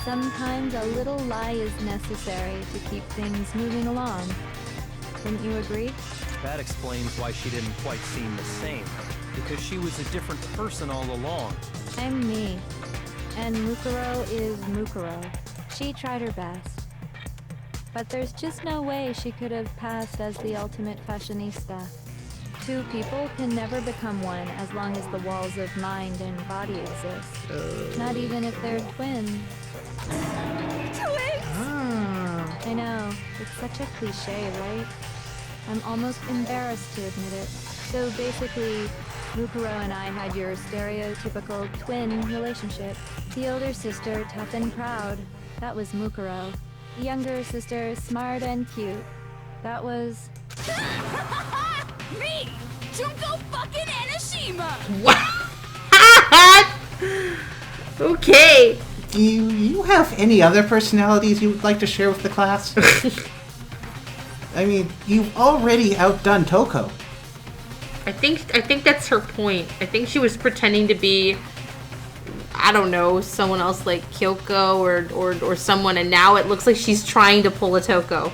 Sometimes a little lie is necessary to keep things moving along. Wouldn't you agree? That explains why she didn't quite seem the same. Because she was a different person all along. I'm me. And Mukuro is Mukuro. She tried her best. But there's just no way she could have passed as the ultimate fashionista. Two people can never become one as long as the walls of mind and body exist. Not even if they're twins. Twins! I know, it's such a cliche, right? I'm almost embarrassed to admit it. So basically, Mukuro and I had your stereotypical twin relationship. The older sister, tough and proud. That was Mukuro. The younger sister, smart and cute. That was... Me! Junko fucking Enoshima! Okay. Do you have any other personalities you would like to share with the class? I mean, you've already outdone Toko. I think that's her point. I think she was pretending to be, I don't know, someone else like Kyoko or someone, and now it looks like she's trying to pull a Toko.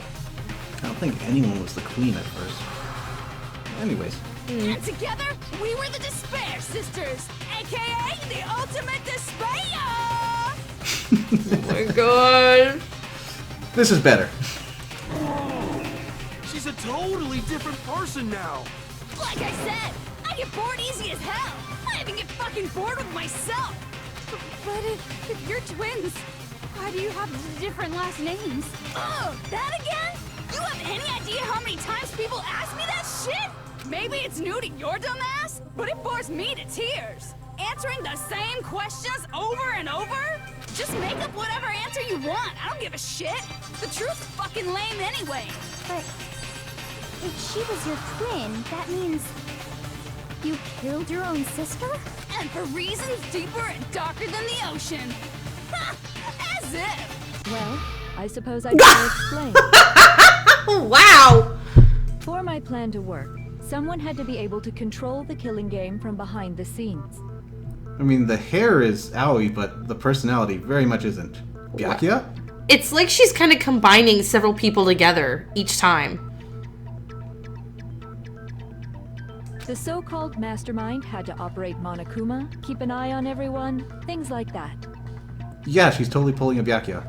I don't think anyone was the queen at first. Anyways. And together, we were the Despair Sisters, aka the ultimate despair! Oh my god. This is better. Whoa! She's a totally different person now. Like I said, I get bored easy as hell. I even get fucking bored with myself. But if you're twins, why do you have different last names? Oh, that again? You have any idea how many times people ask me that shit? Maybe it's new to your dumb ass, but it bores me to tears. Answering the same questions over and over? Just make up whatever answer you want. I don't give a shit. The truth's fucking lame anyway. But if she was your twin, that means you killed your own sister? And for reasons deeper and darker than the ocean. Ha! As if. Well, I suppose I better explain. Wow! For my plan to work, someone had to be able to control the killing game from behind the scenes. I mean, the hair is Aoi, but the personality very much isn't. Byakuya? It's like she's kind of combining several people together each time. The so-called mastermind had to operate Monokuma, keep an eye on everyone, things like that. Yeah, she's totally pulling a Byakuya.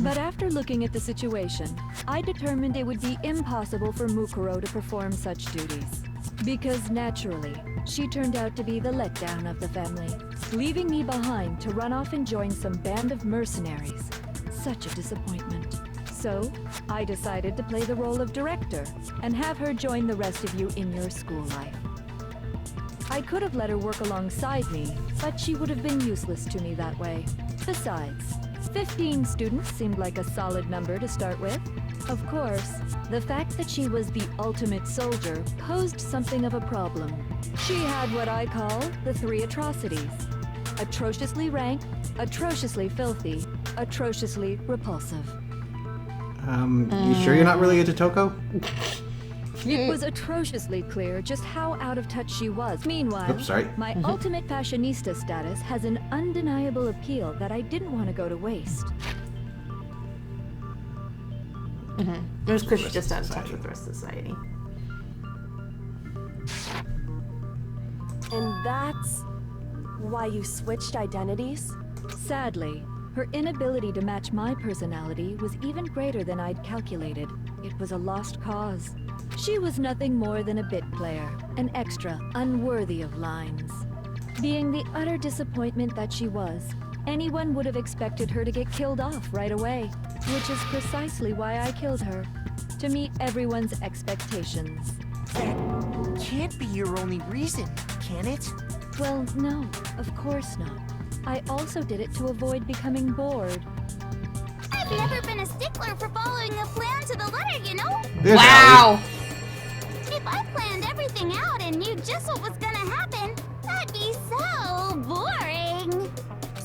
But after looking at the situation, I determined it would be impossible for Mukuro to perform such duties. Because naturally, she turned out to be the letdown of the family, leaving me behind to run off and join some band of mercenaries. Such a disappointment. So, I decided to play the role of director and have her join the rest of you in your school life. I could have let her work alongside me, but she would have been useless to me that way. Besides, 15 students seemed like a solid number to start with. Of course, the fact that she was the ultimate soldier posed something of a problem. She had what I call the three atrocities. Atrociously rank, atrociously filthy, atrociously repulsive. You sure you're not really into Toko? It was atrociously clear just how out of touch she was. Meanwhile, Oops, sorry. my ultimate fashionista status has an undeniable appeal that I didn't want to go to waste. It was because she just out of touch with the rest of society. And that's why you switched identities? Sadly, her inability to match my personality was even greater than I'd calculated. It was a lost cause. She was nothing more than a bit player, an extra unworthy of lines. Being the utter disappointment that she was, anyone would have expected her to get killed off right away, which is precisely why I killed her, to meet everyone's expectations. That can't be your only reason, can it? Well, no, of course not. I also did it to avoid becoming bored. I've never been a stickler for following a plan to the letter, you know? There's Wow! If I planned everything out and knew just what was gonna happen, that'd be so boring.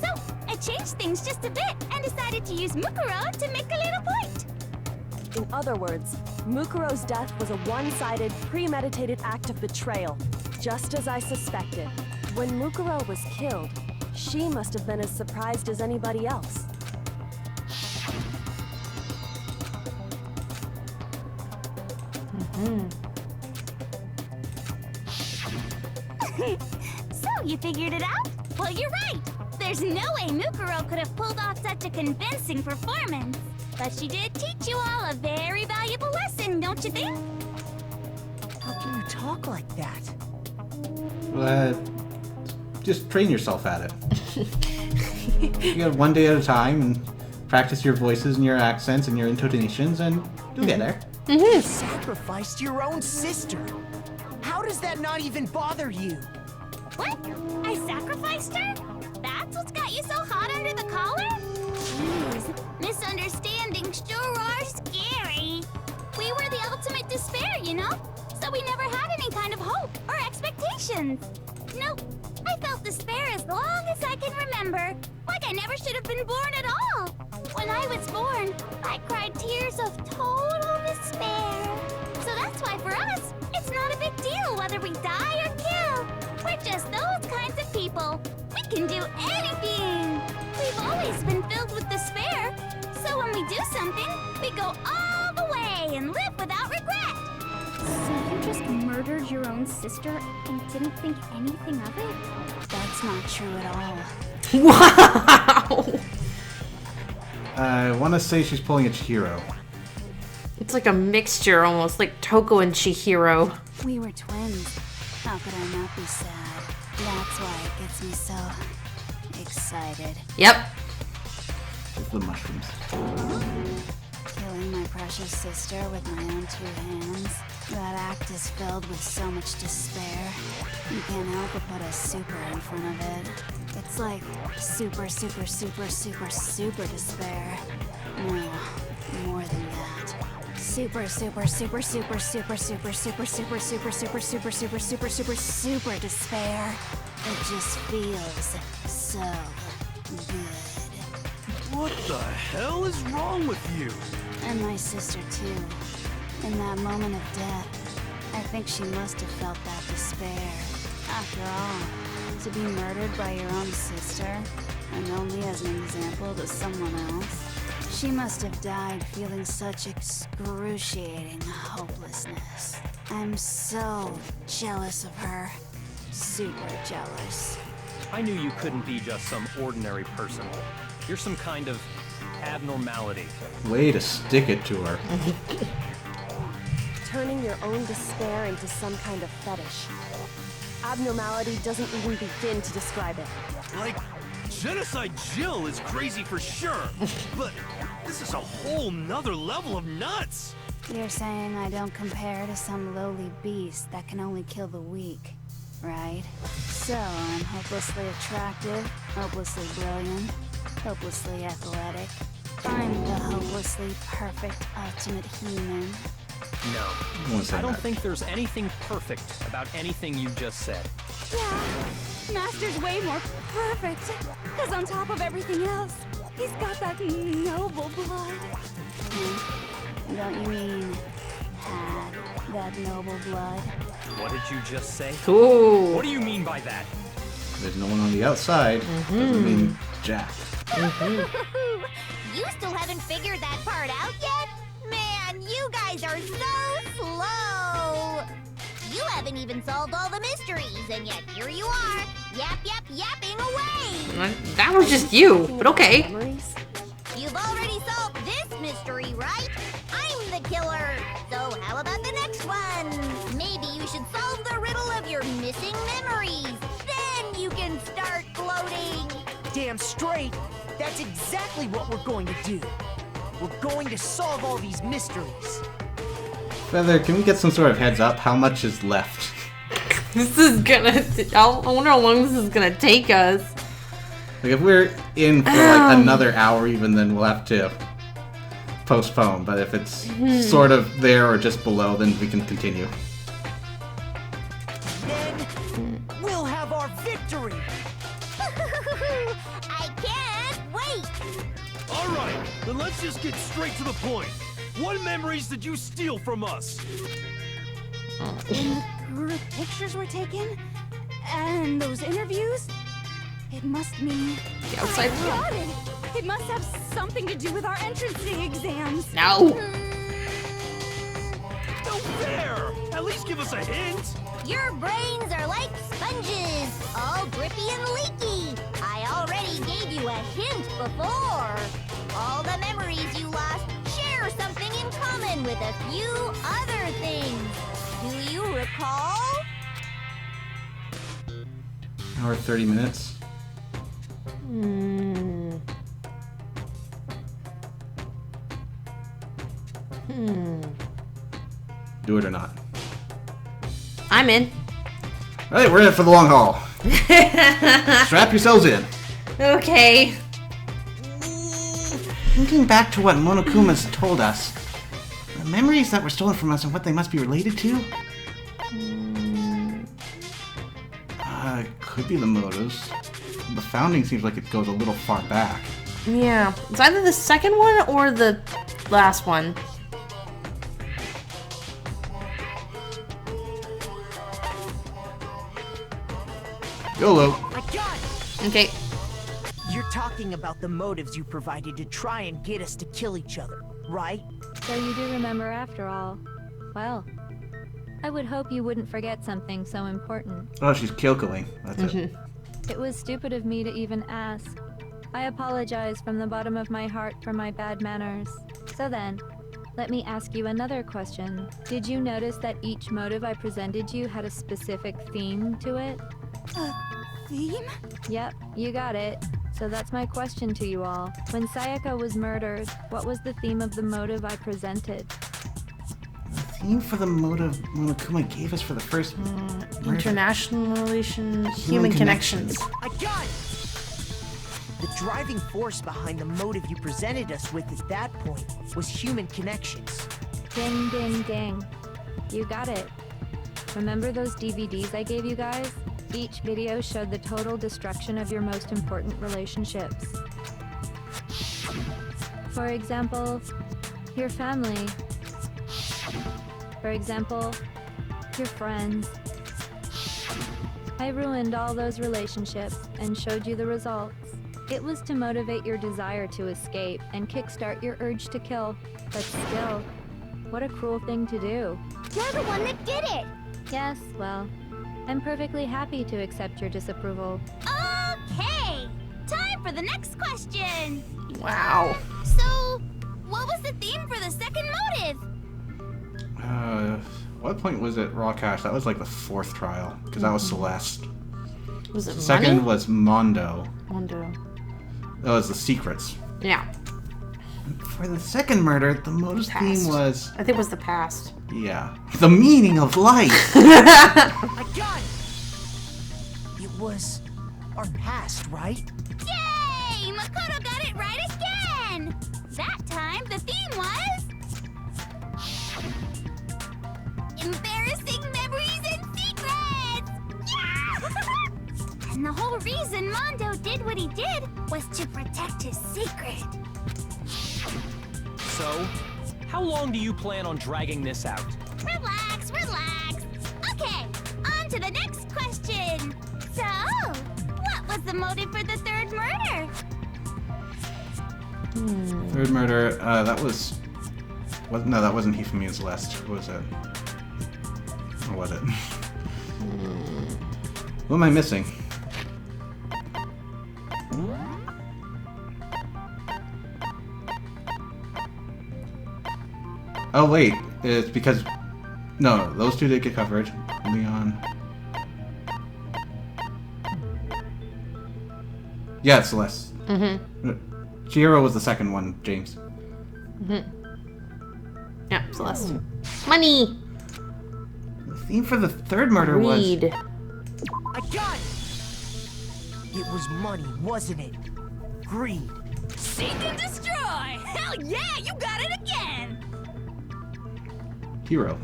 So, I changed things just a bit and decided to use Mukuro to make a little point. In other words, Mukuro's death was a one-sided, premeditated act of betrayal, just as I suspected. When Mukuro was killed, she must have been as surprised as anybody else. So, you figured it out? Well, you're right. There's no way Mukuro could have pulled off such a convincing performance. But she did teach you all a very valuable lesson, don't you think? How can you talk like that? Just train yourself at it. You go one day at a time and practice your voices and your accents and your intonations, and you'll get there. You sacrificed your own sister. How does that not even bother you? What? I sacrificed her? That's what's got you so hot under the collar? Jeez, misunderstandings sure are scary. We were the ultimate despair, you know? So we never had any kind of hope or expectations. Nope. I felt despair as long as I can remember. Like I never should have been born at all. When I was born, I cried tears of total despair. So that's why for us, it's not a big deal whether we die or kill. We're just those kinds of people. We can do anything. We've always been filled with despair. So when we do something, we go all the way and live without regret. So you just murdered your own sister and didn't think anything of it? That's not true at all. Wow! I want to say she's pulling a Chihiro. It's like a mixture, almost like Toko and Chihiro. We were twins. How could I not be sad? That's why it gets me so excited. Yep. The mushrooms. Killing my precious sister with my own 2 hands. That act is filled with so much despair. You can't help but put a super in front of it. It's like super, super, super, super, super despair. No, more than that. Super, super, super, super, super, super, super, super, super, super, super, super, super, super, super despair. It just feels so good. What the hell is wrong with you? And my sister too. In that moment of death, I think she must have felt that despair. After all, to be murdered by your own sister, and only as an example to someone else, she must have died feeling such excruciating hopelessness. I'm so jealous of her. Super jealous. I knew you couldn't be just some ordinary person. You're some kind of abnormality. Way to stick it to her. Turning your own despair into some kind of fetish. Abnormality doesn't even begin to describe it. Like, Genocide Jill is crazy for sure, but this is a whole nother level of nuts! You're saying I don't compare to some lowly beast that can only kill the weak, right? So I'm hopelessly attractive, hopelessly brilliant, hopelessly athletic. I'm the hopelessly perfect ultimate human. No, I don't think there's anything perfect about anything you just said. Yeah, Master's way more perfect. Because on top of everything else, he's got that noble blood. Don't you mean had that noble blood? What did you just say? Ooh. What do you mean by that? There's no one on the outside. Doesn't mean jack. You still haven't figured that part out yet? Man, you guys are so slow! You haven't even solved all the mysteries, and yet here you are, yapping away! That was just you, but okay. You've already solved this mystery, right? I'm the killer! So how about the next one? Maybe you should solve the riddle of your missing memories. Then you can start gloating! Damn straight! That's exactly what we're going to do. We're going to solve all these mysteries. Feather, can we get some sort of heads up? How much is left? This is gonna... I wonder how long this is gonna take us. Like, if we're in for like another hour even, then we'll have to postpone. But if it's sort of there or just below, then we can continue. Then we'll have our victory! I can't wait! Alright, then let's just get straight to the point. What memories did you steal from us? When the group pictures were taken, and those interviews, it must mean... The outside I got it! It must have something to do with our entrancing exams! No! No fair! At least give us a hint! Your brains are like sponges, all drippy and leaky. I already gave you a hint before. All the memories you lost share something in common with a few other things. Do you recall? Hour 30 minutes. Do it or not. I'm in. Alright, we're in it for the long haul. Strap yourselves in. Okay. Thinking back to what Monokuma's told us, the memories that were stolen from us and what they must be related to? Could be the motives. The founding seems like it goes a little far back. Yeah. It's either the second one or the last one. YOLO. I got it! Okay. You're talking about the motives you provided to try and get us to kill each other, right? So you do remember after all. Well, I would hope you wouldn't forget something so important. Oh, she's Kyokoing. That's it. It was stupid of me to even ask. I apologize from the bottom of my heart for my bad manners. So then, let me ask you another question. Did you notice that each motive I presented you had a specific theme to it? Theme? Yep, you got it. So that's my question to you all. When Sayaka was murdered, what was the theme of the motive I presented? The theme for the motive Monokuma gave us for the first International relations, human connections. I got it! The driving force behind the motive you presented us with at that point was human connections. Ding, ding, ding. You got it. Remember those DVDs I gave you guys? Each video showed the total destruction of your most important relationships. For example, your family. For example, your friends. I ruined all those relationships and showed you the results. It was to motivate your desire to escape and kickstart your urge to kill. But still, what a cruel thing to do. You're the one that did it! Yes, well, I'm perfectly happy to accept your disapproval. Okay! Time for the next question! Wow. So, what was the theme for the second motive? What point was it Raw Cash? That was like the fourth trial, because that was Celeste. Was it Second money? was Mondo. Mondo. That was the secrets. Yeah. For the second murder, the motive's theme was... I think it was the past. Yeah. The meaning of life! I got it! It was our past, right? Yay! Makoto got it right again! That time, the theme was... embarrassing memories and secrets! Yeah! And the whole reason Mondo did what he did was to protect his secret. So, how long do you plan on dragging this out? Relax, relax. Okay, on to the next question. So, what was the motive for the third murder? Third murder, that was... No, that wasn't Hifumi and Celeste. What was it? Or was it? What am I missing? Oh wait, it's because... No, those two did get covered. Leon... Yeah, it's Celeste. Chihiro was the second one, James. Yeah, Celeste. Money! The theme for the third murder was... Greed. I got it! It was money, wasn't it? Greed. Seek and destroy! Hell yeah, you got it again! Hero.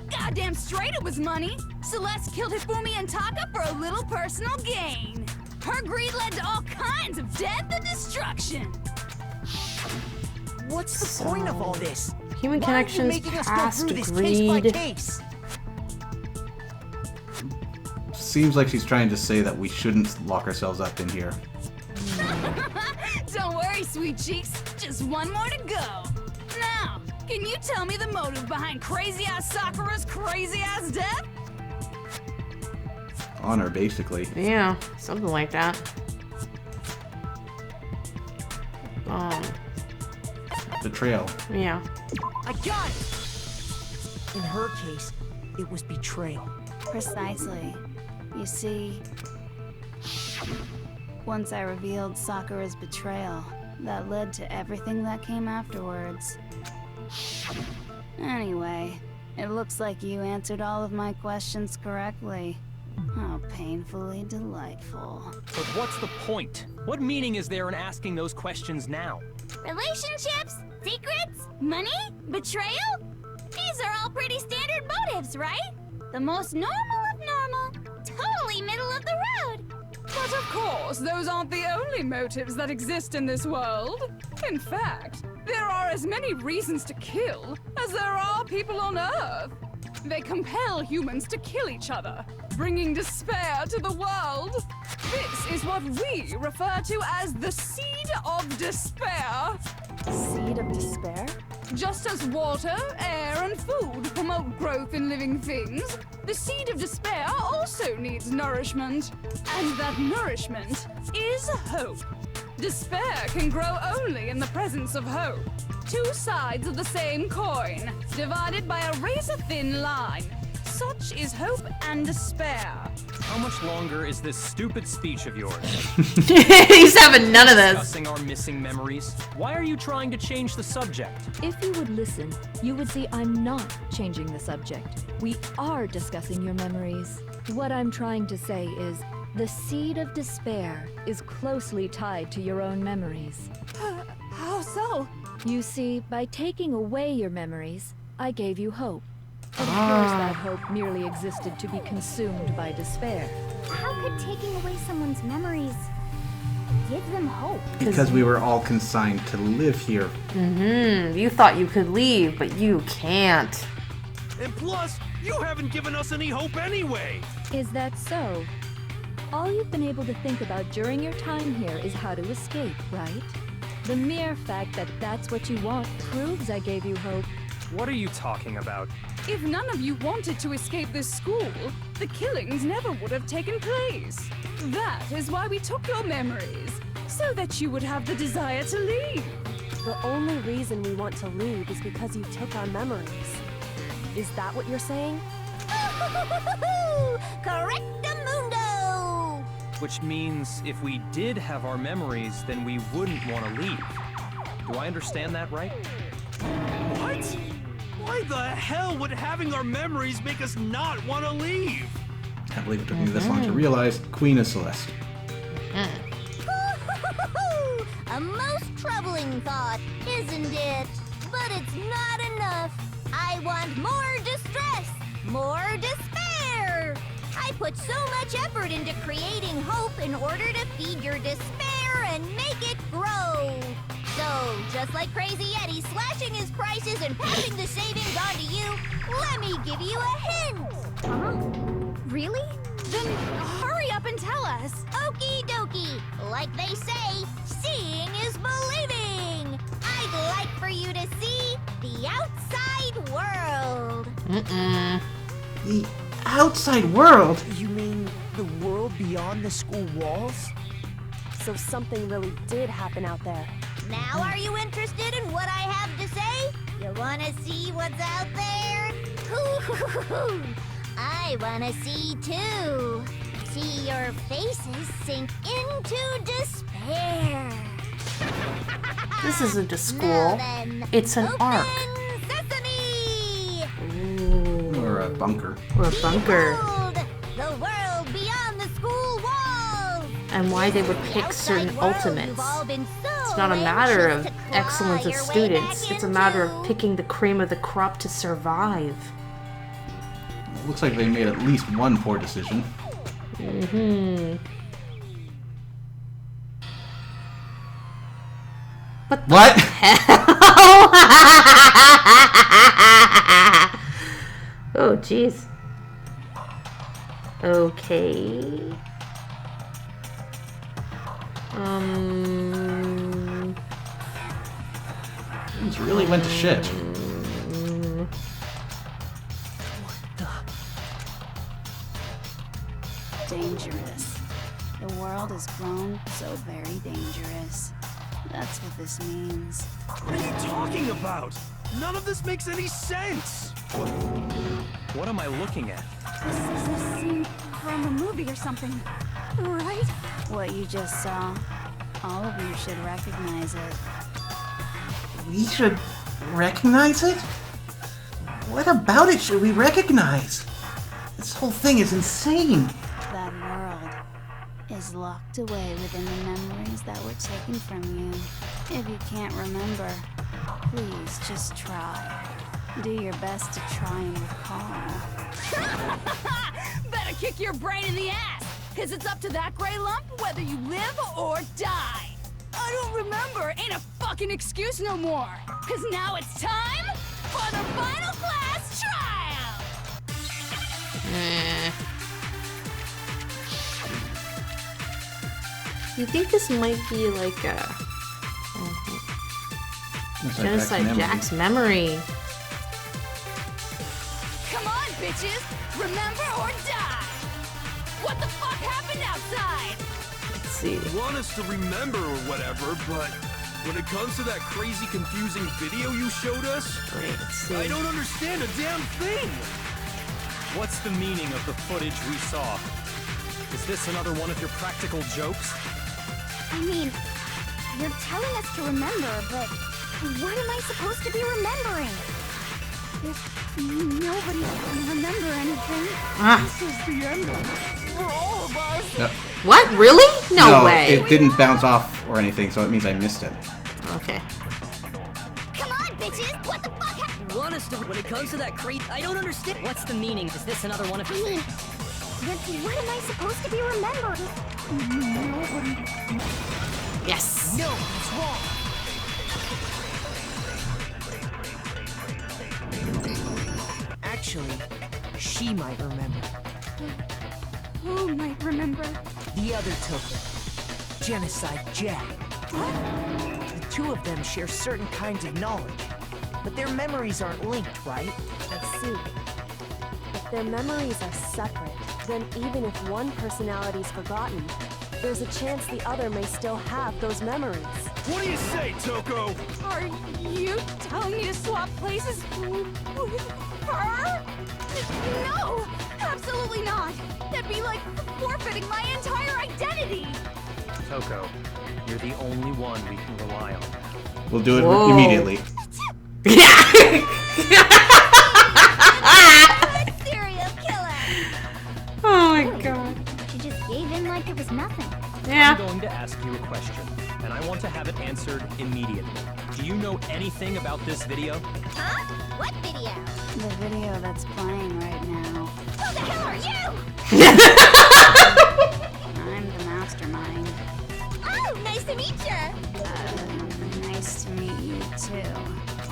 Goddamn straight it was money! Celeste killed Hifumi and Taka for a little personal gain. Her greed led to all kinds of death and destruction. What's the point of all this? Human Why are you connections, making us go past, through this case by greed. case? Seems like she's trying to say that we shouldn't lock ourselves up in here. Don't worry, sweet cheeks. Just one more to go. Now, can you tell me the motive behind crazy-ass Sakura's crazy-ass death? Honor, basically. Yeah, something like that. betrayal. Yeah. I got it! In her case, it was betrayal. Precisely. You see, once I revealed Sakura's betrayal, that led to everything that came afterwards. Anyway, it looks like you answered all of my questions correctly. How painfully delightful. But what's the point? What meaning is there in asking those questions now? Relationships? Secrets? Money? Betrayal? These are all pretty standard motives, right? The most normal of normal. Totally middle of the road. But of course, those aren't the only motives that exist in this world. In fact, there are as many reasons to kill as there are people on Earth. They compel humans to kill each other, bringing despair to the world. This is what we refer to as the seed of despair. Seed of despair? Just as water, air, and food promote growth in living things, the seed of despair also needs nourishment. And that nourishment is hope. Despair can grow only in the presence of hope. Two sides of the same coin, divided by a razor-thin line. Such is hope and despair. How much longer is this stupid speech of yours? He's having none of this. Discussing our missing memories. Why are you trying to change the subject? If you would listen, you would see I'm not changing the subject. We are discussing your memories. What I'm trying to say is, the seed of despair is closely tied to your own memories. How so? You see, by taking away your memories, I gave you hope. Of course, that hope merely existed to be consumed by despair. How could taking away someone's memories give them hope? Because we were all consigned to live here. You thought you could leave, but you can't. And plus, you haven't given us any hope anyway! Is that so? All you've been able to think about during your time here is how to escape, right? The mere fact that that's what you want proves I gave you hope. What are you talking about? If none of you wanted to escape this school, the killings never would have taken place. That is why we took your memories, so that you would have the desire to leave. The only reason we want to leave is because you took our memories. Is that what you're saying? Correctamundo! Which means if we did have our memories, then we wouldn't want to leave. Do I understand that right? What? Why the hell would having our memories make us not want to leave? I believe it took me this long to realize Queen of Celeste. A most troubling thought, isn't it? But it's not enough. I want more distress, more despair. I put so much effort into creating hope in order to feed your despair and make it grow. So, just like Crazy Eddie slashing his prices and passing the savings on to you, let me give you a hint. Huh? Really? Then hurry up and tell us. Okie dokie. Like they say, seeing is believing. I'd like for you to see the outside world. The outside world? You mean the world beyond the school walls? So something really did happen out there. Now are you interested in what I have to say? You wanna see what's out there? I wanna see too. See your faces sink into despair. This isn't a school. It's an ark. Sesame! Or a bunker. Or a bunker. Behold, the world beyond the school walls. And why they would pick certain ultimates. It's not a matter of excellence of students. It's a matter of picking the cream of the crop to survive. It looks like they made at least one poor decision. What? Oh, jeez. Okay. Things really went to shit. Dangerous. The world has grown so very dangerous. That's what this means. What are you talking about? None of this makes any sense! What am I looking at? This is a scene from a movie or something, right? What you just saw. All of you should recognize it. We should recognize it? What about it should we recognize? This whole thing is insane. That world is locked away within the memories that were taken from you. If you can't remember, please just try. Do your best to try and recall. Better kick your brain in the ass, cause it's up to that gray lump whether you live or die. I don't remember ain't a fucking excuse no more, cause now it's time for the final class trial. You think this might be like a Genocide Jack's memory? Come on, bitches! Remember or die! What the fuck happened outside? Let's see. You want us to remember or whatever, but when it comes to that crazy, confusing video you showed us, Wait, let's see. I don't understand a damn thing! What's the meaning of the footage we saw? Is this another one of your practical jokes? I mean, you're telling us to remember, but what am I supposed to be remembering? If nobody can remember anything, this is the end for all of us. No. What? Really? No way. It didn't bounce off or anything, so it means I missed it. Okay. Come on, bitches! What the fuck happened? You want us to, when it comes to that crate, I don't understand. What's the meaning? Is this another one of I mean, what am I supposed to be remembering? Nobody. Yes. No, it's wrong. Actually, she might remember. Who might remember? The other token, Genocide Jack. The two of them share certain kinds of knowledge, but their memories aren't linked, right? I see. If their memories are separate, then even if one personality's forgotten, there's a chance the other may still have those memories. What do you say, Toko? Are you telling me to swap places with her? No! Absolutely not! That'd be like forfeiting my entire identity! Toko, you're the only one we can rely on. We'll do it immediately. Serial killer! Oh my god. She just gave in like it was nothing. I'm going to ask you a question, and I want to have it answered immediately. Do you know anything about this video? Huh? What video? The video that's playing right now. Who the hell are you? I'm the mastermind. Oh, nice to meet you. Nice to meet you too.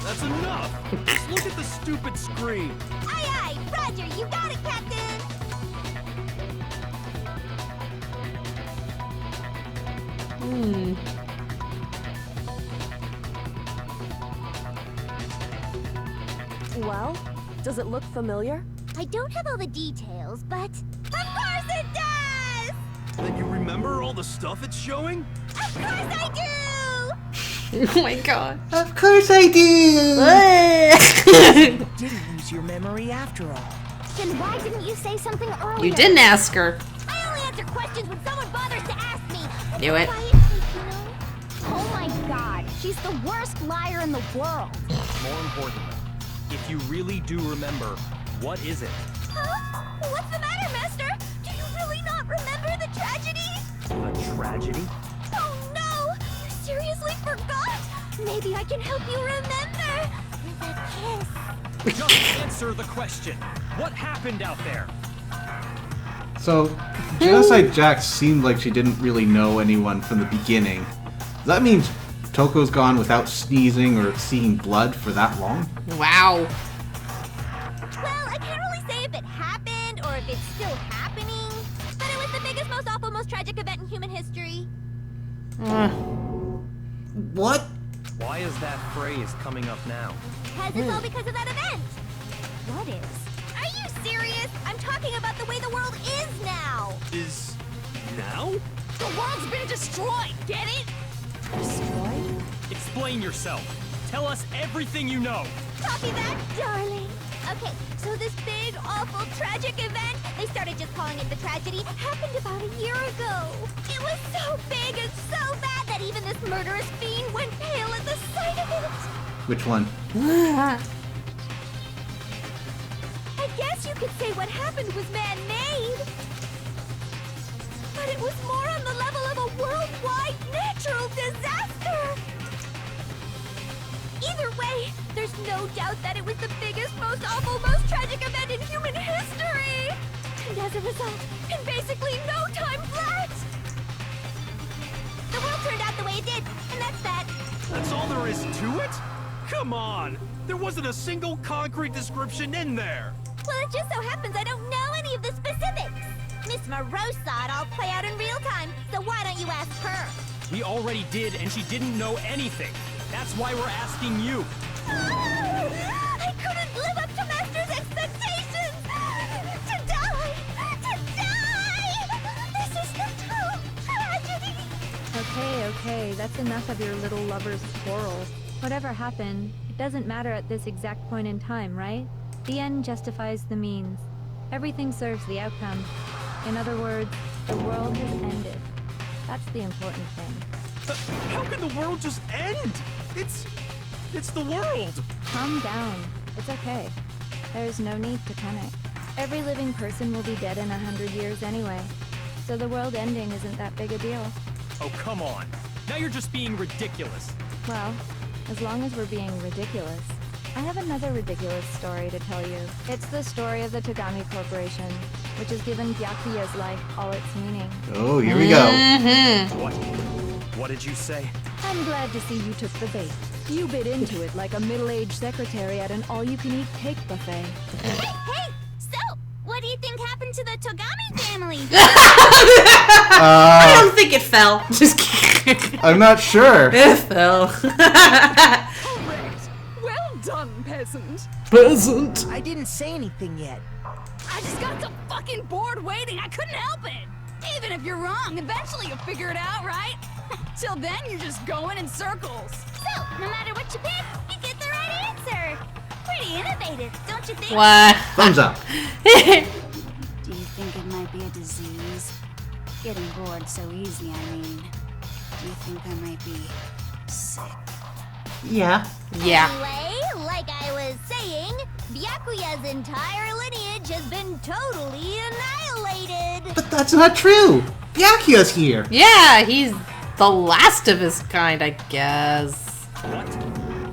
That's enough! Just look at the stupid screen! Aye, aye, Roger, you got it, Captain! Well, does it look familiar? I don't have all the details, but... Of course it does! Then you remember all the stuff it's showing? Of course I do! Oh my god. Of course I do! You didn't lose your memory after all. Then why didn't you say something earlier? You didn't ask her. I only answer questions when someone bothers to ask me. Knew it. Oh my god, she's the worst liar in the world. More importantly, if you really do remember, what is it? Huh? What's the matter, Master? Do you really not remember the tragedy? A tragedy? Oh no! You seriously forgot? Maybe I can help you remember with a kiss. Just answer the question. What happened out there? So, Genocide Jack seemed like she didn't really know anyone from the beginning. Does that mean Toko's gone without sneezing or seeing blood for that long? Wow. Well, I can't really say if it happened or if it's still happening, but it was the biggest, most awful, most tragic event in human history. What? Why is that phrase coming up now? Because it's all because of that event. What is? Are you serious? I'm talking about the way the world is now. Is... now? The world's been destroyed, get it? Destroyed? Explain yourself. Tell us everything you know. Copy that, darling. Okay, so this big, awful, tragic event, they started just calling it the tragedy, happened about a year ago. It was so big and so bad that even this murderous fiend went pale at the sight of it. Which one? I guess you could say what happened was man-made. But it was more on the level of a worldwide natural disaster. Either way, there's no doubt that it was the biggest, most awful, most tragic event in human history! And as a result, in basically no time flat! The world turned out the way it did, and that's that. That's all there is to it? Come on! There wasn't a single concrete description in there! Well, it just so happens I don't know any of the specifics. Miss Moreau saw it all play out in real time, so why don't you ask her? We already did, and she didn't know anything. That's why we're asking you. I couldn't live up to Master's expectations! To die! To die! This is the total tragedy! Okay, that's enough of your little lover's quarrel. Whatever happened, it doesn't matter at this exact point in time, right? The end justifies the means. Everything serves the outcome. In other words, the world has ended. That's the important thing. How can the world just end? It's the world! Calm down. It's okay. There's no need to panic. Every living person will be dead in 100 years anyway. So the world ending isn't that big a deal. Oh, come on. Now you're just being ridiculous. Well, as long as we're being ridiculous. I have another ridiculous story to tell you. It's the story of the Togami Corporation, which has given Byakuya's life all its meaning. Oh, here we go. What did you say? I'm glad to see you took the bait. You bit into it like a middle-aged secretary at an all-you-can-eat cake buffet. Hey! So, what do you think happened to the Togami family? I don't think it fell. Just kidding. I'm not sure. It fell. Correct. Well done, peasant. Peasant. I didn't say anything yet. I just got so fucking bored waiting, I couldn't help it. Even if you're wrong, eventually you'll figure it out, right? Till then, you're just going in circles. So, no matter what you pick, you get the right answer. Pretty innovative, don't you think? What? Thumbs up. Do you think it might be a disease? Getting bored so easy, I mean. Do you think I might be sick? Yeah. Yeah. Anyway, like I was saying, Byakuya's entire lineage has been totally annihilated. But that's not true. Byakuya's here. Yeah, he's the last of his kind, I guess.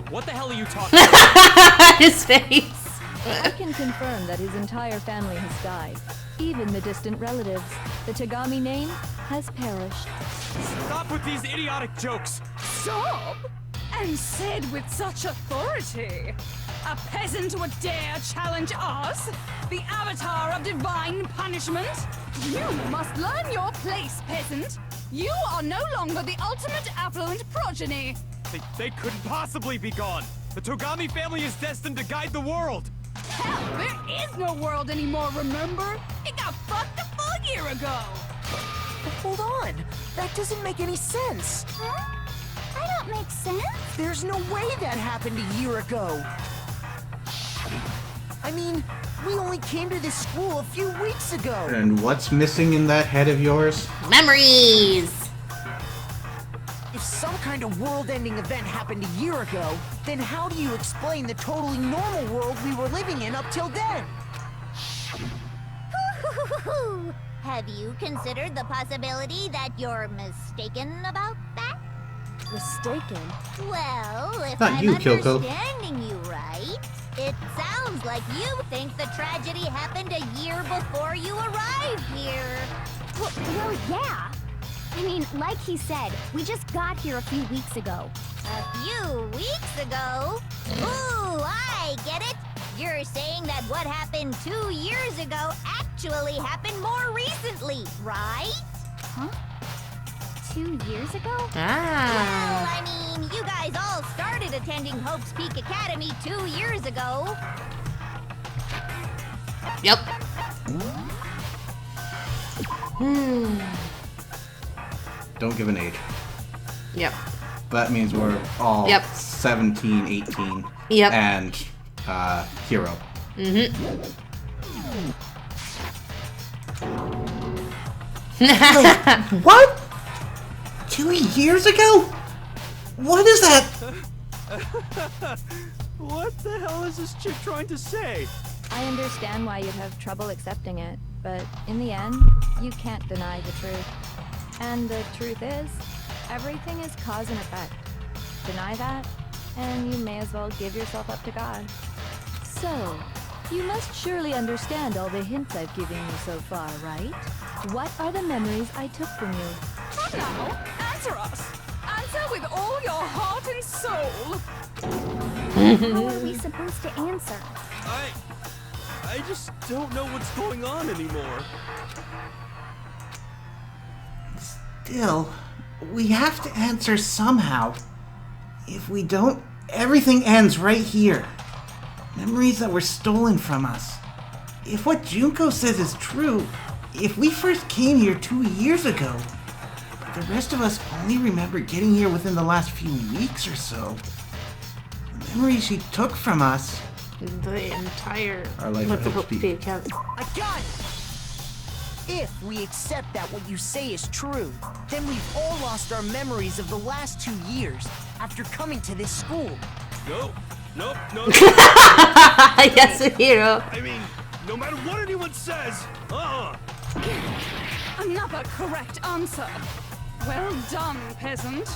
What the hell are you talking about? His face. I can confirm that his entire family has died. Even the distant relatives. The Togami name has perished. Stop with these idiotic jokes. Stop! And said with such authority. A peasant would dare challenge us? The avatar of divine punishment? You must learn your place, peasant. You are no longer the ultimate affluent progeny. They couldn't possibly be gone. The Togami family is destined to guide the world. Hell, there is no world anymore, remember? It got fucked a full year ago. But hold on. That doesn't make any sense. Huh? I don't make sense. There's no way that happened a year ago. I mean, we only came to this school a few weeks ago. And what's missing in that head of yours? Memories. If some kind of world-ending event happened a year ago, then how do you explain the totally normal world we were living in up till then? Have you considered the possibility that you're mistaken about that? Mistaken? Well, if Not I'm you, Kyoko. understanding you right, it sounds like you think the tragedy happened a year before you arrived here. Well, yeah. I mean, like he said, we just got here a few weeks ago. A few weeks ago? Ooh, I get it. You're saying that what happened 2 years ago actually happened more recently, right? Huh? 2 years ago? Well, I mean, you guys all started attending Hope's Peak Academy 2 years ago. Yep. Don't give an age. Yep. That means we're all Yep. 17, 18, Yep. and Hero. Wait, what? 2 years ago? What is that? What the hell is this chick trying to say? I understand why you'd have trouble accepting it, but in the end, you can't deny the truth. And the truth is, everything is cause and effect. Deny that, and you may as well give yourself up to God. So, you must surely understand all the hints I've given you so far, right? What are the memories I took from you? Now, answer us! Answer with all your heart and soul! How are we supposed to answer? I just don't know what's going on anymore. Still, we have to answer somehow. If we don't, everything ends right here. Memories that were stolen from us. If what Junko says is true, if we first came here 2 years ago, but the rest of us only remember getting here within the last few weeks or so, the memories she took from us... The entire... Our life at Hope's Peak. I got it! If we accept that what you say is true, then we've all lost our memories of the last 2 years after coming to this school. Nope. Yes, Hero. I mean, no matter what anyone says, Another correct answer. Well done, peasant.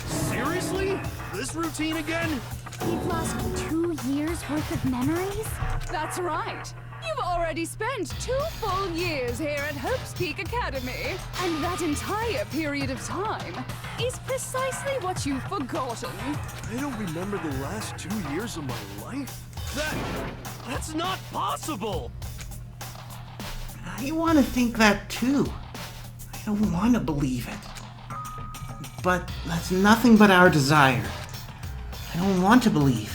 Seriously? This routine again? You've lost 2 years worth of memories? That's right. You've already spent 2 full years here at Hope's Peak Academy, and that entire period of time is precisely what you've forgotten. I don't remember the last 2 years of my life? That's not possible! I want to think that too. I don't want to believe it. But that's nothing but our desire. I don't want to believe.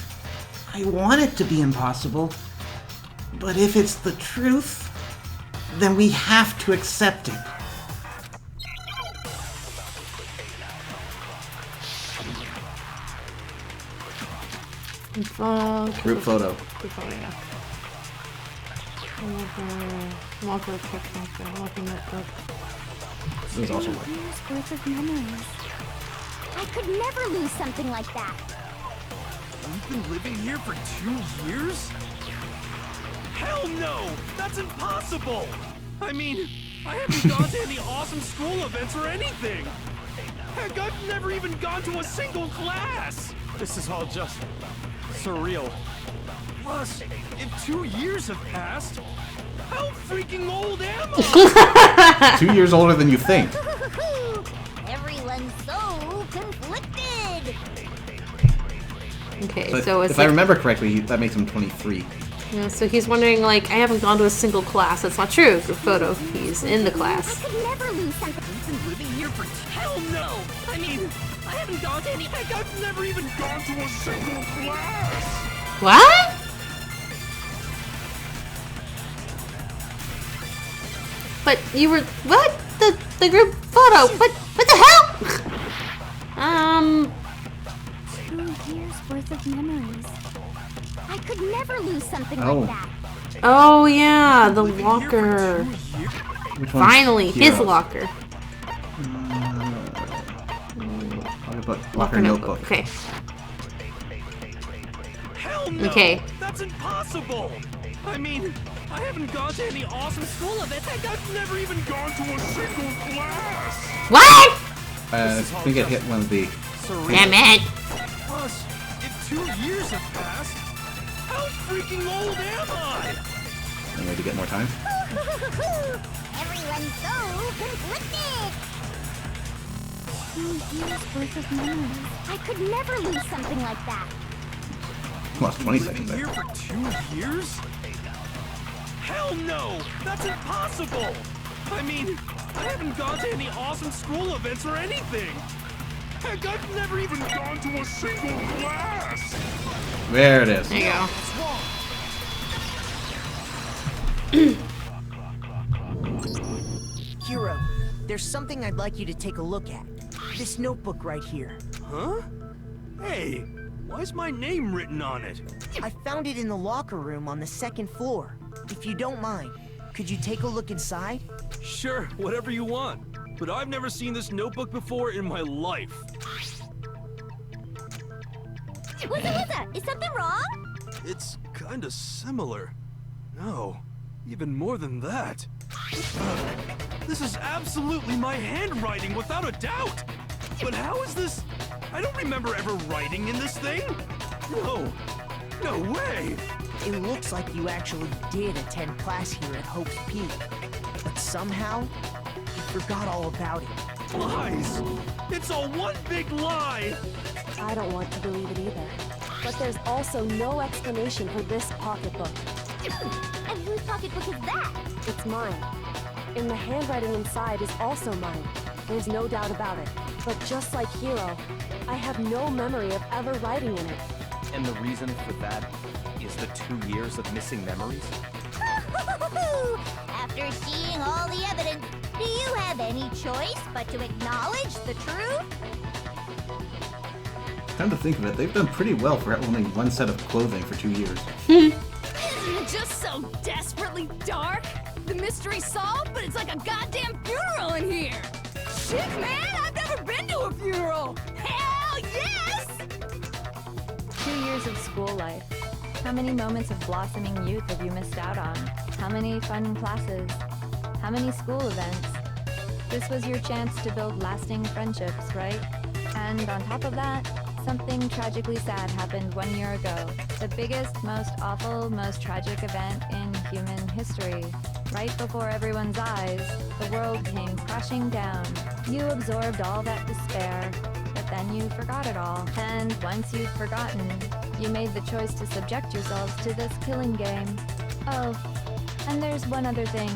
I want it to be impossible. But if it's the truth, then we have to accept it. Group photo. Group photo, yeah. Walker, walking that book. This is also like... 2 years worth of memories. I could never lose something like that. You've been living here for 2 years? Hell no! That's impossible! I mean, I haven't gone to any awesome school events or anything! Heck, I've never even gone to a single class! This is all just surreal. Plus, if 2 years have passed, how freaking old am I? 2 years older than you think. Everyone's so conflicted. Okay, But so it's if I like, remember correctly, that makes him 23. yeah, so he's wondering, like, I haven't gone to a single class. That's not true. Group photo. He's in the class. I could never lose something. You've been living here for... Hell no! I mean, I haven't gone to any... Heck, I've never even gone to a single class! What? But you were what? The group photo. What the hell? 2 years worth of memories. I could never lose something Oh. like that. Oh yeah, the locker. Which one's Finally, his Heroes? locker. Locker notebook. Okay. Hell no! Okay. That's impossible! I mean, I haven't gone to any awesome school events. Heck, I've never even gone to a single class! What? I think it hit one of the... Damn it. Plus, if 2 years have passed, how freaking old am I? I'm ready to get more time. Everyone's so conflicted. 2 years worth of memories. I could never lose something like that. Lost 20 Living seconds here there. for 2 years? Hell no! That's impossible! I mean, I haven't gone to any awesome school events or anything! Heck, I've never even gone to a single class! There it is. There you go. Hero, there's something I'd like you to take a look at. This notebook right here. Huh? Hey, why's my name written on it? I found it in the locker room on the 2nd floor. If you don't mind, could you take a look inside? Sure, whatever you want. But I've never seen this notebook before in my life. What's is something wrong? It's kinda similar. No, even more than that. This is absolutely my handwriting, without a doubt! But how is this? I don't remember ever writing in this thing! No, no way! It looks like you actually did attend class here at Hope's Peak. But somehow, you forgot all about it. Lies! It's all one big lie! I don't want to believe it either. But there's also no explanation for this pocketbook. And whose pocketbook is that? It's mine. And the handwriting inside is also mine. There's no doubt about it. But just like Hiro, I have no memory of ever writing in it. And the reason for that is the 2 years of missing memories? After seeing all the evidence, do you have any choice but to acknowledge the truth? Come to think of it, they've done pretty well for owning one set of clothing for 2 years. Isn't it just so desperately dark? The mystery's solved, but it's like a goddamn funeral in here! Shit, man! I've never been to a funeral! Hell yes! 2 years of school life. How many moments of blossoming youth have you missed out on? How many fun classes? How many school events? This was your chance to build lasting friendships, right? And on top of that, something tragically sad happened 1 year ago. The biggest, most awful, most tragic event in human history. Right before everyone's eyes, the world came crashing down. You absorbed all that despair, but then you forgot it all. And once you'd forgotten, you made the choice to subject yourselves to this killing game. Oh, and there's one other thing.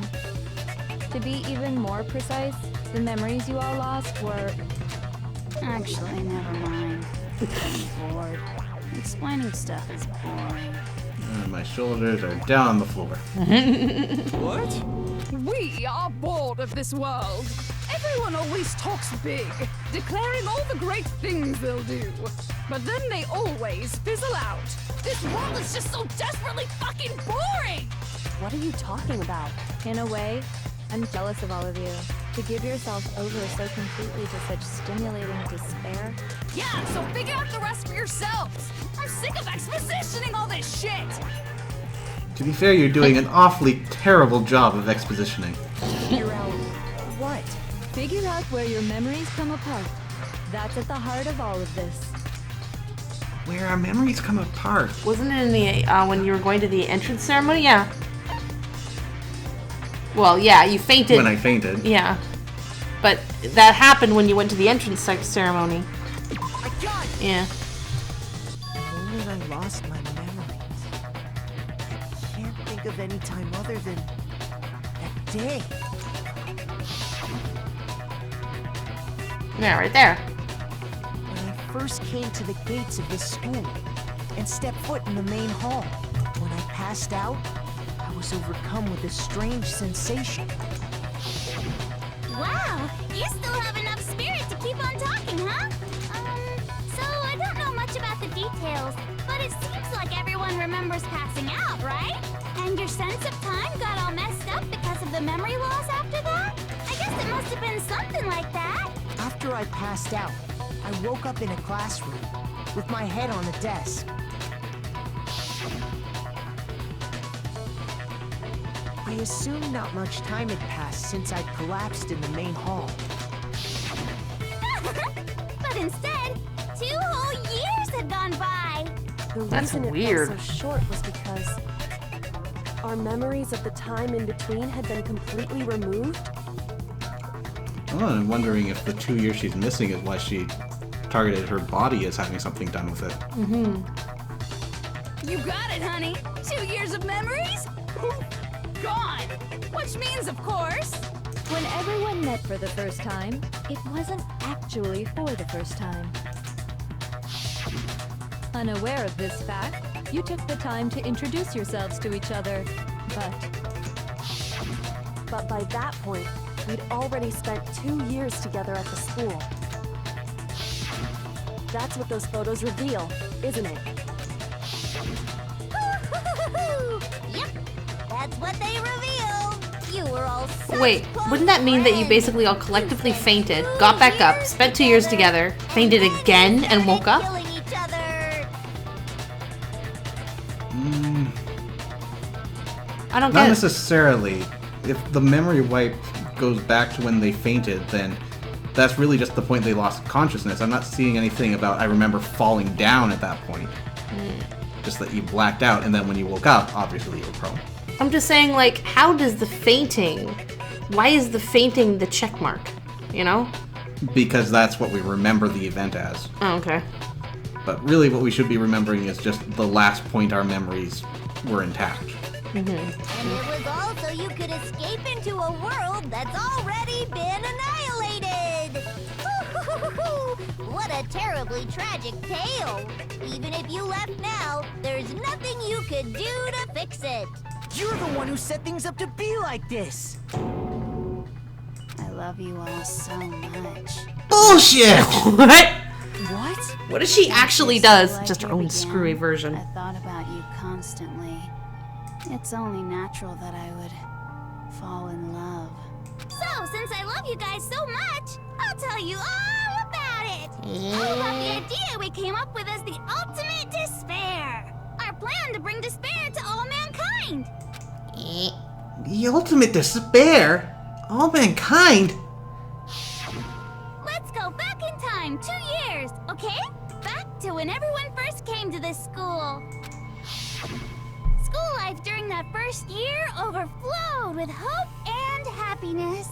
To be even more precise, the memories you all lost were... Actually, never mind. I'm bored. Explaining stuff is boring. And my shoulders are down on the floor. What? We are bored of this world. Everyone always talks big, declaring all the great things they'll do. But then they always fizzle out. This world is just so desperately fucking boring! What are you talking about? In a way, I'm jealous of all of you. To give yourselves over so completely to such stimulating despair. Yeah, so figure out the rest for yourselves! I'm sick of expositioning all this shit! To be fair, you're doing an awfully terrible job of expositioning. Figure out what? Figure out where your memories come apart. That's at the heart of all of this. Where our memories come apart. Wasn't it in the when you were going to the entrance ceremony? Yeah. Well, yeah, you fainted. When I fainted. Yeah. But that happened when you went to the entrance ceremony. I got it! Yeah. When I lost my memories, I can't think of any time other than that day. Yeah, right there. When I first came to the gates of this school and stepped foot in the main hall, when I passed out, I was overcome with a strange sensation. Wow, you still have enough spirit to keep on talking, huh? So I don't know much about the details, but it seems like everyone remembers passing out, right? And your sense of time got all messed up because of the memory loss after that? I guess it must have been something like that. After I passed out, I woke up in a classroom with my head on the desk. I assumed not much time had passed since I'd collapsed in the main hall. But instead, 2 whole years had gone by. The That's reason weird. it felt so short was because our memories of the time in between had been completely removed. Oh, I'm wondering if the 2 years she's missing is why she targeted her body as having something done with it. Mm-hmm. You got it, honey. 2 years of memories? Poof, gone. Which means, of course... When everyone met for the first time, it wasn't actually for the first time. Unaware of this fact, you took the time to introduce yourselves to each other, But by that point, we'd already spent 2 years together at the school. That's what those photos reveal, isn't it? Yep, that's what they revealed. You were all such Wait, wouldn't that mean that you basically all collectively fainted, got back up, spent 2 years together, fainted again, and woke up? killing each other. I don't Not get it. necessarily. If the memory wipe goes back to when they fainted, then that's really just the point they lost consciousness. I'm not seeing anything about I remember falling down at that point. Just that you blacked out, and then when you woke up, obviously you were prone. I'm just saying, like, how does the fainting... Why is the fainting the check mark? You know? Because that's what we remember the event as. Oh, okay. But really what we should be remembering is just the last point our memories were intact. And it was all so you could escape into a world that's already been annihilated! What a terribly tragic tale! Even if you left now, there's nothing you could do to fix it! You're the one who set things up to be like this! I love you all so much. Bullshit! What? What? What if she actually does? Like Just her here own began, screwy version. I thought about you constantly. It's only natural that I would fall in love. So, since I love you guys so much, I'll tell you all about it! All about the idea we came up with as the ultimate despair! Our plan to bring despair to all mankind! The ultimate despair? All mankind? Let's go back in time 2 years, okay? Back to when everyone first came to this school. School life during that first year overflowed with hope and happiness.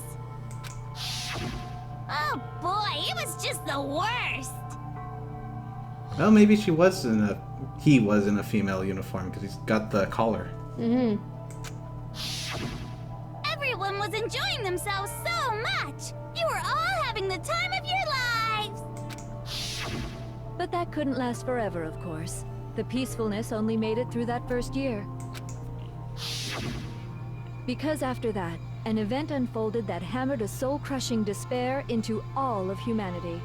Oh boy, it was just the worst. Well, maybe he was in a female uniform because he's got the collar. Everyone was enjoying themselves so much. You were all having the time of your lives. But that couldn't last forever, of course. The peacefulness only made it through that first year. Because after that, an event unfolded that hammered a soul-crushing despair into all of humanity.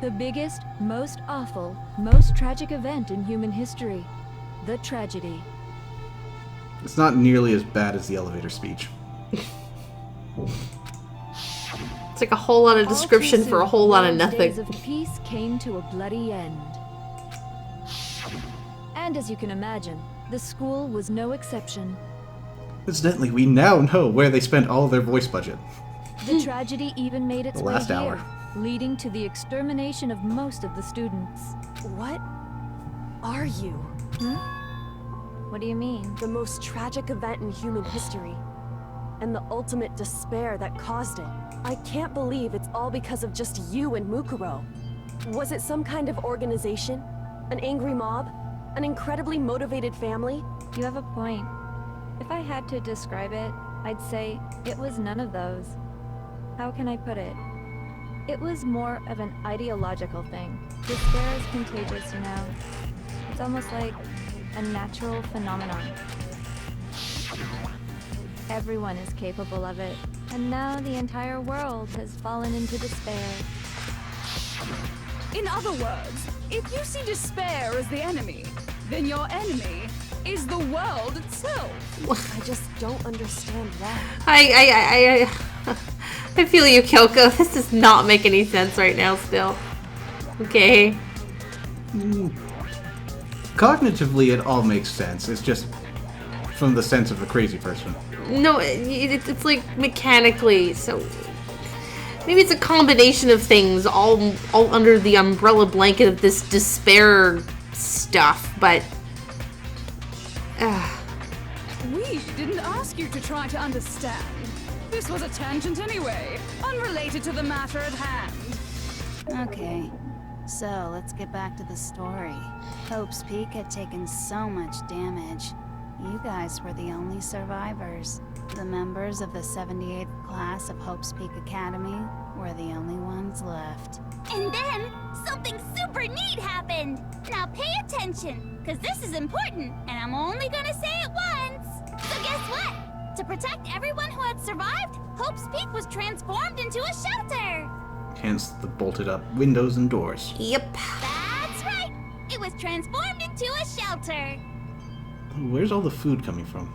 The biggest, most awful, most tragic event in human history. The tragedy. It's not nearly as bad as the elevator speech. It's like a whole lot of description All too for a soon, whole lot of those days nothing. of peace came to a bloody end. And as you can imagine, the school was no exception. Incidentally, we now know where they spent all their voice budget. The tragedy even made its The way last here, hour. leading to the extermination of most of the students. What are you? What do you mean? The most tragic event in human history. And the ultimate despair that caused it. I can't believe it's all because of just you and Mukuro. Was it some kind of organization? An angry mob? An incredibly motivated family? You have a point. If I had to describe it, I'd say it was none of those. How can I put it? It was more of an ideological thing. Despair is contagious, you know. It's almost like a natural phenomenon. Everyone is capable of it, and now the entire world has fallen into despair. In other words, if you see despair as the enemy, then your enemy is the world itself. I just don't understand that. I feel you, Kyoko. This does not make any sense right now still. Okay. Cognitively, it all makes sense. It's just from the sense of a crazy person. No, it's like mechanically, so maybe it's a combination of things all under the umbrella blanket of this despair stuff, but We didn't ask you to try to understand. This was a tangent anyway, unrelated to the matter at hand. Okay, so let's get back to the story. Hope's Peak had taken so much damage. You guys were the only survivors. The members of the 78th class of Hope's Peak Academy were the only ones left. And then, something super neat happened! Now pay attention, because this is important, and I'm only gonna say it once! So guess what? To protect everyone who had survived, Hope's Peak was transformed into a shelter! hence the bolted up windows and doors. Yep. That's right. It was transformed into a shelter. Where's all the food coming from?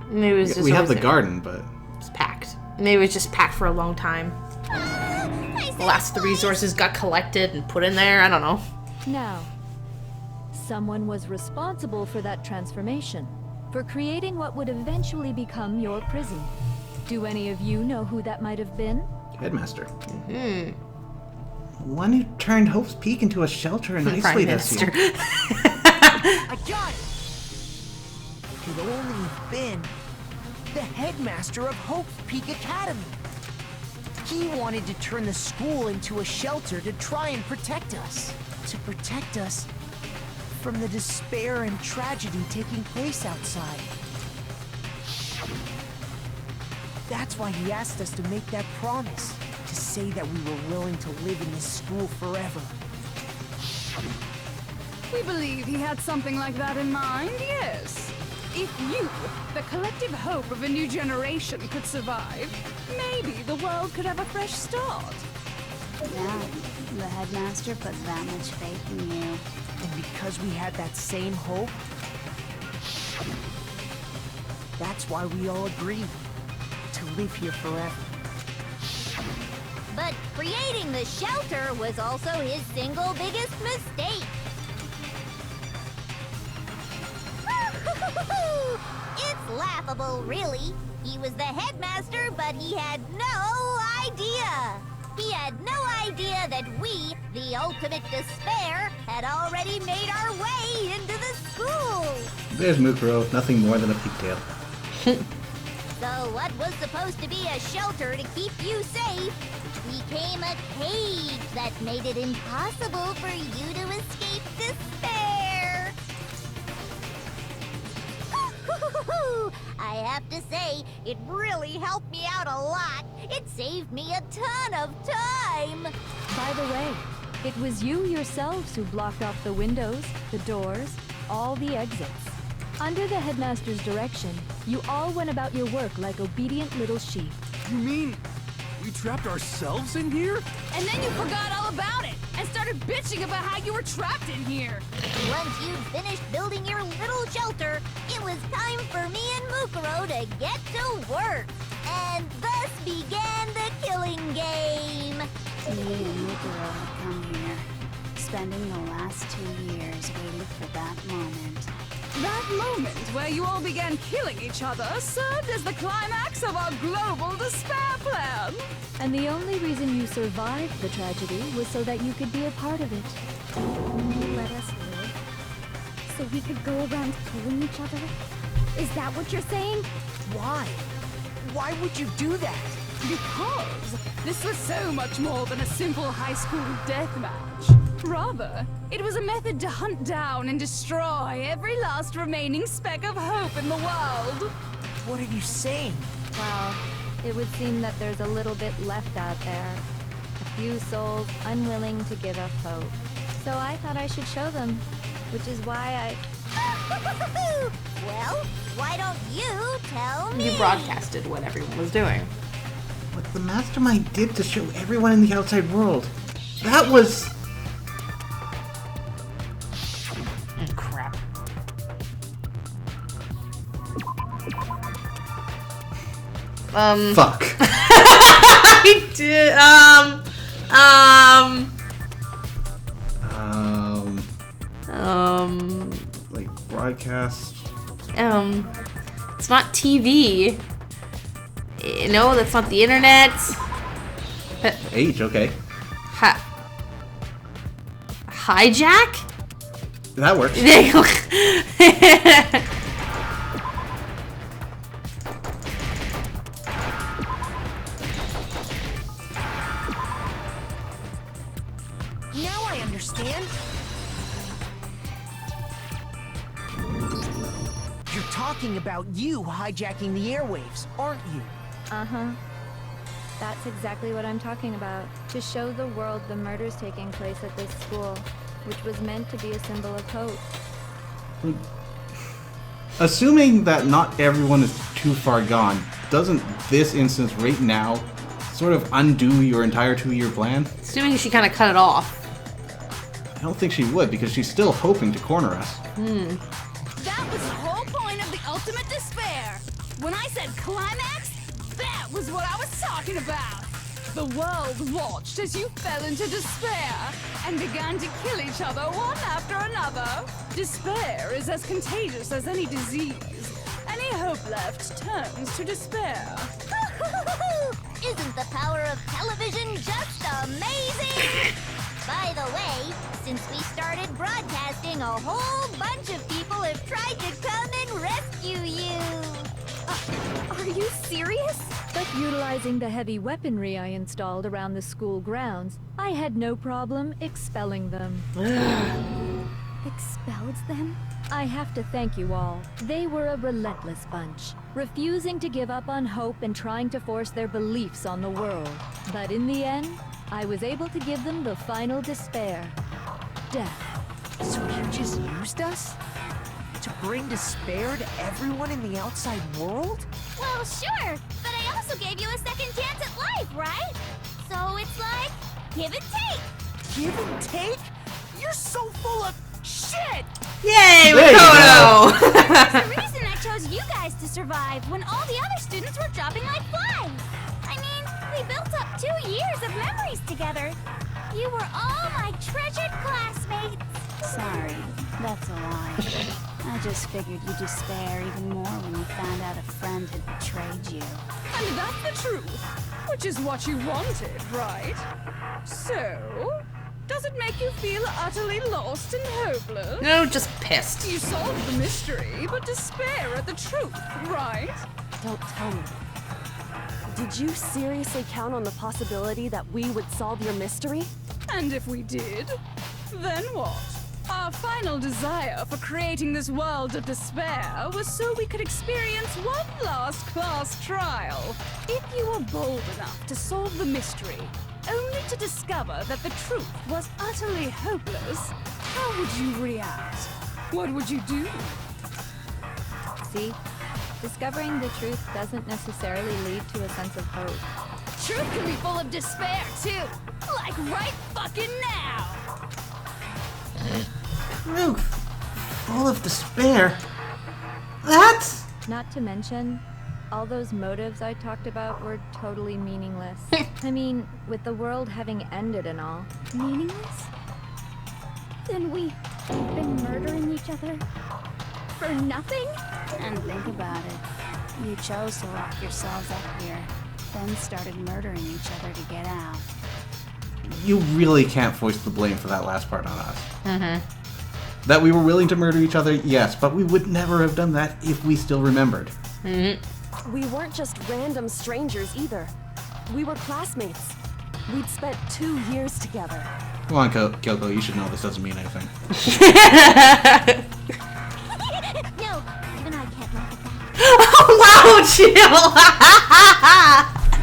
Maybe it was just we have always the there. garden, but It's packed. Maybe it was just packed for a long time. The last of the resources got collected and put in there. I don't know. Now, someone was responsible for that transformation, for creating what would eventually become your prison. Do any of you know who that might have been? Headmaster. One who turned Hope's Peak into a shelter and isolated us here. I got it! Could only have been the headmaster of Hope's Peak Academy. He wanted to turn the school into a shelter to try and protect us. To protect us from the despair and tragedy taking place outside. That's why he asked us to make that promise. To say that we were willing to live in this school forever. We believe he had something like that in mind, yes. If you, the collective hope of a new generation, could survive, maybe the world could have a fresh start. Yeah, the headmaster put that much faith in you. And because we had that same hope, that's why we all agreed to live here forever. But creating the shelter was also his single biggest mistake. It's laughable, really. He was the headmaster, but he had no idea. He had no idea that we, the ultimate despair, had already made our way into the school. There's Mukuro, nothing more than a pigtail. So what was supposed to be a shelter to keep you safe became a cage that made it impossible for you to escape despair. I have to say, it really helped me out a lot. It saved me a ton of time. By the way, it was you yourselves who blocked off the windows, the doors, all the exits. Under the headmaster's direction, you all went about your work like obedient little sheep. You mean we trapped ourselves in here? And then you forgot all about it and started bitching about how you were trapped in here. Once you'd finished building your little shelter, it was time for me and Mukuro to get to work. And thus began the killing game. Me and Mukuro had come here, spending the last 2 years waiting for that moment. That moment where you all began killing each other served as the climax of our global despair plan. And the only reason you survived the tragedy was so that you could be a part of it. You let us live, so we could go around killing each other? Is that what you're saying? Why? Why would you do that? Because this was so much more than a simple high school death match. Rather, it was a method to hunt down and destroy every last remaining speck of hope in the world. What are you saying? Well, it would seem that there's a little bit left out there. A few souls unwilling to give up hope. So I thought I should show them, which is why Well, why don't you tell me? You broadcasted what everyone was doing. What the mastermind did to show everyone in the outside world. That was... Crap. Fuck. I did, Like broadcast. It's not TV. No, that's not the internet. H, okay. Hijack? That works. Now I understand. You're talking about you hijacking the airwaves, aren't you? Uh-huh. That's exactly what I'm talking about. To show the world the murders taking place at this school, which was meant to be a symbol of hope. Assuming that not everyone is too far gone, doesn't this instance right now sort of undo your entire 2-year plan? Assuming she kind of cut it off. I don't think she would, because she's still hoping to corner us. That was the whole point of the ultimate despair. When I said climax, that was what I was talking about. The world watched as you fell into despair and began to kill each other one after another. Despair is as contagious as any disease. Any hope left turns to despair. Isn't the power of television just amazing? By the way, since we started broadcasting, a whole bunch of people have tried to come and rescue you. Are you serious? But utilizing the heavy weaponry I installed around the school grounds, I had no problem expelling them. Expelled them? I have to thank you all. They were a relentless bunch, refusing to give up on hope and trying to force their beliefs on the world. But in the end, I was able to give them the final despair. Death. So you just used us? To bring despair to everyone in the outside world? Well, sure, but I also gave you a second chance at life, right? So it's like, give and take. Give and take? You're so full of shit! Yay, There you Makoto! That's the reason I chose you guys to survive when all the other students were dropping like flies. I mean, we built up 2 years of memories together. You were all my treasured classmates. Sorry, that's a lie. I just figured you'd despair even more when you found out a friend had betrayed you. And that's the truth, which is what you wanted, right? So, does it make you feel utterly lost and hopeless? No, just pissed. You solved the mystery, but despair at the truth, right? Don't tell me. Did you seriously count on the possibility that we would solve your mystery? And if we did, then what? Our final desire for creating this world of despair was so we could experience one last class trial. If you were bold enough to solve the mystery, only to discover that the truth was utterly hopeless, how would you react? What would you do? See? Discovering the truth doesn't necessarily lead to a sense of hope. Truth can be full of despair, too. Like right fucking now. Truth. Full of despair. That's... Not to mention, all those motives I talked about were totally meaningless. I mean, with the world having ended and all. Meaningless? Then we've been murdering each other for nothing? And think about it. You chose to lock yourselves up here, then started murdering each other to get out. You really can't foist the blame for that last part on us. Mm-hmm. That we were willing to murder each other, yes, but we would never have done that if we still remembered. Mm-hmm. We weren't just random strangers either. We were classmates. We'd spent 2 years together. Come on, Kyoko, you should know this doesn't mean anything. No, even I can't laugh at that. Wow, chill!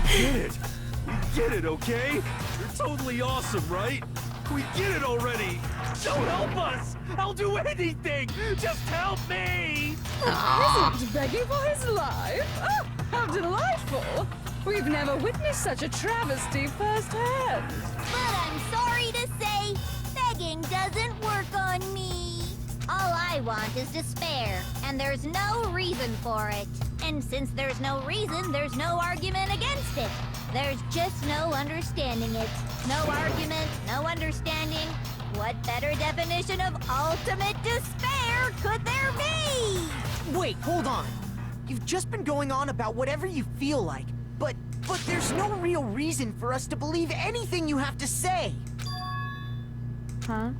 We get it. We get it, okay? You're totally awesome, right? We get it already. Don't help us. I'll do anything. Just help me. A peasant begging for his life? Oh, how delightful. We've never witnessed such a travesty firsthand. But I'm sorry to say, begging doesn't work on me. All I want is despair, and there's no reason for it. And since there's no reason, there's no argument against it. There's just no understanding it. No argument, no understanding. What better definition of ultimate despair could there be? Wait, hold on. You've just been going on about whatever you feel like, but there's no real reason for us to believe anything you have to say. Huh?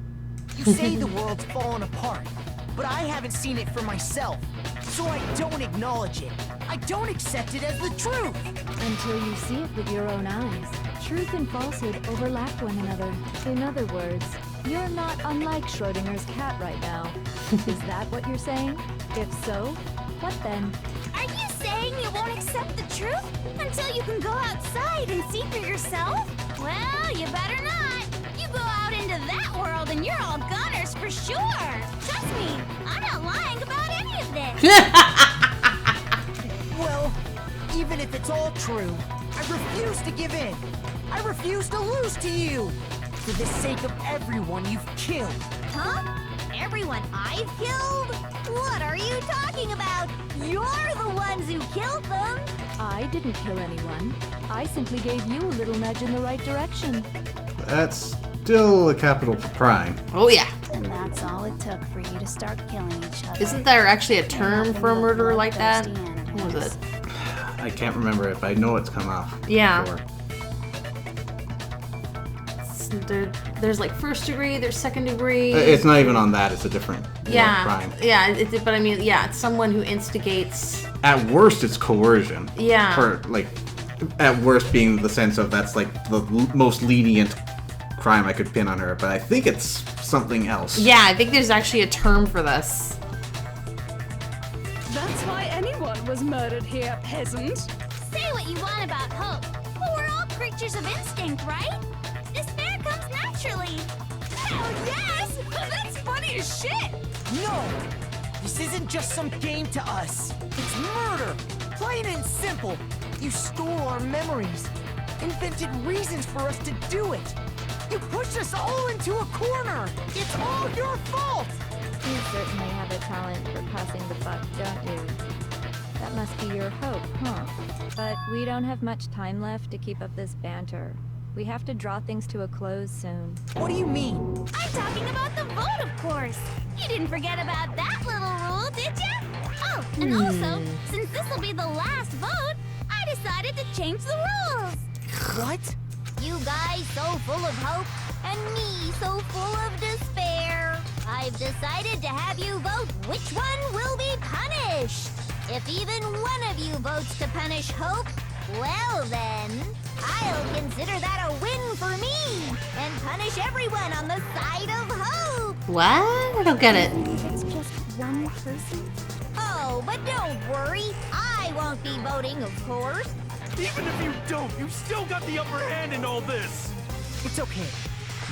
You say the world's fallen apart, but I haven't seen it for myself, so I don't acknowledge it. I don't accept it as the truth. Until you see it with your own eyes. Truth and falsehood overlap one another. In other words, you're not unlike Schrodinger's cat right now. Is that what you're saying? If so, what then? Are you saying you won't accept the truth until you can go outside and see for yourself? Well, you better not. You go out into that world and you're all goners for sure. Trust me, I'm not lying about any of this. Well, Even if it's all true, I refuse to give in. I refuse to lose to you. For the sake of everyone you've killed. Huh? Everyone I've killed? What are you talking about? You're the ones who killed them! I didn't kill anyone. I simply gave you a little nudge in the right direction. That's still a capital crime. Oh yeah. And that's all it took for you to start killing each other. Isn't there actually a term for a murderer like that? What was it? I can't remember it, but I know it's come off. Yeah. before. There's like first degree, there's second degree. It's not even on that. It's a different crime. Yeah, but I mean, yeah, it's someone who instigates. At worst, it's coercion. Yeah. For like, at worst being the sense of that's like the most lenient crime I could pin on her, but I think it's something else. Yeah, I think there's actually a term for this. That's why anyone was murdered here, peasant. Say what you want about hope, but we're all creatures of instinct, right? Despair comes naturally. Hell yes! That's funny as shit! No! This isn't just some game to us. It's murder! Plain and simple. You stole our memories. Invented reasons for us to do it. You pushed us all into a corner. It's all your fault! You certainly have a talent for passing the buck, don't you? That must be your hope, huh? But we don't have much time left to keep up this banter. We have to draw things to a close soon. What do you mean? I'm talking about the vote, of course. You didn't forget about that little rule, did you? Oh, and also, since this will be the last vote, I decided to change the rules. What? You guys so full of hope, and me so full of despair. I've decided to have you vote which one will be punished. If even one of you votes to punish Hope, well then, I'll consider that a win for me and punish everyone on the side of Hope. What? I don't get it. It's just one person? Oh, but don't worry. I won't be voting, of course. Even if you don't, you've still got the upper hand in all this. It's okay.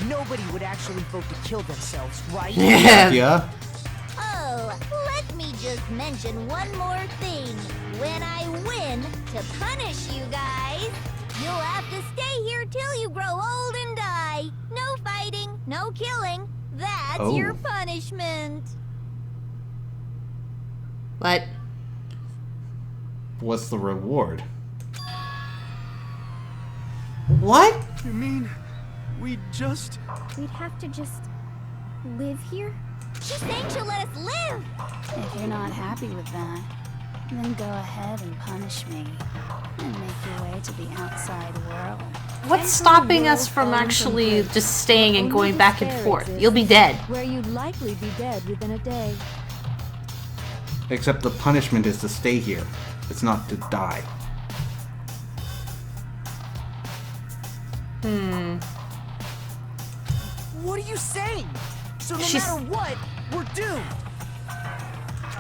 Nobody would actually vote to kill themselves, right? Yeah. Oh, let me just mention one more thing. When I win to punish you guys, you'll have to stay here till you grow old and die. No fighting, no killing. That's your punishment. What? What's the reward? What? You mean we just... We'd have to just live here? She's saying she'll let us live. If you're not happy with that, then go ahead and punish me and make your way to the outside world. What's stopping us from actually just staying and going back and forth? You'll be dead. Where you'd likely be dead within a day. Except the punishment is to stay here. It's not to die. What are you saying? So no She's- matter what, we're doomed.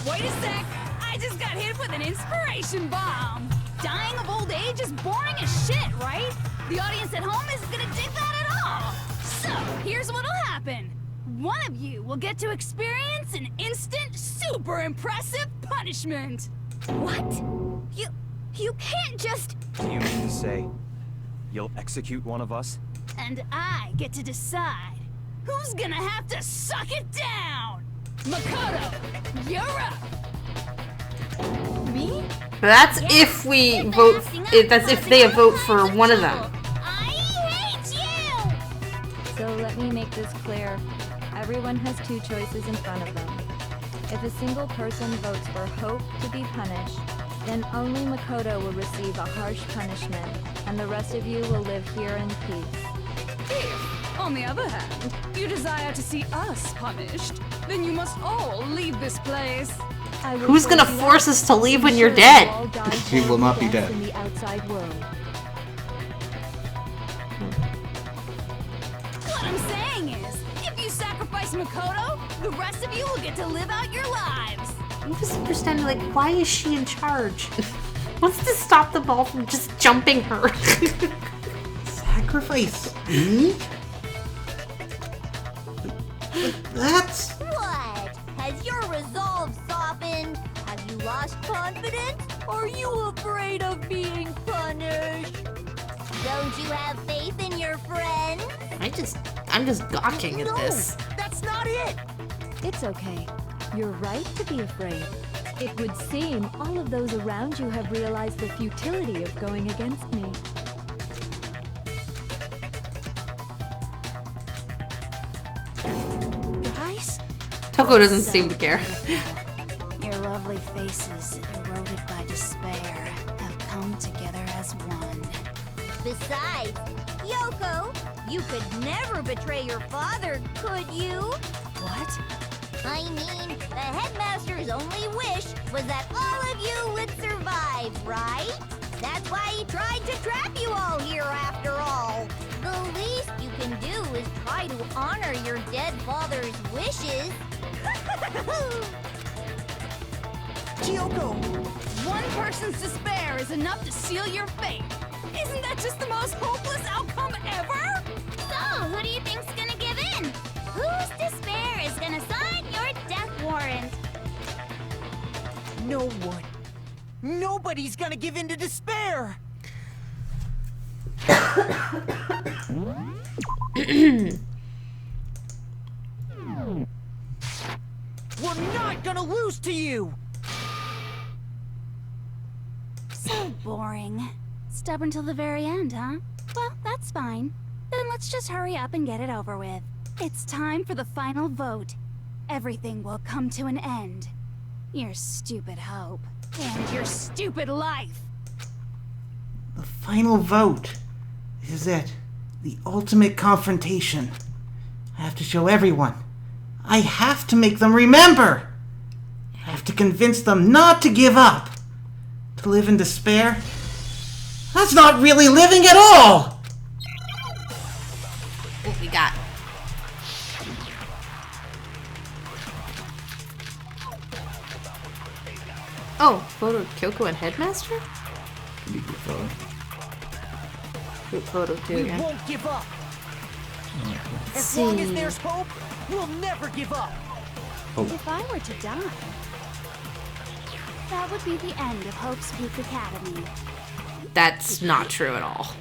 Wait a sec! I just got hit with an inspiration bomb! Dying of old age is boring as shit, right? The audience at home isn't gonna dig that at all! So, here's what'll happen. One of you will get to experience an instant, super impressive punishment! What? You can't just... Do you mean to say you'll execute one of us? And I get to decide who's gonna have to suck it down! Makoto, you're up! Me? That's if we vote. That's if they vote for one of them. I hate you! So let me make this clear. Everyone has two choices in front of them. If a single person votes for Hope to be punished, then only Makoto will receive a harsh punishment, and the rest of you will live here in peace. If, on the other hand, you desire to see us punished, then you must all leave this place. I will Who's gonna force you force out. us to leave when Be you're sure dead? you all die He will not be horrible dead. deaths in the outside world. What I'm saying is, if you sacrifice Makoto, the rest of you will get to live out your lives. I'm just understanding, like, why is she in charge? What's to stop the ball from just jumping her? Sacrifice me? That's... What? Has your resolve softened? Have you lost confidence? Are you afraid of being punished? Don't you have faith in your friends? I'm just gawking at No, this. that's not it! It's okay. You're right to be afraid. It would seem all of those around you have realized the futility of going against me. Guys? Toko doesn't seem to care. Your lovely faces, eroded by despair, have come together as one. Besides, Yoko, you could never betray your father, could you? What? I mean, the headmaster's only wish was that all of you would survive, right? That's why he tried to trap you all here after all. The least you can do is try to honor your dead father's wishes. Kyoko! One person's despair is enough to seal your fate. Isn't that just the most hopeless outcome ever? So, who do you think's gonna give in? Whose despair is gonna sign your death warrant? No one. Nobody's gonna give in to despair! We're not gonna lose to you! So boring. Stubborn till the very end, huh? Well, that's fine. Then let's just hurry up and get it over with. It's time for the final vote. Everything will come to an end. Your stupid hope. And your stupid life. The final vote. This is it. The ultimate confrontation. I have to show everyone. I have to make them remember. I have to convince them not to give up. To live in despair? That's not really living at all! What we got? Oh, photo of Kyoko and Headmaster? Could be a good photo. Group photo too, We yeah. won't give up! Let's As long as see. there's hope, we'll never give up! If I were to die, that would be the end of Hope's Peak Academy. That's not true at all.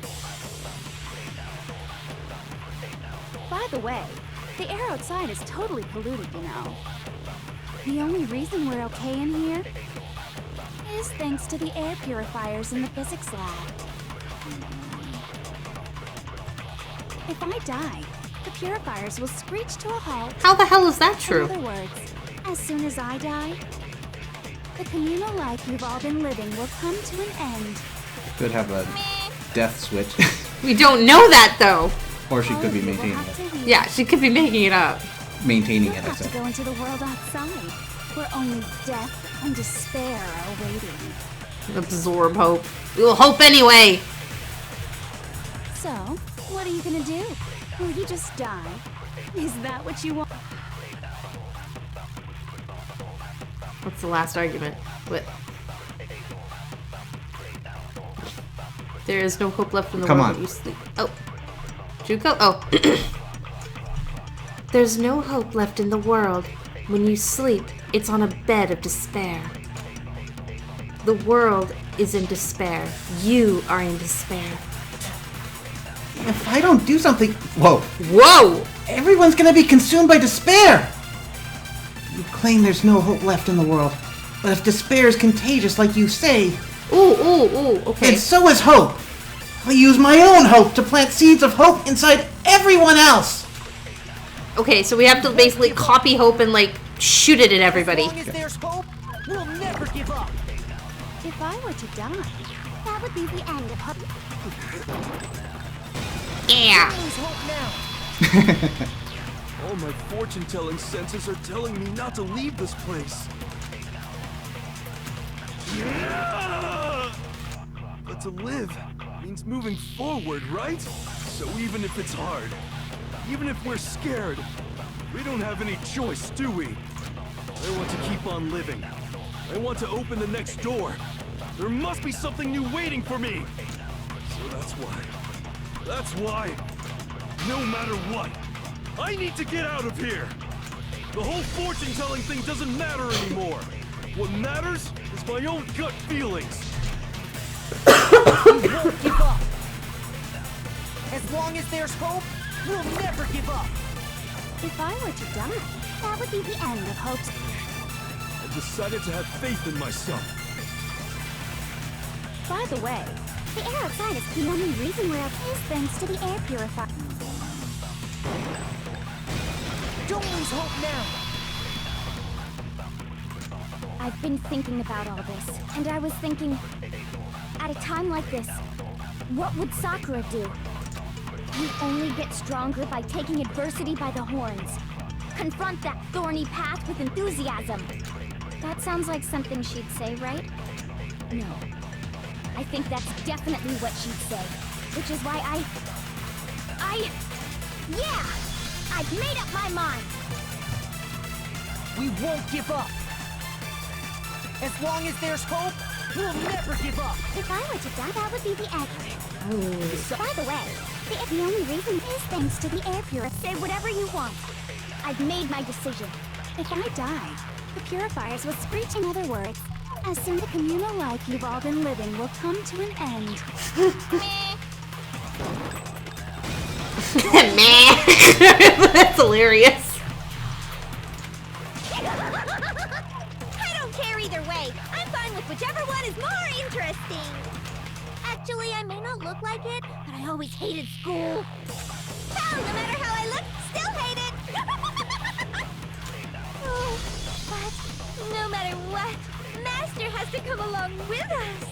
By the way, the air outside is totally polluted, you know. The only reason we're okay in here is thanks to the air purifiers in the physics lab. If I die, the purifiers will screech to a halt. How the hell is that true? In other words, as soon as I die, the communal life you've all been living will come to an end. Could have a death switch. We don't know that though. Or she could be maintaining it. Yeah, she could be making it up. Maintaining it, I Have to said. go into the world outside, where only death and despair are waiting. Absorb hope. We will hope anyway. So, what are you gonna do? Will you just die? Is that what you want? What's the last argument? What? There is no hope left in the Come world on. when you sleep. Oh. Juko? Oh. There's no hope left in the world. When you sleep, it's on a bed of despair. The world is in despair. You are in despair. If I don't do something... Whoa. Whoa! Everyone's gonna be consumed by despair! You claim there's no hope left in the world. But if despair is contagious like you say... Ooh, okay. And so is hope! I'll use my own hope to plant seeds of hope inside everyone else! Okay, so we have to basically copy hope and like shoot it at everybody. As long as there's hope, we'll never give up! If I were to die, that would be the end of hope. Yeah. Who needs hope now? All my fortune-telling senses are telling me not to leave this place. But to live means moving forward, right? So even if it's hard, even if we're scared, we don't have any choice, do we? I want to keep on living. I want to open the next door. There must be something new waiting for me. So that's why, no matter what, I need to get out of here. The whole fortune-telling thing doesn't matter anymore. What matters is my own gut feelings. We won't give up. As long as there's hope, we'll never give up. If I were to die, that would be the end of hope's. I decided to have faith in myself. By the way, the air outside is the only reason we're up is thanks to the air purifier. Don't lose hope now. I've been thinking about all this, and I was thinking, at a time like this, what would Sakura do? You only get stronger by taking adversity by the horns. Confront that thorny path with enthusiasm. That sounds like something she'd say, right? No. I think that's definitely what she'd say. Which is why yeah! I've made up my mind! We won't give up. As long as there's hope, we'll never give up. If I were to die, that would be the end. By the way, the only reason is thanks to the air purifier. Say whatever you want. I've made my decision. If I die, the purifiers will screech. In other words, as soon as the communal life you've all been living will come to an end. Meh. That's hilarious. I don't care either way. I'm fine with whichever one is more interesting. Actually, I may not look like it, but I always hated school. Hell, no matter how I look, still hate it. Oh, but no matter what, Master has to come along with us.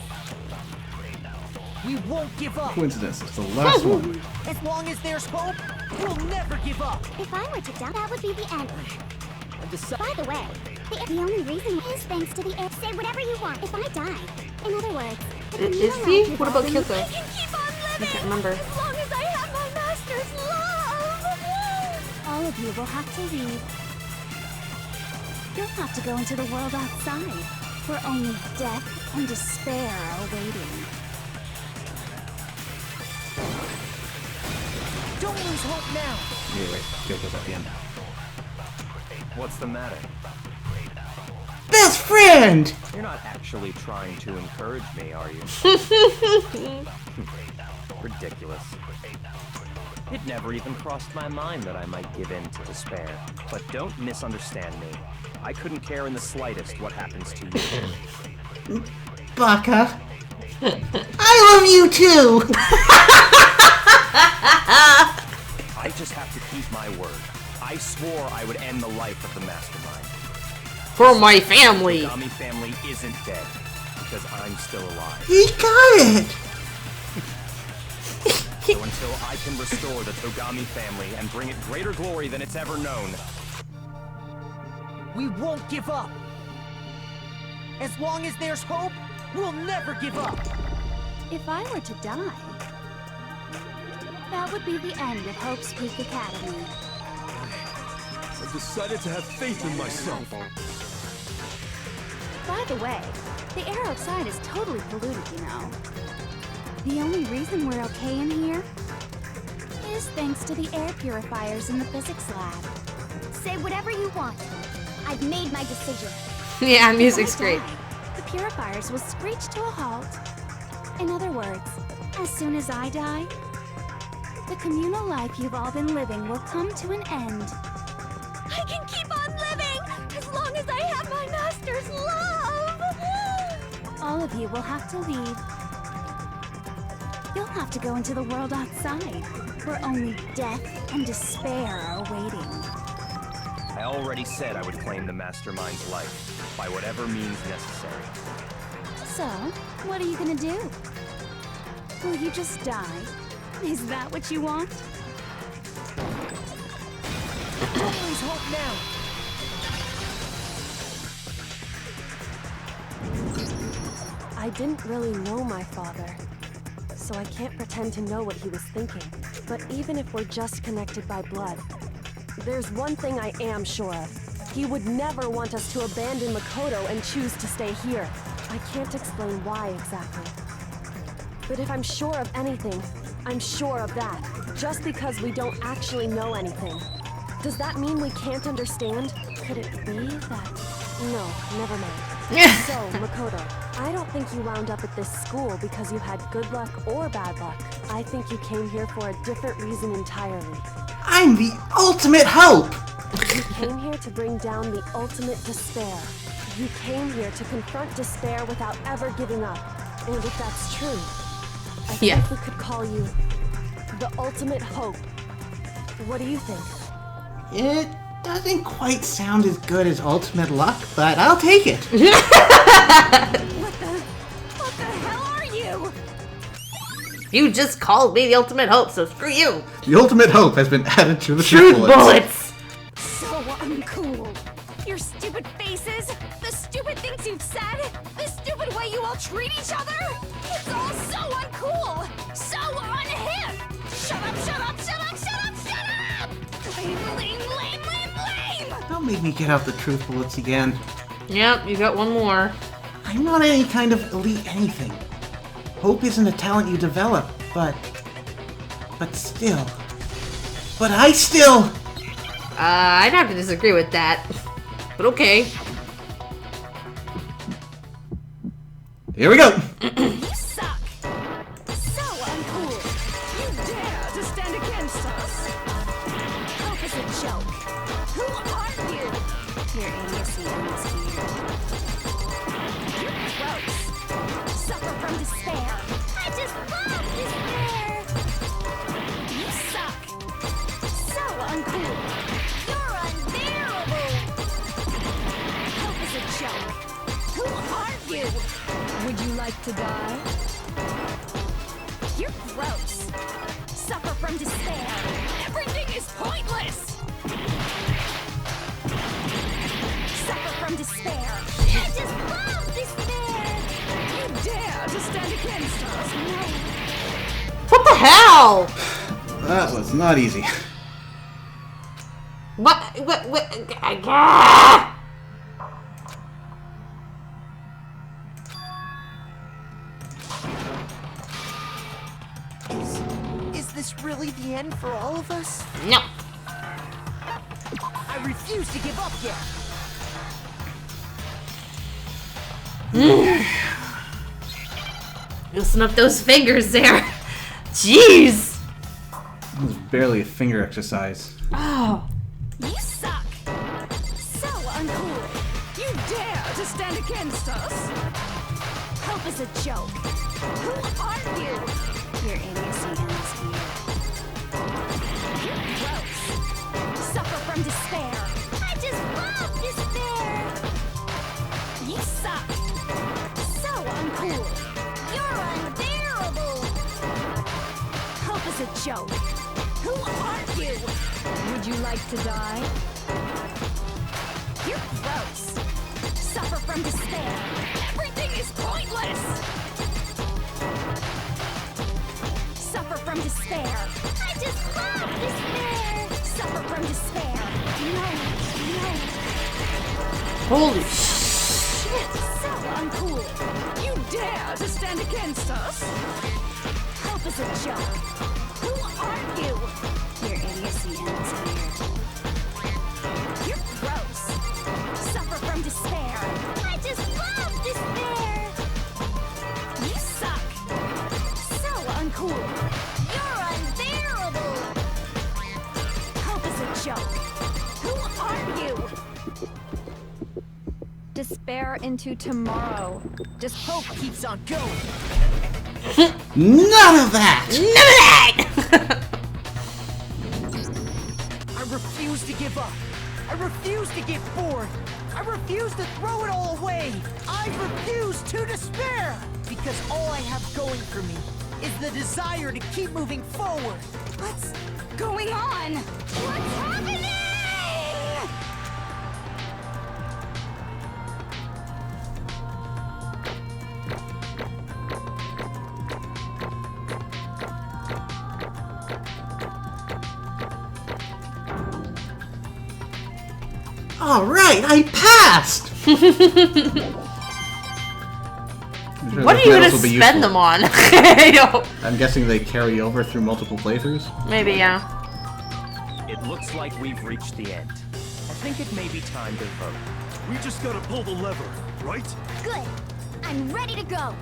We won't give up. Coincidence, it's the last one. As long as there's hope, we'll never give up. If I were to die, that would be the end. By the way, the only reason is thanks to the air. Say whatever you want. If I die, in other words, the Is communal he? life you've What all about been Kyoko? living- I can keep on living I can't remember. as long as I have my master's love. All of you will have to leave. You'll have to go into the world outside, where only death and despair are waiting. Don't lose hope now. Wait, Kyoko's at the end. What's the matter? Best friend! You're not actually trying to encourage me, are you? Ridiculous. It never even crossed my mind that I might give in to despair. But don't misunderstand me. I couldn't care in the slightest what happens to you. Baka. I love you too! I just have to keep my word. I swore I would end the life of the Mastermind. For my family. The Togami family isn't dead, because I'm still alive. He got it! So until I can restore the Togami family and bring it greater glory than it's ever known, We won't give up. As long as there's hope, we'll never give up. If I were to die, that would be the end of Hope's Peak Academy. I decided to have faith in myself. By the way, the air outside is totally polluted, you know. The only reason we're okay in here is thanks to the air purifiers in the physics lab. Say whatever you want. I've made my decision. Yeah, music's If I great. die, the purifiers will screech to a halt. In other words, as soon as I die, the communal life you've all been living will come to an end. I can keep on living as long as I have my master's love! All of you will have to leave. You'll have to go into the world outside, where only death and despair are waiting. I already said I would claim the Mastermind's life, by whatever means necessary. So, what are you gonna do? Will you just die? Is that what you want? Don't lose hope now. I didn't really know my father, so I can't pretend to know what he was thinking. But even if we're just connected by blood, there's one thing I am sure of. He would never want us to abandon Makoto and choose to stay here. I can't explain why exactly. But if I'm sure of anything, I'm sure of that. Just because we don't actually know anything. Does that mean we can't understand? Could it be that... No, never mind. So, Makoto, I don't think you wound up at this school because you had good luck or bad luck. I think you came here for a different reason entirely. I'm the ultimate hope! You came here to bring down the ultimate despair. You came here to confront despair without ever giving up. And if that's true, I think we could call you the ultimate hope. What do you think? It doesn't quite sound as good as ultimate luck, but I'll take it. What the hell are you? You just called me the ultimate hope, so screw you. The ultimate hope has been added to the Truth bullets. So uncool. Your stupid faces, the stupid things you've said, the stupid way you all treat each other. It's all so uncool, so unhip. Shut up, shut up, shut up, shut up, shut up! Lame, lame, lame, lame, lame! Don't make me get out the truth bullets again. Yep, you got one more. I'm not any kind of elite anything. Hope isn't a talent you develop, but still. But I still... I'd have to disagree with that. But okay. Here we go. You suck! So uncool! You dare to stand against us? Hope is a joke. Who are you? Your idiocy is here. You're gross. Suffer from despair. I just love despair! You suck! So uncool! You're unbearable! Hope is a joke. Who are you? Would you like to die? You're gross. Suffer from despair. Everything is pointless. Suffer from despair. I just love despair. You dare to stand against us? No. What the hell? That was not easy. What? Is this really the end for all of us? No. I refuse to give up yet. Loosen up those fingers there. Jeez. That was barely a finger exercise. Oh. You suck. So uncool. You dare to stand against us? Hope is a joke. Who are you? Your idiocy ends here. You're gross. Suffer from despair. I just love despair. You suck. So uncool. You're unbearable. Hope is a joke. Who are you? Would you like to die? You're gross. Suffer from despair. Everything is pointless. Suffer from despair. I just love despair. Suffer from despair. No, no. Holy shit. So uncool. You dare to stand against us? Hope is a joke. Who are you? Your idiocy ends here. You're gross. Suffer from despair. I just love despair. You suck. So uncool. You're unbearable. Hope is a joke. Who are you? Despair into tomorrow. Just hope keeps on going. None of that! I refuse to give up. I refuse to get bored. I refuse to throw it all away. I refuse to despair. Because all I have going for me is the desire to keep moving forward. What's going on? What's happening? Alright, I passed! What are you gonna spend them on? I don't. I'm guessing they carry over through multiple playthroughs? Maybe, yeah. It looks like we've reached the end. I think it may be time to vote. We just gotta pull the lever. right? Good. I'm ready to go.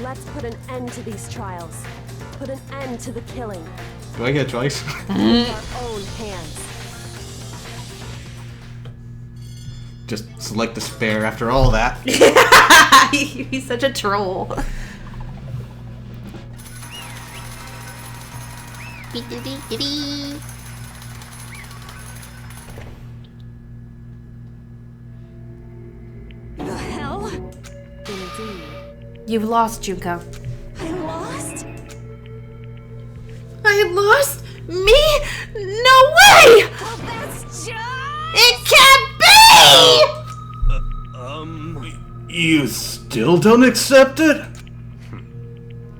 Let's put an end to these trials. Put an end to the killing. Do I get a choice? With our own hands. Just select despair after all that. He's such a troll. The hell? Indeed. You've lost, Junko. I lost? I lost? Me? No way! Well, that's just... It can't be! You still don't accept it?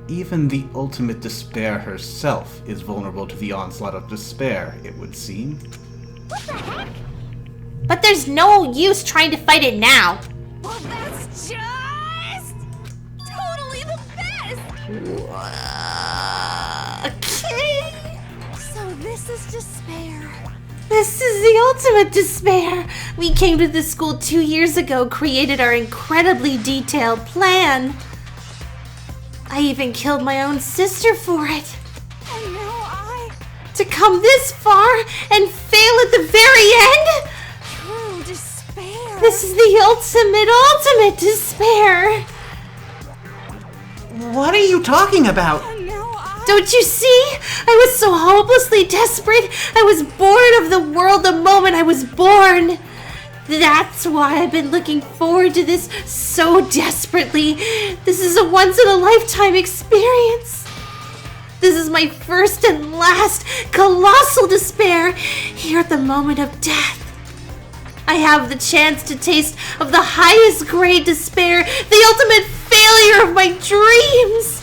Even the ultimate despair herself is vulnerable to the onslaught of despair, it would seem. What the heck? But there's no use trying to fight it now. Well, that's just... totally the best! Okay. So this is despair. This is the ultimate despair. We came to this school 2 years ago, created our incredibly detailed plan. I even killed my own sister for it. And now To come this far and fail at the very end? True despair. This is the ultimate despair. What are you talking about? Don't you see? I was so hopelessly desperate. I was bored of the world the moment I was born. That's why I've been looking forward to this so desperately. This is a once-in-a-lifetime experience. This is my first and last colossal despair here at the moment of death. I have the chance to taste of the highest grade despair, the ultimate failure of my dreams.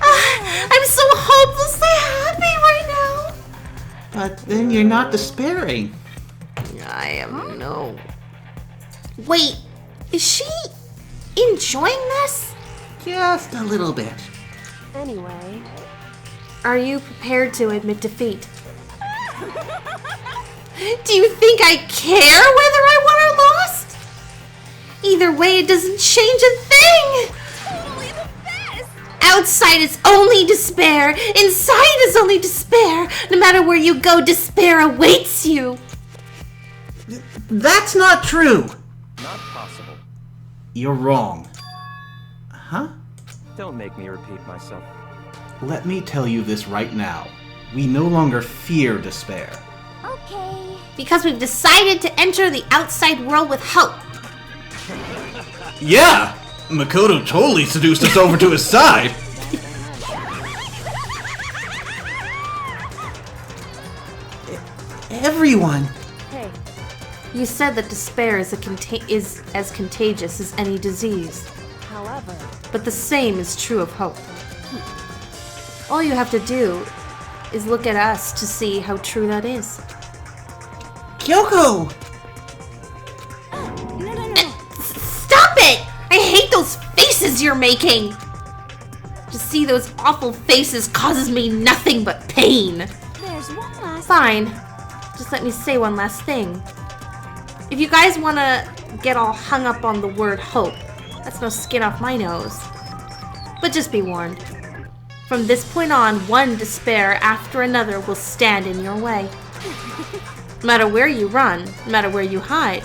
I'm so hopelessly happy right now. But then you're not despairing. I am no. Wait, is she enjoying this? Just a little bit. Anyway. Are you prepared to admit defeat? Do you think I care whether I won or lost? Either way, it doesn't change a thing. Totally the best. Outside is only despair. Inside is only despair. No matter where you go, despair awaits you. That's not true. Not possible. You're wrong. Huh? Don't make me repeat myself. Let me tell you this right now. We no longer fear despair. Okay. Because we've decided to enter the outside world with hope. Yeah! Makoto totally seduced us over to his side. Everyone. Hey. You said that despair is as contagious as any disease. However. But the same is true of hope. All you have to do is look at us to see how true that is. Kyoko! Stop it! I hate those faces you're making! To see those awful faces causes me nothing but pain. There's one last... Fine. Just let me say one last thing. If you guys want to get all hung up on the word hope, that's no skin off my nose. But just be warned. From this point on, one despair after another will stand in your way. No matter where you run, no matter where you hide.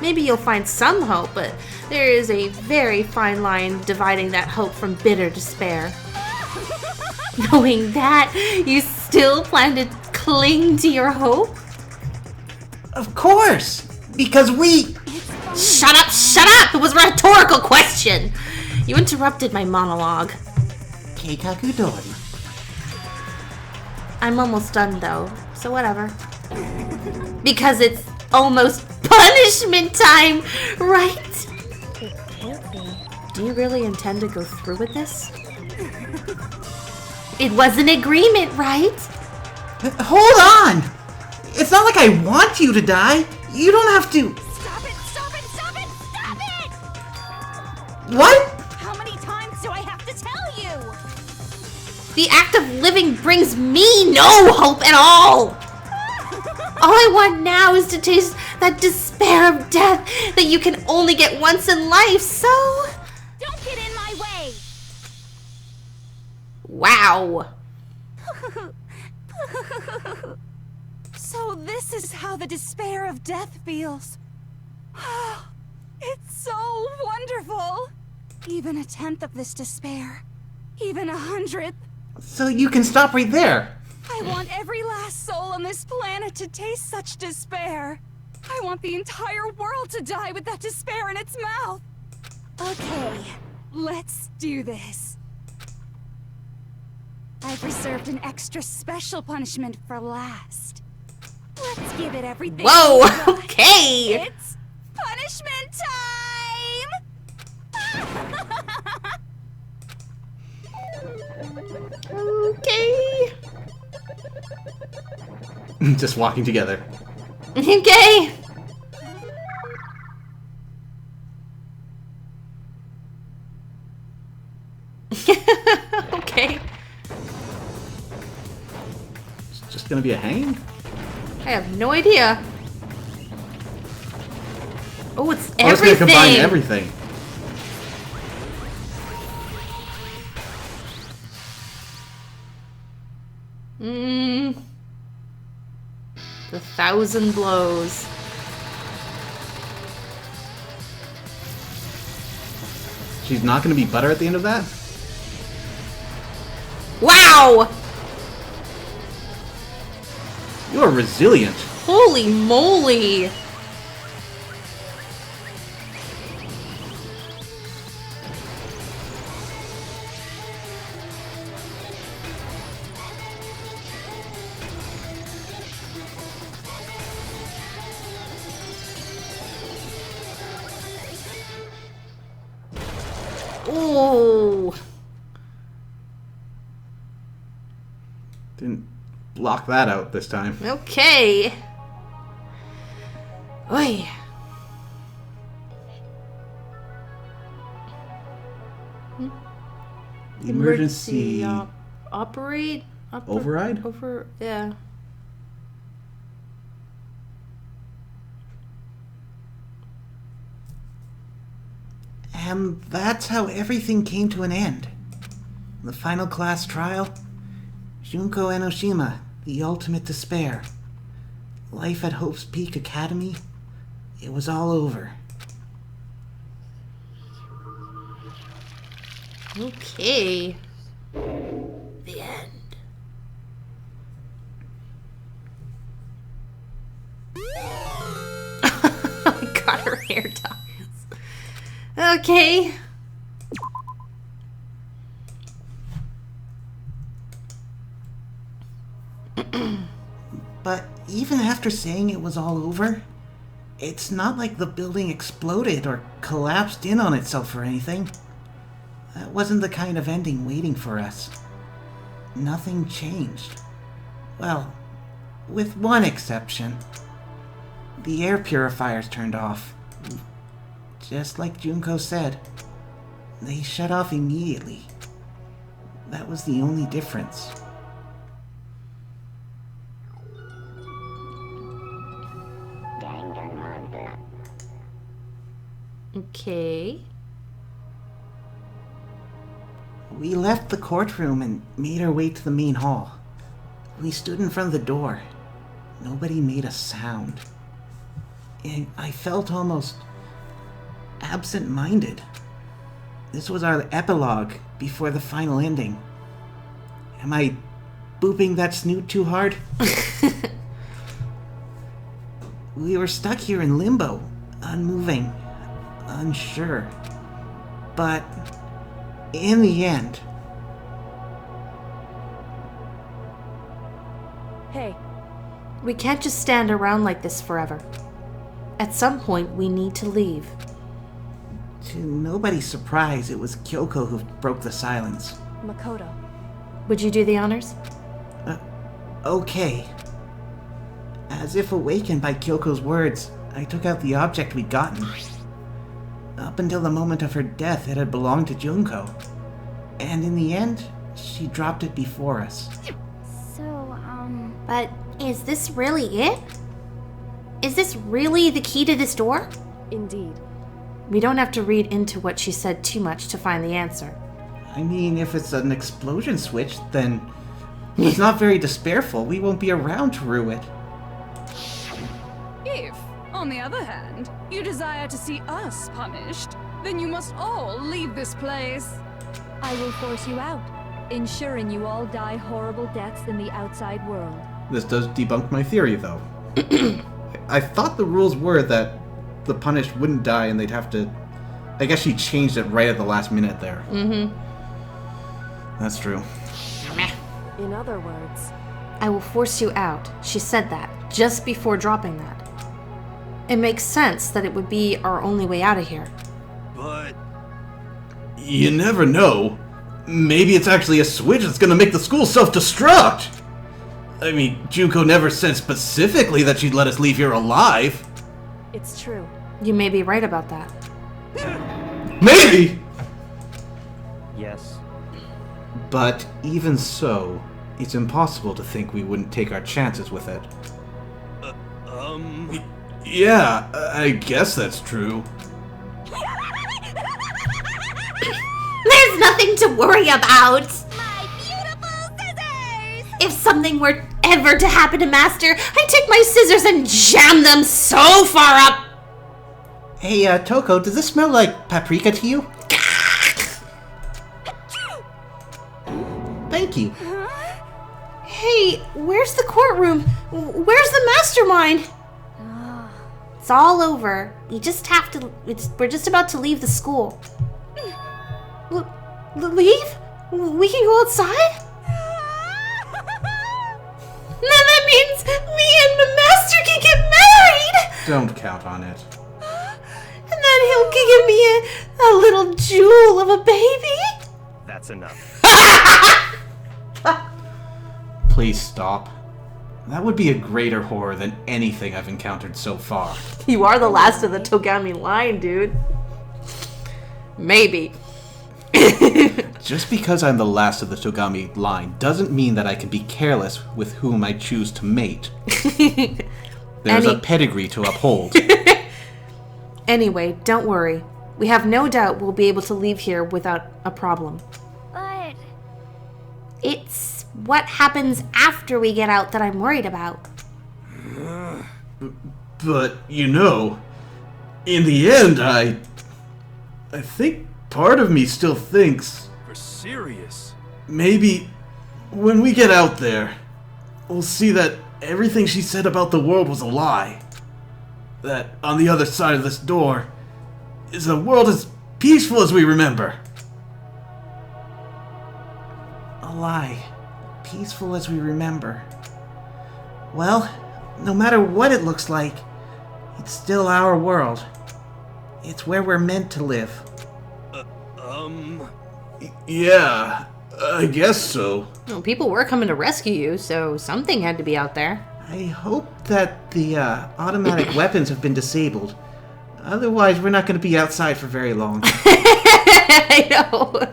Maybe you'll find some hope, but there is a very fine line dividing that hope from bitter despair. Knowing that, you still plan to cling to your hope? Of course! Because we... Shut up, shut up! It was a rhetorical question! You interrupted my monologue. Keikaku Dori. I'm almost done though, so whatever. Because it's almost punishment time, right? It can't be. Do you really intend to go through with this? It was an agreement, right? Hold on! It's not like I want you to die. You don't have to... Stop it! Stop it! Stop it! Stop it! What? How many times do I have to tell you? The act of living brings me no hope at all! All I want now is to taste That despair of death that you can only get once in life, so... Don't get in my way! Wow. So this is how the despair of death feels. It's so wonderful. Even a tenth of this despair, even 100th. So you can stop right there. I want every last soul on this planet to taste such despair. I want the entire world to die with that despair in its mouth. Okay, let's do this. I've reserved an extra special punishment for last. Let's give it everything. Whoa, we've got. okay. It's punishment time! Okay. Just walking together. Okay. Okay. It's just gonna be a hanging? I have no idea. Oh, it's Oh, it's everything. gonna combine everything. The 1,000 blows. She's not gonna be butter at the end of that? Wow! You're resilient. Holy moly! Oh! Didn't block that out this time. Okay. Oi. Emergency operate? override? Yeah. And that's how everything came to an end. The final class trial, Junko Enoshima, the ultimate despair. Life at Hope's Peak Academy, it was all over. Okay. The end. Oh my god, her hair ties. Okay. But even after saying it was all over, it's not like the building exploded or collapsed in on itself or anything. That wasn't the kind of ending waiting for us. Nothing changed. Well, with one exception. The air purifiers turned off. Just like Junko said. They shut off immediately. That was the only difference. Okay. We left the courtroom and made our way to the main hall. We stood in front of the door. Nobody made a sound. And I felt almost absent-minded. This was our epilogue before the final ending. Am I booping that snoot too hard? We were stuck here in limbo, unmoving, unsure. But in the end... Hey, we can't just stand around like this forever. At some point, we need to leave. To nobody's surprise, it was Kyoko who broke the silence. Makoto. Would you do the honors? Okay. As if awakened by Kyoko's words, I took out the object we'd gotten. Up until the moment of her death, it had belonged to Junko. And in the end, she dropped it before us. So, But is this really it? Is this really the key to this door? Indeed. We don't have to read into what she said too much to find the answer. I mean, if it's an explosion switch, then it's not very despairful. We won't be around to rue it. If, on the other hand, you desire to see us punished, then you must all leave this place. I will force you out, ensuring you all die horrible deaths in the outside world. This does debunk my theory, though. I thought the rules were that the punished wouldn't die and they'd have to... I guess she changed it right at the last minute there. Mm-hmm. That's true. In other words, I will force you out. She said that, just before dropping that. It makes sense that it would be our only way out of here. But... You never know. Maybe it's actually a switch that's gonna make the school self-destruct! I mean, Junko never said specifically that she'd let us leave here alive. it's true. You may be right about that. Maybe! Yes. But even so, it's impossible to think we wouldn't take our chances with it. Yeah, I guess that's true. There's nothing to worry about! My beautiful scissors! If something were ever to happen to Master, I'd take my scissors and jam them so far up! Hey, Toko, does this smell like paprika to you? Thank you. Hey, where's the courtroom? Where's the mastermind? It's all over. We just have to... we're just about to leave the school. Leave? We can go outside? Then that means me and the master can get married! Don't count on it. And then he'll give me a little jewel of a baby? That's enough. Please stop. That would be a greater horror than anything I've encountered so far. You are the last of the Togami line, dude. Maybe. Just because I'm the last of the Togami line doesn't mean that I can be careless with whom I choose to mate. There's a pedigree to uphold. Anyway, don't worry. We have no doubt we'll be able to leave here without a problem. But It's what happens after we get out that I'm worried about. But, you know, in the end, I think part of me still thinks... For serious? Maybe when we get out there, we'll see that everything she said about the world was a lie. That on the other side of this door is a world as peaceful as we remember. A lie. Peaceful as we remember. Well, no matter what it looks like, it's still our world. It's where we're meant to live. Yeah, I guess so. Well, people were coming to rescue you, so something had to be out there. I hope that the automatic weapons have been disabled. Otherwise, we're not going to be outside for very long. I know.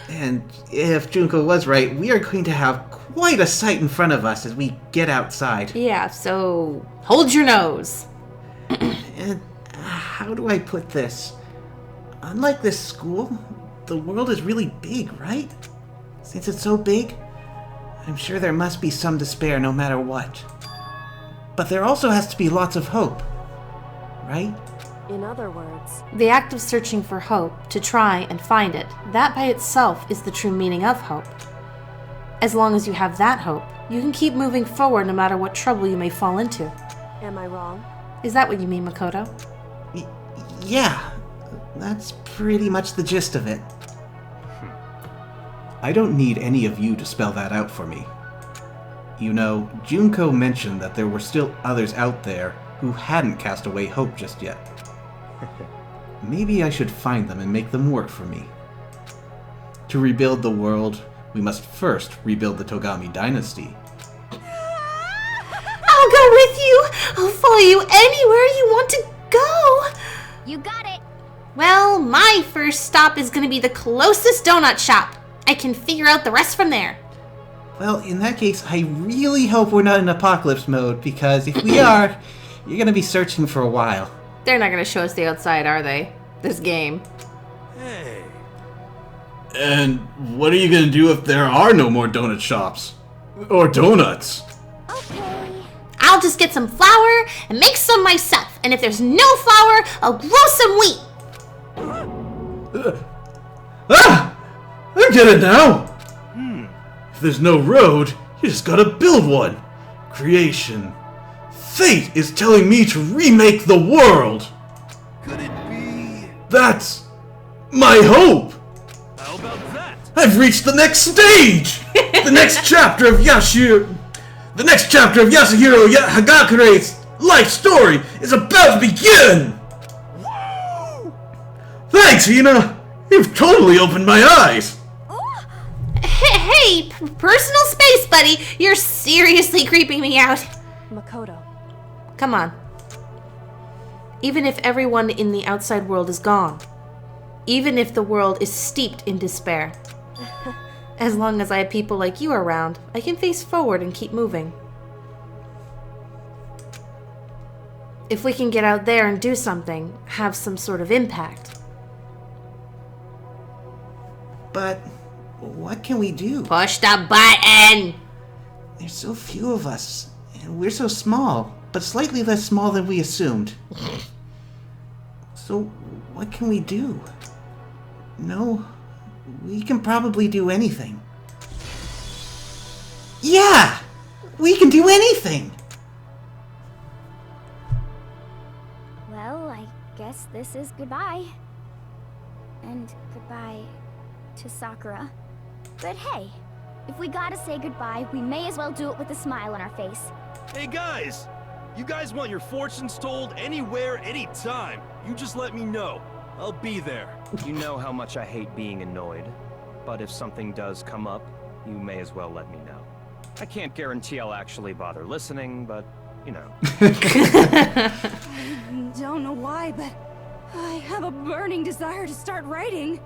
And if Junko was right, we are going to have quite a sight in front of us as we get outside. Yeah, so hold your nose. And how do I put this? Unlike this school, the world is really big, right? Since it's so big, I'm sure there must be some despair no matter what. But there also has to be lots of hope, right? In other words, The act of searching for hope, to try and find it, that by itself is the true meaning of hope. As long as you have that hope, you can keep moving forward no matter what trouble you may fall into. am I wrong? Is that what you mean, Makoto? Yeah, that's pretty much the gist of it. I don't need any of you to spell that out for me. You know, Junko mentioned that there were still others out there who hadn't cast away hope just yet. Maybe I should find them and make them work for me. To rebuild the world, we must first rebuild the Togami dynasty. I'll go with you! I'll follow you anywhere you want to go! you got it. Well, my first stop is gonna be the closest donut shop. I can figure out the rest from there. Well, in that case, I really hope we're not in apocalypse mode, because if we are, you're gonna be searching for a while. They're not gonna show us the outside, are they? This game. Hey. And what are you gonna do if there are no more donut shops? Or donuts? I'll just get some flour and make some myself. And if there's no flour, I'll grow some wheat. I get it now! If there's no road, you just gotta build one. Creation. Fate is telling me to remake the world! Could it be? That's my hope! How about that? I've reached the next stage! The next chapter of Yasuhiro Hagakure's life story is about to begin! Woo! Thanks, Hina! You've totally opened my eyes! Hey, personal space, buddy. You're seriously creeping me out. Makoto. Come on. Even if everyone in the outside world is gone, even if the world is steeped in despair, as long as I have people like you around, I can face forward and keep moving. If we can get out there and do something, have some sort of impact. But what can we do? Push the button! There's so few of us, and we're so small, but slightly less small than we assumed. So, what can we do? No, we can probably do anything. Yeah! We can do anything! Well, I guess this is goodbye. And goodbye to Sakura. But hey, if we gotta say goodbye, we may as well do it with a smile on our face. Hey guys! You guys want your fortunes told anywhere, anytime. You just let me know. I'll be there. You know how much I hate being annoyed, but if something does come up, you may as well let me know. I can't guarantee I'll actually bother listening, but, you know. I don't know why, but I have a burning desire to start writing.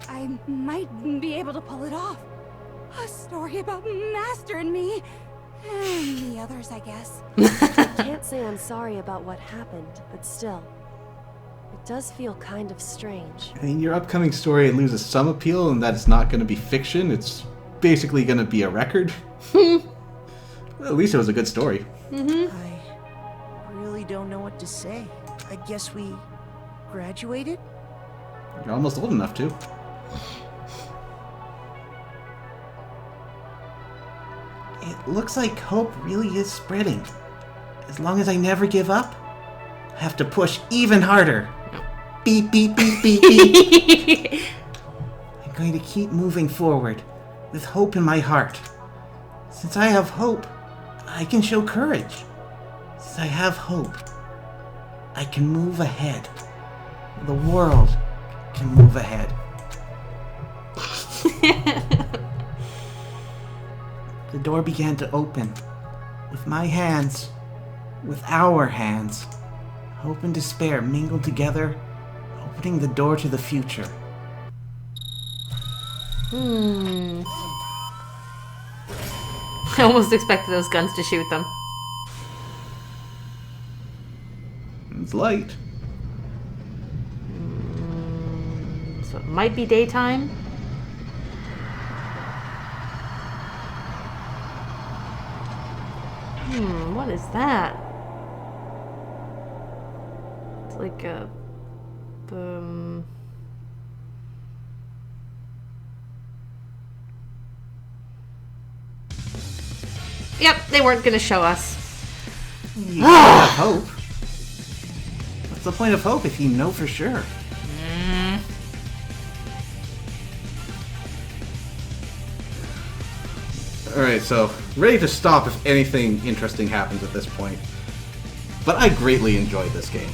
I might be able to pull it off. A story about Master and me. And the others, I guess. I can't say I'm sorry about what happened, but still. It does feel kind of strange. I mean, your upcoming story loses some appeal in that it's not going to be fiction. It's basically going to be a record. At least it was a good story. I really don't know what to say. I guess we graduated? You're almost old enough to. It looks like hope really is spreading. As long as I never give up, I have to push even harder. Beep, beep, beep, beep, beep. I'm going to keep moving forward with hope in my heart. Since I have hope, I can show courage. Since I have hope, I can move ahead. The world can move ahead. The door began to open. With my hands, with our hands, hope and despair mingled together, opening the door to the future. I almost expected those guns to shoot them. It's light. So it might be daytime. What is that? It's like a... Yep, they weren't gonna show us. You have hope. What's the point of hope if you know for sure? Alright, so ready to stop if anything interesting happens at this point. But I greatly enjoyed this game.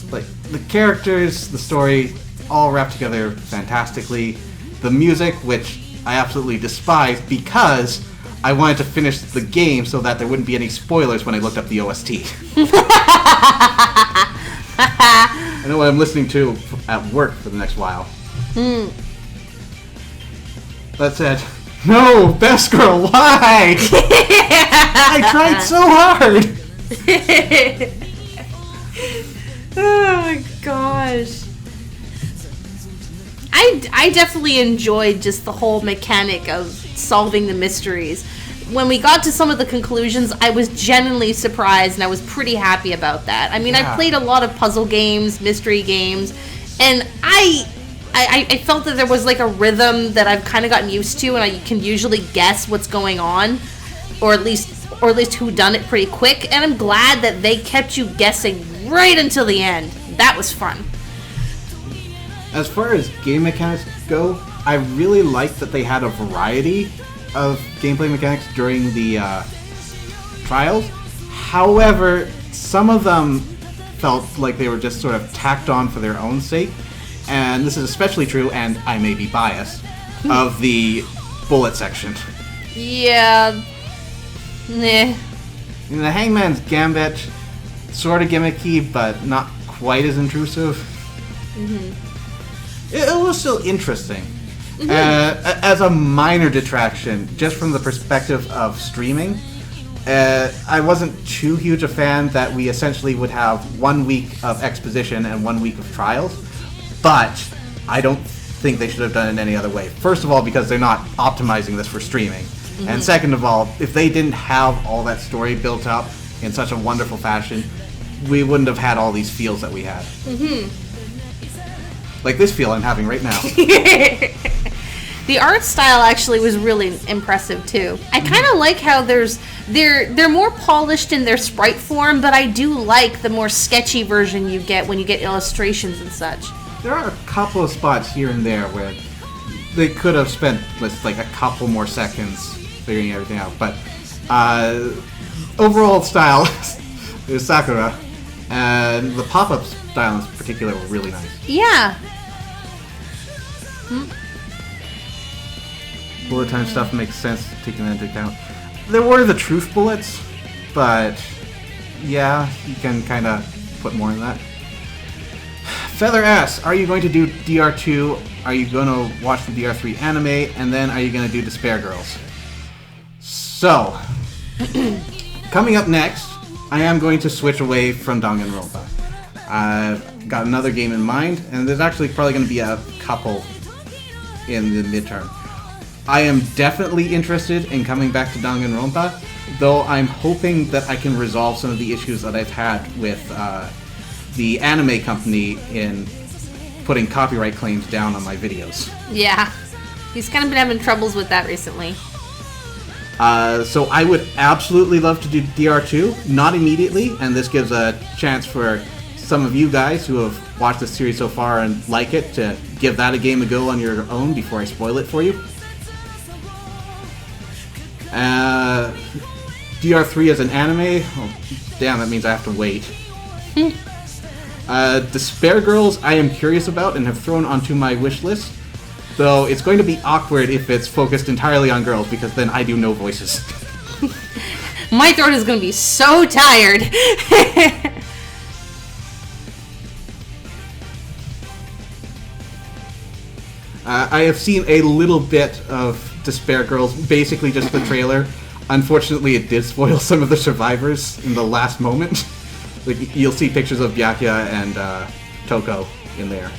Like, the characters, the story, all wrapped together fantastically. The music, which I absolutely despise because I wanted to finish the game so that there wouldn't be any spoilers when I looked up the OST. I know what I'm listening to at work for the next while. That said, No, best girl, why? I tried so hard. Oh my gosh. I definitely enjoyed just the whole mechanic of solving the mysteries. When we got to some of the conclusions, I was genuinely surprised, and I was pretty happy about that. I mean, Yeah. I played a lot of puzzle games, mystery games, and I felt that there was like a rhythm that I've kind of gotten used to, and I can usually guess what's going on, or at least who done it pretty quick. And I'm glad that they kept you guessing right until the end. That was fun. As far as game mechanics go, I really liked that they had a variety of gameplay mechanics during the trials. However, some of them felt like they were just sort of tacked on for their own sake. And this is especially true, and I may be biased, of the bullet section. Yeah. Nah. In the Hangman's Gambit, sort of gimmicky, but not quite as intrusive. Mm-hmm. It was still interesting. As a minor detraction, just from the perspective of streaming, I wasn't too huge a fan that we essentially would have 1 week of exposition and 1 week of trials, but I don't think they should have done it any other way. First of all, because they're not optimizing this for streaming. And second of all, if they didn't have all that story built up in such a wonderful fashion, we wouldn't have had all these feels that we had. Like this feel I'm having right now. The art style actually was really impressive too. I kind of like how they're more polished in their sprite form, but I do like the more sketchy version you get when you get illustrations and such. There are a couple of spots here and there where they could have spent just like a couple more seconds figuring everything out, but overall style is Sakura, and the pop-up style in particular were really nice. Yeah. Bullet time stuff makes sense, taking that into account. There were the truth bullets, but yeah, you can kind of put more in that. Feather S, are you going to do DR2? Are you going to watch the DR3 anime? And then are you going to do Despair Girls? So, coming up next, I am going to switch away from Danganronpa. I've got another game in mind, and there's actually probably going to be a couple in the midterm. I am definitely interested in coming back to Danganronpa, though I'm hoping that I can resolve some of the issues that I've had with the anime company in putting copyright claims down on my videos. Yeah. He's kind of been having troubles with that recently. So I would absolutely love to do DR2, not immediately, and this gives a chance for some of you guys who have watched this series so far and like it to give that a game a go on your own before I spoil it for you. DR3 as an anime? Oh, damn, that means I have to wait. Despair Girls I am curious about and have thrown onto my wish list, though it's going to be awkward if it's focused entirely on girls, because then I do no voices. My throat is going to be so tired. I have seen a little bit of Despair Girls, basically just the trailer. Unfortunately, it did spoil some of the survivors in the last moment. Like, you'll see pictures of Byakuya and Toko in there.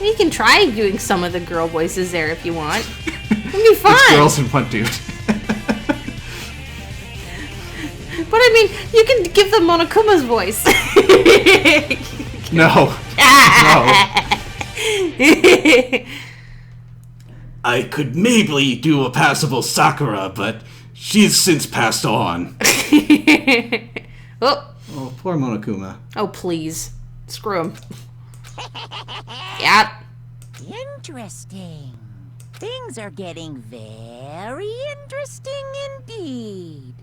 You can try doing some of the girl voices there if you want. It'll be fun. It's girls and one dude. But I mean, you can give them Monokuma's voice. No. No. I could maybe do a passable Sakura, but she's since passed on. Oh, poor Monokuma. Oh, please. Screw him. Yep. Interesting. Things are getting very interesting indeed.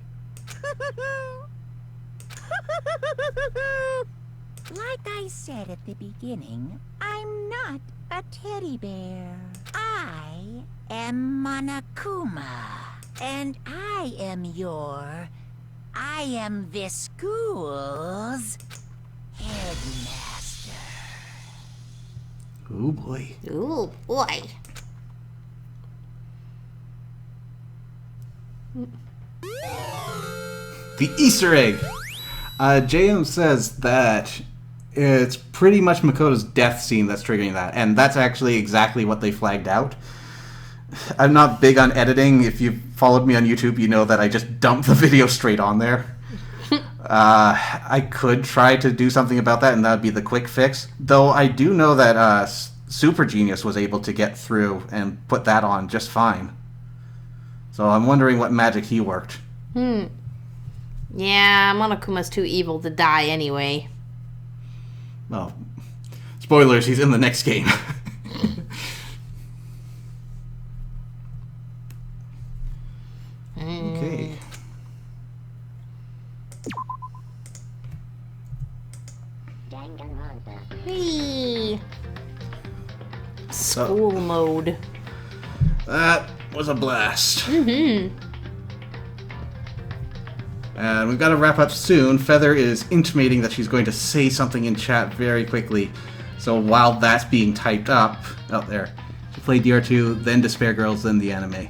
Like I said at the beginning, I'm not a teddy bear. I am Monokuma. And I am this school's headmaster. Oh boy. Ooh, boy. The Easter egg! JM says that it's pretty much Makoto's death scene that's triggering that, and that's actually exactly what they flagged out. I'm not big on editing. If you've followed me on YouTube, you know that I just dump the video straight on there. I could try to do something about that, and that would be the quick fix. Though I do know that Super Genius was able to get through and put that on just fine. So I'm wondering what magic he worked. Yeah, Monokuma's too evil to die anyway. Well, spoilers, he's in the next game. Okay. Hey. School mode. That was a blast. Mm-hmm. And we've got to wrap up soon. Feather is intimating that she's going to say something in chat very quickly. So while that's being typed up, out there, she played DR2, then Despair Girls, then the anime.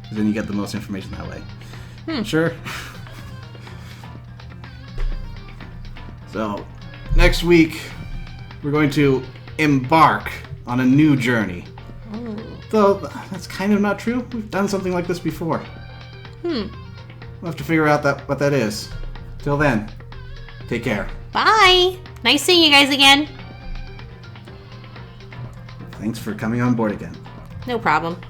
Because then you get the most information that way. Sure. So, next week, we're going to embark on a new journey. Though, that's kind of not true. We've done something like this before. We'll have to figure out what that is. Till then, take care. Bye. Nice seeing you guys again. Thanks for coming on board again. No problem.